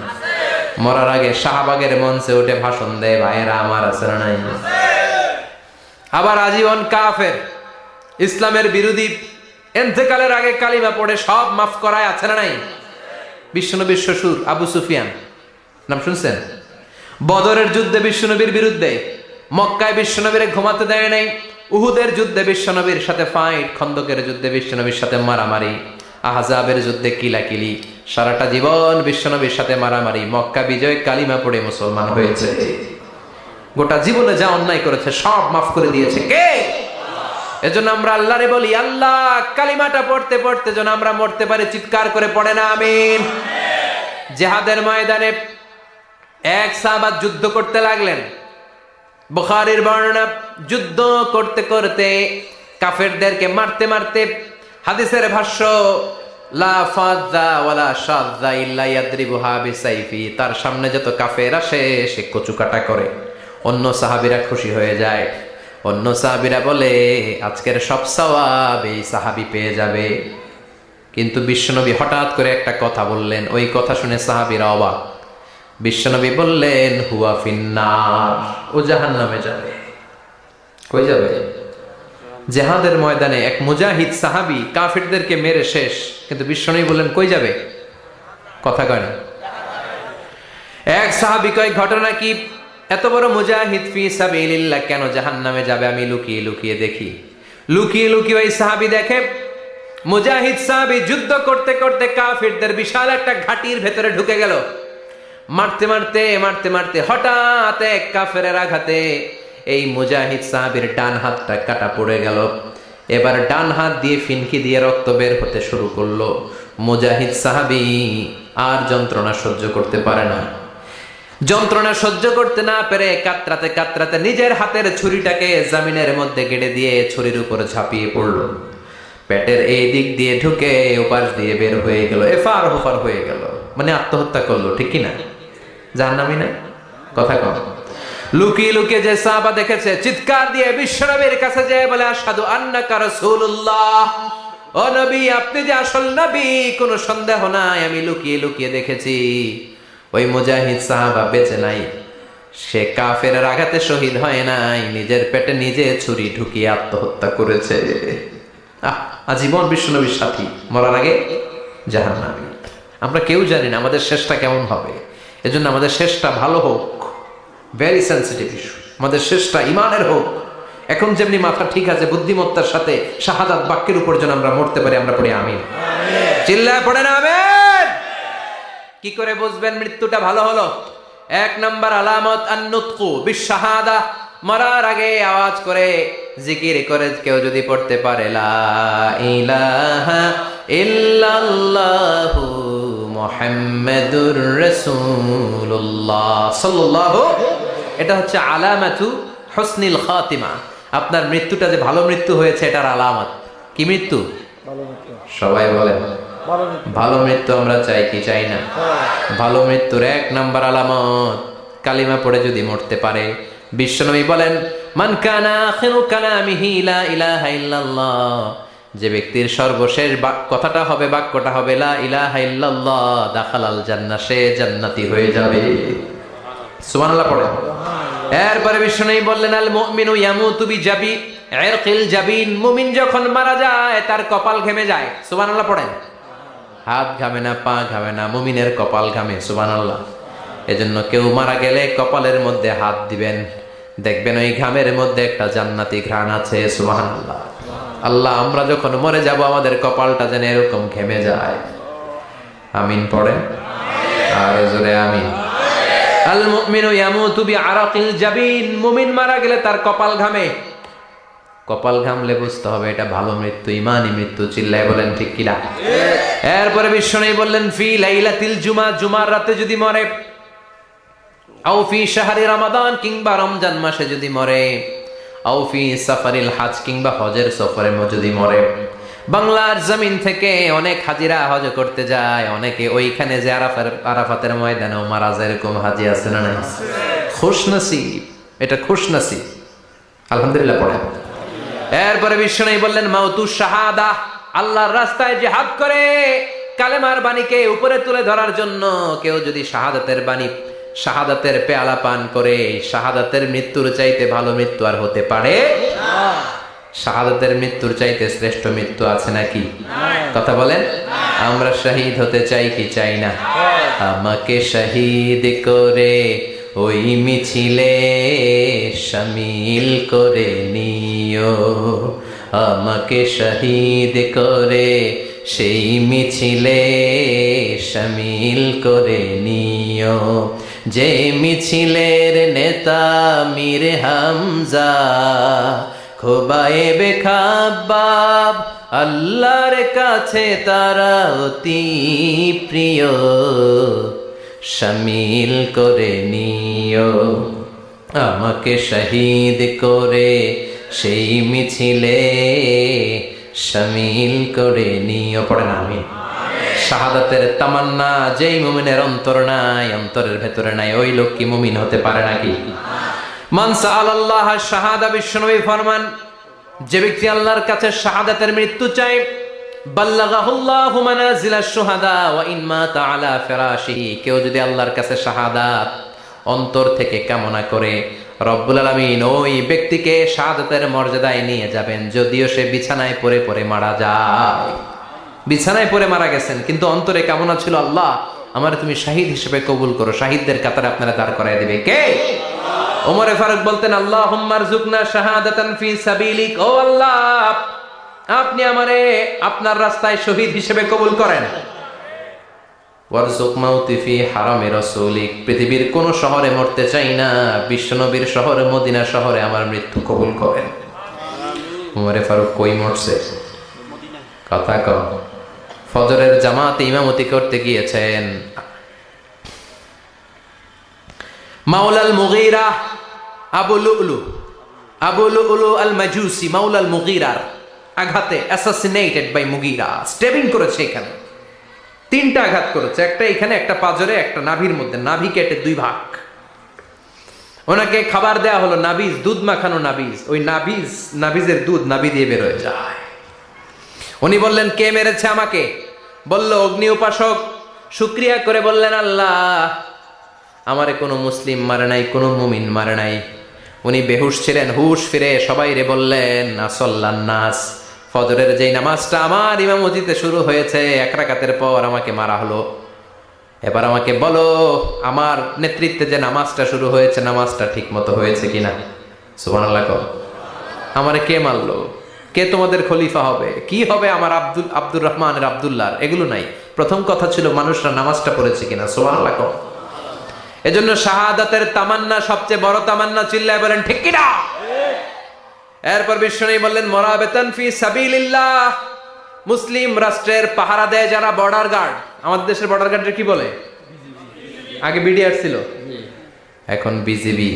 মরার আগে শাহবাগের মঞ্চে উঠে ভাষণ দেয়, ভাইয়েরা আমার, আছে না নাই? আবার আজীবন কাফের, ইসলামের বিরোধী, ইন্তেকালের আগে কালিমা পড়ে সব মাফ করায়, আছে না নাই? বিশ্বনবীর শ্বশুর আবু সুফিয়ান, নাম শুনছেন? বদরের যুদ্ধে বিশ্বনবীর বিরুদ্ধে, মক্কায় বিশ্বনবীর ঘুমাতে দেয় নাই, উহুদের যুদ্ধে বিশ্বনবীর সাথে ফাইট, খন্দকের যুদ্ধে বিশ্বনবীর সাথে মারামারি, আহজাবের যুদ্ধে কিলাকিলি, সারাটা জীবন বিশ্বনবীর সাথে মারামারি, মক্কা বিজয়, কালিমা পড়ে মুসলমান হয়েছে। গোটা জীবনে যা অন্যায় করেছে সব মাফ করে দিয়েছে কে? এজন্য আমরা আল্লাহরে বলি আল্লাহ কালিমাটা পড়তে পড়তে যেন আমরা মরতে পারি, চিৎকার করে পড়ে না আমিন। জিহাদের ময়দানে এক সাহাবা যুদ্ধ করতে লাগলেন, বুখারীর বর্ণনা, যুদ্ধ করতে করতে কাফেরদেরকে মারতে মারতে, হাদিসের ভাষ্য লা ফাযা ওয়ালা শাযা ইল্লা ইয়াদরিবুহা বিসাইফি, তার সামনে যত কাফের আসে সে কচুকাটা করে। অন্য সাহাবীরা খুশি হয়ে যায়, অন্য সাহাবীরা বলে আজকের সব সওয়াব এই সাহাবী পেয়ে যাবে। কিন্তু বিশ্বনবী হঠাৎ করে একটা কথা বললেন, ওই কথা শুনে সাহাবীরা অবাক। বিশ্বনবী বললেন হুয়া ফিন্নার, ও জাহান্নামে যাবে। কই যাবে? জিহাদের ময়দানে এক মুজাহিদ সাহাবী কাফিরদেরকে মেরে শেষ, কিন্তু বিশ্বনবী বললেন কই যাবে? কথা কয় না। এক সাহাবী কয় ঘটনা কি, এত বড় মুজাহিদ ফি সাবিলিল্লাহ কেন জাহান্নামে যাবে? আমি লুকিয়ে লুকিয়ে দেখি। লুকিয়ে লুকিয়ে ওই সাহাবী দেখে মুজাহিদ সাহাবী যুদ্ধ করতে করতে কাফিরদের বিশাল একটা ঘাটির ভেতরে ঢুকে গেল। মারতে মারতে মারতে মারতে হঠাৎ এক কাফেরের আঘাতে এই মুজাহিদ সাহাবীর ডান হাতটা কাটা পড়ে গেল। এবার ডান হাত দিয়ে ফিনকি দিয়ে রক্ত বের হতে শুরু করলো। মুজাহিদ সাহাবী আর যন্ত্রণা সহ্য করতে পারে না। যন্ত্রণা সহ্য করতে না পেরে কাতরাতে কাতরাতে নিজের হাতের ছুরিটাকে জমিনের মধ্যে গেড়ে দিয়ে ছুরির উপর ঝাঁপিয়ে পড়ল। পেটের এই দিক দিয়ে ঢুকে ওপাশ দিয়ে বের হয়ে গেল, এফার ওফার হয়ে গেল, মানে আত্মহত্যা করলো। ঠিক কিনা? জাহান্নামী না? কথা কম। লুকিয়ে লুকিয়ে যে সাহাবা দেখেছে চিৎকার দিয়ে বিশ্বনবীর কাছে যেয়ে বলে আশহাদু আন্নাকা রাসূলুল্লাহ, ও নবী আপনি যে আসল নবী, কোনো সন্দেহ নাই, আমি লুকিয়ে লুকিয়ে দেখেছি। ওই মুজাহিদ সাহাবা বেঁচে নাই, সে কাফেরের আঘাতে শহীদ হয় নাই, নিজের পেটে নিজে ছুরি ঢুকিয়ে আত্মহত্যা করেছে। আজীবন বিশ্বনবীর সাথী, মরার আগে জাহান্নামী। আমরা কেউ জানি না আমাদের শেষটা কেমন হবে, এজন্য আমাদের শেষটা ভালো হোক, ভেরি সেন্সিটিভ ইস্যু। আমাদের শেষটা ইমানের হোক। এখন যেমনি মাথা ঠিক আছে, বুদ্ধিমত্তার সাথে শাহাদাত বাক্যের উপর যেন আমরা মরতে পারি, আমরা পড়ি আমিন। চিল্লায় পড়েন আমিন। কি করে বুঝবেন মৃত্যুটা ভালো হলো? এক নাম্বার আলামত আন-নুতকু বিশ-শাহাদা, মরার আগে আওয়াজ করে জিকির করে কেউ যদি পড়তে পারে লা ইলাহা ইল্লাল্লাহু মুহাম্মাদুর রাসূলুল্লাহ সাল্লাল্লাহু, এটা হচ্ছে আলামাতু হুসনিল খাতিমা। আপনার মৃত্যুটা যে ভালো মৃত্যু হয়েছে এটার আলামত। কি মৃত্যু? সবাই বলেন ভালো মৃত্যু আমরা চাই কি চাই না? ভালো মৃত্যুর এক নাম্বার আলামত কালিমা পড়ে যদি মরতে পারে। বিশ্বনবী বলেন মান কানা আখিরু কালামিহি লা ইলাহা ইল্লাল্লাহ, যে ব্যক্তির সর্বশেষ কথাটা হবে, বাক্যটা হবে লা ইলাহা ইল্লাল্লাহ, দাখালাল জান্নাহ, সে জান্নাতি হয়ে যাবে। সুবহানাল্লাহ পড়েন। এরপরে বিশ্বনবী বললেন আল মুমিনু ইয়ামুতু বিজাবি ইরকিল জাবিন, মুমিন যখন মারা যায় তার কপাল ঘেমে যায়। সুবহানাল্লাহ পড়েন। হাত ঘামে না, পা ঘামে না, মুমিনের কপাল ঘামে। সুবহানাল্লাহ। এজন্য কেউ মারা গেলে কপালের মধ্যে হাত দিবেন, দেখবেন ওই ঘামের মধ্যে একটা জান্নাতি ঘ্রাণ আছে। সুবহানাল্লাহ। আল্লাহ আমরা যখন মরে যাব আমাদের কপালটা যেন এরকম ঘেমে যায়। আমিন পড়েন আর জোরে আমিন। আল মুমিনু ইয়ামুতু বিআরাকিল জাবিন, মুমিন মারা গেলে তার কপাল ঘামে। কপাল ঘামলে বুঝতে হবে এটা ভালো মৃত্যু, ইমানি মৃত্যু। চিল্লায় বলেন ঠিক কিনা? এরপরে বিশ্বনবী বললেন ফি লাইলাতিল জুমা, জুমার রাতে যদি মরে, আও ফি শাহরি রমাদান, কিংবা রমজান মাসে যদি মরে, আও ফি সাফারিল হজ, কিংবা হজের সফরে যদি মরে। বাংলার জমিন থেকে অনেক হাজিরা হজ করতে যায়, অনেকে ওইখানে যে আরাফাতের ময়দানেও মারা যায়, এরকম হাজি আছে না নাই? খুশনসিব, এটা খুশনসিব। আলহামদুলিল্লাহ পড়ে। এরপরে বিশ্বনবী বললেন মাউতু শাহাদা, আল্লাহর রাস্তায় জিহাদ করে কালেমার বাণীকে উপরে তুলে ধরার জন্য কেউ যদি শাহাদাতের বাণী, শাহাদাতের পেয়ালা পান করে, শাহাদাতের মৃত্যুর চাইতে ভালো মৃত্যু আর হতে পারে না। শাহাদাতের মৃত্যুর চাইতে শ্রেষ্ঠ মৃত্যু আছে নাকি? কথা বলেন। আমরা শহীদ হতে চাই কি চাই না? আমাকে শহীদ করে ওই মিছিলে শামিল করে নিও, আমাকে শহীদ করে সেই মিছিলে শামিল করে নিও, যে মিছিলের নেতা মীর হামজা, খোবায়েবে খাব্বাব, আল্লাহর কাছে তারা অতি প্রিয়, শামিল করে নিও। আমাকে শহীদ করে সেই মিছিলে শামিল করে নিও। পড়েন আমিন। শাহাদাতের তামান্না যেই মুমিনের অন্তর নাই, অন্তরের ভেতরে নাই, ওই লোক কি মুমিন হতে পারে নাকি? মান সাআলাল্লাহ শাহাদা, বিশ্বনবী ফরমান, যে ব্যক্তি আল্লাহর কাছে শাহাদাতের মৃত্যু চায়, বাল্লাগাহুল্লাহু মানাজিলাশ শুহাদা ওয়া ইন মাতা আলা ফিরাশিহি, কেউ যদি আল্লাহর কাছে শাহাদাত অন্তর থেকে কামনা করে, রব্বুল আলামিন ওই ব্যক্তিকে শাহাদাতের মর্যাদায় নিয়ে যাবেন, যদিও সে বিছানায় পড়ে পড়ে মারা যায়। বিছানায় পড়ে মারা গেছেন, কিন্তু অন্তরে কামনা ছিল, আল্লাহ আমার তুমি শাহিদ হিসেবে কবুল করো। শাহিদদের কাতারে আপনারা দাঁড় করায় দিবে কে? ওমরে ফারুক বলতেন, আল্লাহুম্মা আরযুকনা শাহাদাতান ফি সাবিলিক, ও আল্লাহ আপনি আমারে আপনার রাস্তায় শহীদ হিসেবে কবুল করেন। ওয়ারযুক মাউতি ফি হারামি রাসূলিক, পৃথিবীর কোন শহরে মরতে চাই না, বিশ্বনবীর শহরে মদিনা শহরে আমার মৃত্যু কবুল করেন। ওমরে ফারুক কই মরছে? কথা কম। ফজরের জামাতে ইমামতি করতে গিয়েছেন, মাওলাল মুগীরা আবু লুলু আল মাজুসি মাওলাল মুগীরার আঘাতে অ্যাসাসিনেটেড বাই মুগীরা, স্টেবিং করেছে। এখানে 3টা আঘাত করেছে, একটা এখানে, একটা পাজরে, একটা নাভির মধ্যে, নাভি কেটে 2 ভাগ। ওনাকে খাবার দেয়া হলো নাবিজ, দুধ মাখানো নাবিজ। ওই নাবিজের দুধ নাভি দিয়ে বের হয়ে যায়। উনি বললেন, কে মেরেছে আমাকে? বলল, অগ্নি উপাসক। শুকরিয়া করে বললেন, আল্লাহ আমারে কোনো মুসলিম মারে নাই, কোনো মুমিন মারে নাই। উনি বেহুশ ছিলেন, হুশ ফিরে সবাই রে বললেন, আসল্লান নাস, ফজরের যেই নামাজটা আমার ইমামতিতে শুরু হয়েছে, 1 রাকাতের পর আমাকে মারা হলো। এবার আমাকে বলো, আমার নেতৃত্বে যে নামাজটা শুরু হয়েছে, নামাজটা ঠিক মতো হয়েছে কিনা? সুবহানাল্লাহ। আমারে কে মারলো? কে তোমাদের খলিফা হবে? কি হবে আমার আব্দুর রহমানের, আব্দুল্লাহর? এগুলো নাই। প্রথম কথা ছিল মানুষরা নামাজটা পড়েছে কিনা। সুবহানাল্লাহ। এজন্য শাহাদাতের তামান্না সবচেয়ে বড় তামান্না। চিল্লায় বলেন ঠিক কিনা? এরপর বিশ্বনবী বললেন, মুরাবিতান ফি সাবিলিল্লাহ, মুসলিম রাষ্ট্রের পাহারা দেয় যারা, বর্ডার গার্ড। আমাদের দেশের বর্ডার গার্ডের কি বলে? আগে বিডিআর ছিল, এখন বিজিবি।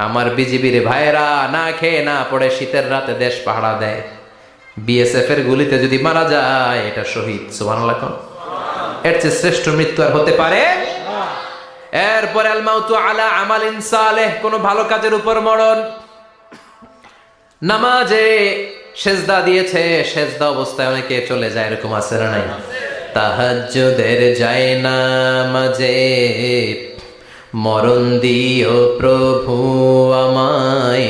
আমার বিজিবি রে ভাইয়েরা না খেয়ে না পড়ে শীতের রাতে দেশ পাহারা দেয়। বিএসএফ এর গুলিতে যদি মারা যায়, এটা শহীদ। সুবহানাল্লাহ। এর চেয়ে শ্রেষ্ঠ মৃত্যু আর হতে পারে? এরপরে আল মাউতু আলা আমালিন সালেহ, কোন ভালো কাজের উপর মরণ। নামাজে সেজদা দিয়েছে, সেজদা অবস্থায় অনেকে চলে যায়, এরকম আছে না নাই? তাহাজ্জুদের যায় নামাজে মরণ দিও প্রভু আমায়,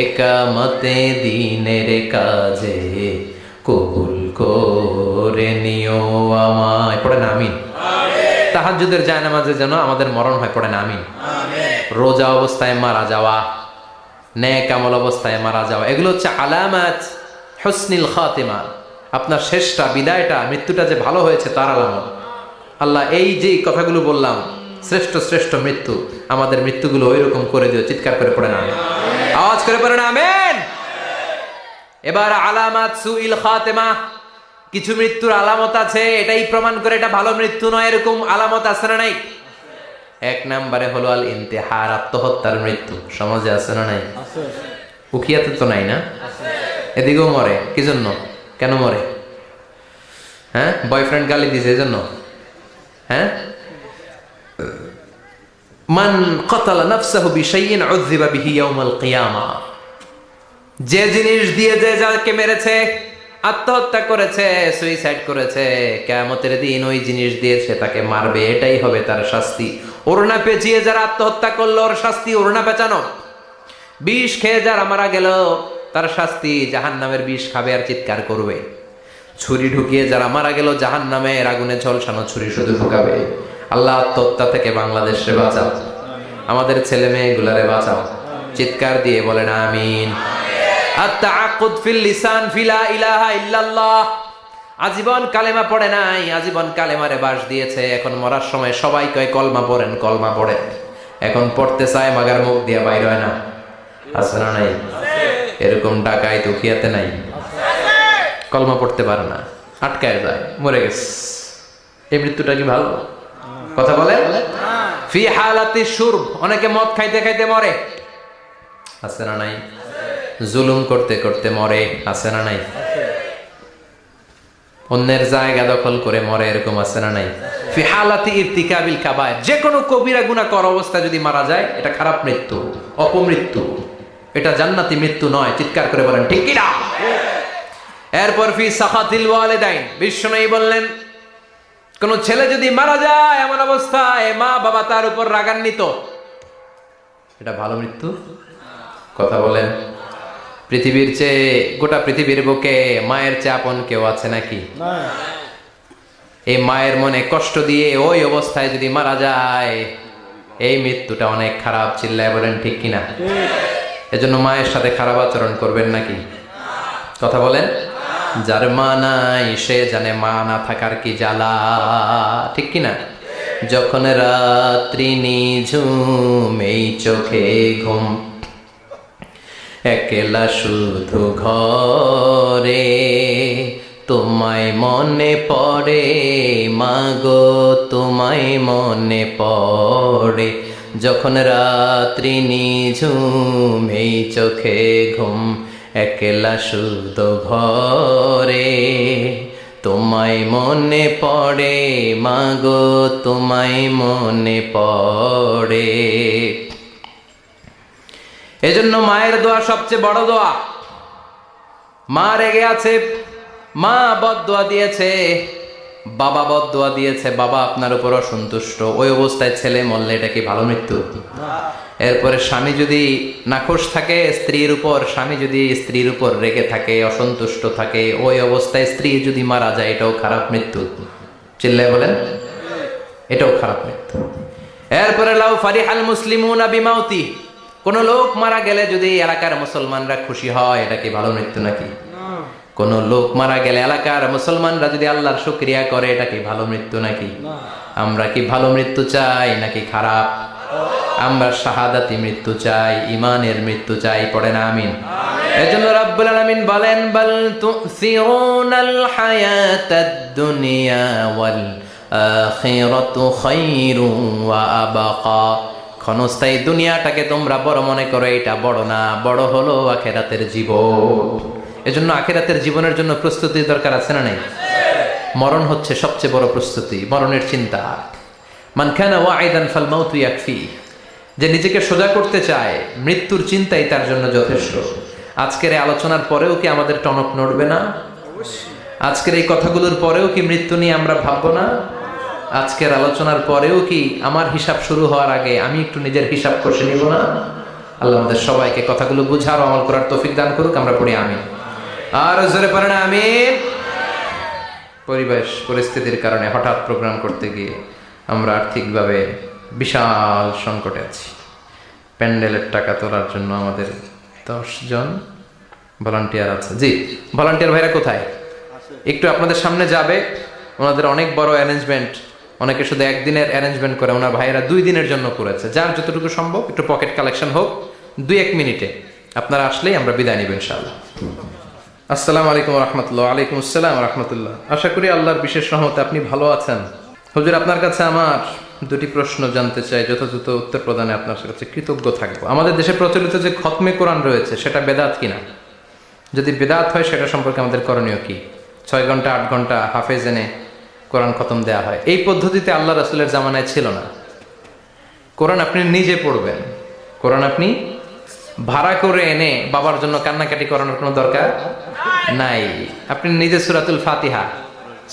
একামতে দিনের কাজে কবুল করে নিও আমায়। পড়েন আমিন। তাহাজ্জুদের যায় নামাজে যেন আমাদের মরণ হয়, পড়েন আমিন। রোজা অবস্থায় মারা যাওয়া, নেক আমল অবস্থায় মারা যাওয়া, এগুলো হচ্ছে আলামাত হুসনিল খাতিমা। আপনার শেষটা, বিদায়টা, মৃত্যুটা যে ভালো হয়েছে তার আলামত। আল্লাহ এই যে কথাগুলো বললাম, শ্রেষ্ঠ শ্রেষ্ঠ মৃত্যু, আমাদের মৃত্যুগুলো ওই রকম করে দিও। চিৎকার করে পড়েন আমিন, আওয়াজ করে পড়েন আমিন। এবার আলামাত সুইল খাতিমা, কিছু মৃত্যুর আলামত আছে, এটাই প্রমাণ করে এটা ভালো মৃত্যু নয়, এরকম আলামত আছে না নাই? 1 নম্বরে হলো আল ইন্তেহার, আত্মহত্যার মৃত্যু। সমাজে আছে না নাই? উখিয়াতে তো নাই না? এদিকেও মরে। কি জন্য? কেন মরে? হ্যাঁ, বয়ফ্রেন্ড গালি দিছে এজন্য? হ্যাঁ, মান ক্বাতালা নাফসাহু বিশাইইন উযযিবা বিহি ইয়াউমাল কিয়ামা, যে জিনিস দিয়ে যে যাকে মেরেছে, আত্মহত্যা করেছে, সুইসাইড করেছে, কিয়ামতের দিন ওই জিনিস দিয়েছে তাকে মারবে, এটাই হবে তার শাস্তি। ওড়না পেঁচিয়ে যারা আত্মহত্যা করলো, ওর শাস্তি ওড়না পেঁচানো। বিষ খেয়ে যারা মারা গেল, তার শাস্তি জাহান্নামের বিষ খাবে আর চিৎকার করবে। ছুরি ঢুকিয়ে যারা মারা গেল, জাহান্নামের আগুনে ঝলসানো ছুরি শুধু ঢুকাবে। আল্লাহ আত্মহত্যা থেকে বাংলাদেশে বাঁচাও, আমাদের ছেলে মেয়েগুলারে বাঁচাও। চিৎকার দিয়ে বলেন আমিন। আত-তাআক্কুদ ফিল লিসান ফিলা ইলাহা ইল্লাল্লাহ, আজীবন কালেমা পড়ে নাই, আজীবন কালেমারে বাস দিয়েছে, এখন মরার সময় সবাই কয় কলমা পড়েন, কলমা পড়েন। এখন পড়তে চায়, মাগার মুখ দিয়ে বাইর হয় না। আছে না নাই? এরকম ডাকাই দুখিয়াতে নাই, কলমা পড়তে পারে না, আটকায় যায়, মরে গেছে। এই মৃত্যুটা কি ভালো? কথা বলে। ফি হালাতি শুরব, অনেকে মদ খাইতে খাইতে মরে। আছে না নাই? জুলুম করতে করতে মরে, আছে না নাই? অন্যের জায়গা দখল করে মরে, এরকম আছে না নাই? ফি হালাতি ইরতিকাবিল কাবায়ের, যে কোনো কবিরা গুনাহ করা অবস্থায় যদি মারা যায় এটা খারাপ মৃত্যু, অপমৃত্যু, এটা জান্নাতি মৃত্যু নয়। চিৎকার করে বলেন ঠিক কি না? এরপর ফি সাখাতিল ওয়ালিদাইন, বিশ্বনবী বললেন কোন ছেলে যদি মারা যায় এমন অবস্থায় মা বাবা তার উপর রাগান্বিত, এটা ভালো মৃত্যু? কথা বলেন। পৃথিবীর চেয়ে, গোটা পৃথিবীর বুকে মায়ের চেয়ে আপন কেউ আছে নাকি? এই মায়ের মনে কষ্ট দিয়ে ওই অবস্থায় যদি মারা যায়, এই মৃত্যুটা অনেক খারাপ। চিল্লায় বলেন ঠিক কিনা? এজন্য মায়ের সাথে খারাপ আচরণ করবেন নাকি? কথা বলেন। যার মা নাই সে জানে মা না থাকার কি জ্বালা, ঠিক কিনা? যখন রাত্রি নিঝুম এই চোখে ঘুম, একলা শুধু ঘরে, তোমায় মনে পড়ে মাগো, তোমায় মনে পড়ে। যখন রাত্রি নিঝুম এই চোখে ঘুম, একলা শুধু ঘরে, তোমায় মনে পড়ে মাগো, তোমায় মনে পড়ে। এজন্য মায়ের দোয়া সবচেয়ে বড় দোয়া। মা রেগে আছে, মা বদদোয়া দিয়েছে, বাবা বদদোয়া দিয়েছে, বাবা আপনার উপর অসন্তুষ্ট, ওই অবস্থায় ছেলে মরলে এটা কি ভালো মৃত্যু? এরপরে স্বামী যদি নাখোশ থাকে স্ত্রীর উপর, স্বামী যদি স্ত্রীর উপর রেগে থাকে, অসন্তুষ্ট থাকে, ওই অবস্থায় স্ত্রী যদি মারা যায়, এটাও খারাপ মৃত্যু। চিল্লায় বলেন, এটাও খারাপ মৃত্যু। এরপরে লাউ ফারিহাল মুসলিমুনা বিমাউতি, কোন লোক মারা গেলে যদি এলাকার মুসলমানরা খুশি হয়, এটা কি ভালো মৃত্যু নাকি? কোন লোক মারা গেলে এলাকার মুসলমানরা যদি আল্লাহর শুকরিয়া করে, এটা কি ভালো মৃত্যু নাকি? আমরা কি ভালো মৃত্যু চাই নাকি খারাপ? আমরা শাহাদাতি মৃত্যু চাই, ইমানের মৃত্যু চাই। পড়ে না আমিন? এজন্য রাব্বুল আলামিন বলেন বাল তুসিরুনাল হায়াতাদ দুনিয়া ওয়াল আখিরাতু খায়রুন ওয়া আবকা। ক্ষণস্থায়ী দুনিয়াটাকে তোমরা বড় মনে করো, এটা বড় না, বড় হলো আখিরাতের জীবন। এজন্য আখিরাতের জীবনের জন্য প্রস্তুতি দরকার, আছে না নাই? মরণ হচ্ছে সবচেয়ে বড় প্রস্তুতি, মরণের চিন্তা। মান কানা ওয়াইদান ফাল মাউতু ইয়াকফি, যে নিজেকে সোজা করতে চায় মৃত্যুর চিন্তাই তার জন্য যথেষ্ট। আজকের এই আলোচনার পরেও কি আমাদের টনক নড়বে না? আজকের এই কথাগুলোর পরেও কি মৃত্যু নিয়ে আমরা ভাববো না? আজকের আলোচনার পরেও কি আমার হিসাব শুরু হওয়ার আগে আমি একটু নিজের হিসাব কষে নিব না? আল্লাহ আমাদের সবাইকে কথাগুলো বুঝার, আমল করার তৌফিক দান করুক। আমরা পড়ি আমিন। আর জোরে পড়ে না আমিন। পরিবেশ পরিস্থিতির কারণে হঠাৎ প্রোগ্রাম করতে গিয়ে আমরা আর্থিকভাবে বিশাল সংকটে আছি। প্যান্ডেলের টাকা তোলার জন্য আমাদের 10 জন ভলান্টিয়ার আছে। জি, ভলান্টিয়ার ভাইরা কোথায়? একটু আপনাদের সামনে যাবে। ওনাদের অনেক বড় অ্যারেঞ্জমেন্ট, অনেকে শুধু একদিনের অ্যারেঞ্জমেন্ট করে, ওনার ভাইয়েরা 2 দিনের জন্য করেছে। যার যতটুকু সম্ভব একটু পকেট কালেকশন হোক, 2-1 মিনিটে আপনারা আসলেই আমরা বিদায় নিব ইনশাআল্লাহ। আসসালামু আলাইকুম রহমতুল্লাহ। ওয়ালাইকুম আসসালাম রহমতুল্লাহ। আশা করি আল্লাহর বিশেষ রহমতে আপনি ভালো আছেন। হুজুর, আপনার কাছে আমার 2টি প্রশ্ন জানতে চাই, যথাযথ উত্তর প্রদানে আপনার কাছে কৃতজ্ঞ থাকবো। আমাদের দেশে প্রচলিত যে খতমে কোরআন রয়েছে, সেটা বেদাত কিনা? যদি বেদাত হয়, সেটা সম্পর্কে আমাদের করণীয় কি? 6 ঘন্টা 8 ঘন্টা হাফেজ এনে কোরআন খতম দেয়া হয়, এই পদ্ধতিতে আল্লাহ রাসূলের জামানায় ছিল না। কোরআন আপনি নিজে পড়বেন, কোরআন আপনি ভাড়া করে এনে বাবার জন্য কান্নাকাটি করানোর কোনো দরকার নাই। আপনি নিজে সূরাতুল ফাতিহা,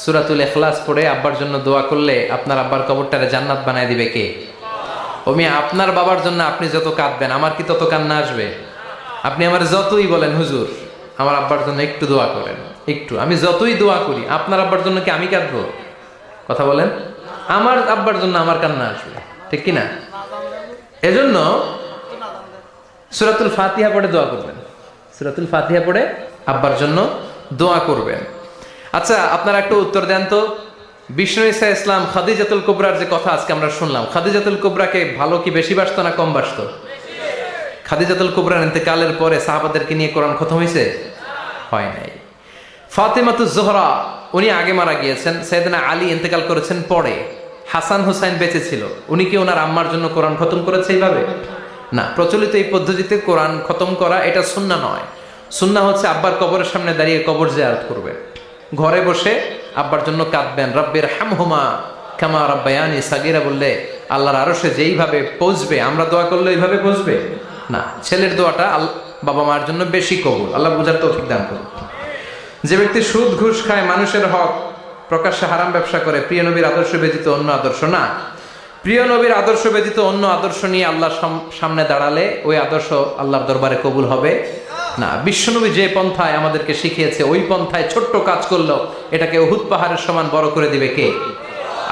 সূরাতুল ইখলাস পড়ে আব্বার জন্য দোয়া করলে আপনার আব্বার কবরটারে জান্নাত বানায় দিবে কে? ওমি আপনার বাবার জন্য আপনি যত কাঁদবেন, আমার কি তত কান্না আসবে? আপনি আমার যতই বলেন হুজুর আমার আব্বার জন্য একটু দোয়া করেন, একটু, আমি যতই দোয়া করি আপনার আব্বার জন্য কি আমি কাঁদবো? কথা বলেন। আমার আব্বার জন্য আমার কান্না আসবে, ঠিক কিনা? এজন্য সূরাতুল ফাতিহা পড়ে দোয়া করবেন, সূরাতুল ফাতিহা পড়ে আব্বার জন্য দোয়া করবেন। আচ্ছা, আপনারা একটু উত্তর দেন তো, বিষ্ণু ঈসা ইসলাম খাদিজাতুল কুবরার যে কথা আজকে আমরা শুনলাম, খাদিজাতুল কুবরাকে ভালো কি বেশি বাসতো না কম বাসতো? খাদিজাতুল কুবরার ইন্তেকালের পরে সাহাবাদেরকে নিয়ে কোরআন খতম হয়েছে? হয় নাই। ফাতেমাতুজ জোহরা উনি আগে মারা গিয়েছেন, সাইয়েদনা আলী ইন্তেকাল করেছেন পরে, হাসান হুসাইন বেঁচে ছিল, উনি কি ওনার আম্মার জন্য কোরআন খতম করেছে এইভাবে? না, প্রচলিত এই পদ্ধতিতে কোরআন খতম করা এটা সুন্নাহ নয়। সুন্নাহ হচ্ছে আব্বার কবরের সামনে দাঁড়িয়ে কবর জিয়ারত করবে, ঘরে বসে আব্বার জন্য কাঁদবেন, রব্বির হামহুমা কামা রাব্বায়ানি সাগীরা বললে আল্লাহর আরশে যেইভাবে পৌঁছবে, আমরা দোয়া করলে এইভাবে পৌঁছবে না। ছেলের দোয়াটা বাবা মার জন্য বেশি কবুল। আল্লাহ বুঝার তৌফিক দান করুন। যে ব্যক্তি সুদ ঘুষ খায়, মানুষের হক প্রকাশ্যে হারাম ব্যবসা করে, প্রিয় নবীর আদর্শ ব্যতীত অন্য আদর্শ না, প্রিয় নবীর আদর্শ ব্যতীত অন্য আদর্শ নিয়ে আল্লাহর সামনে দাঁড়ালে ওই আদর্শ আল্লাহর দরবারে কবুল হবে না। বিশ্বনবী যে পন্থায় আমাদেরকে শিখিয়েছে ওই পন্থায় ছোট্ট কাজ করলো এটাকে উহুদ পাহাড়ের সমান বড় করে দিবে কে?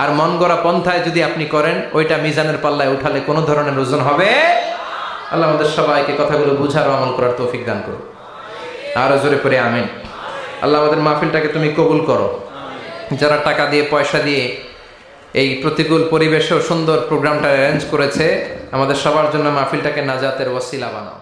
আর মন গড়া পন্থায় যদি আপনি করেন ওইটা মিজানের পাল্লায় উঠালে কোনো ধরনের ওজন হবে। আল্লাহ আমাদের সবাইকে কথাগুলো বুঝার ও আমল করার তৌফিক দান করো। আরো জোরে করে আমিন। আল্লাহ আমাদের মাহফিলটাকে তুমি কবুল করো। যারা টাকা দিয়ে পয়সা দিয়ে এই প্রতিকূল পরিবেশেও সুন্দর প্রোগ্রামটা অ্যারেঞ্জ করেছে, আমাদের সবার জন্য মাহফিলটাকে নাজাতের ওয়াসিলা বানাও।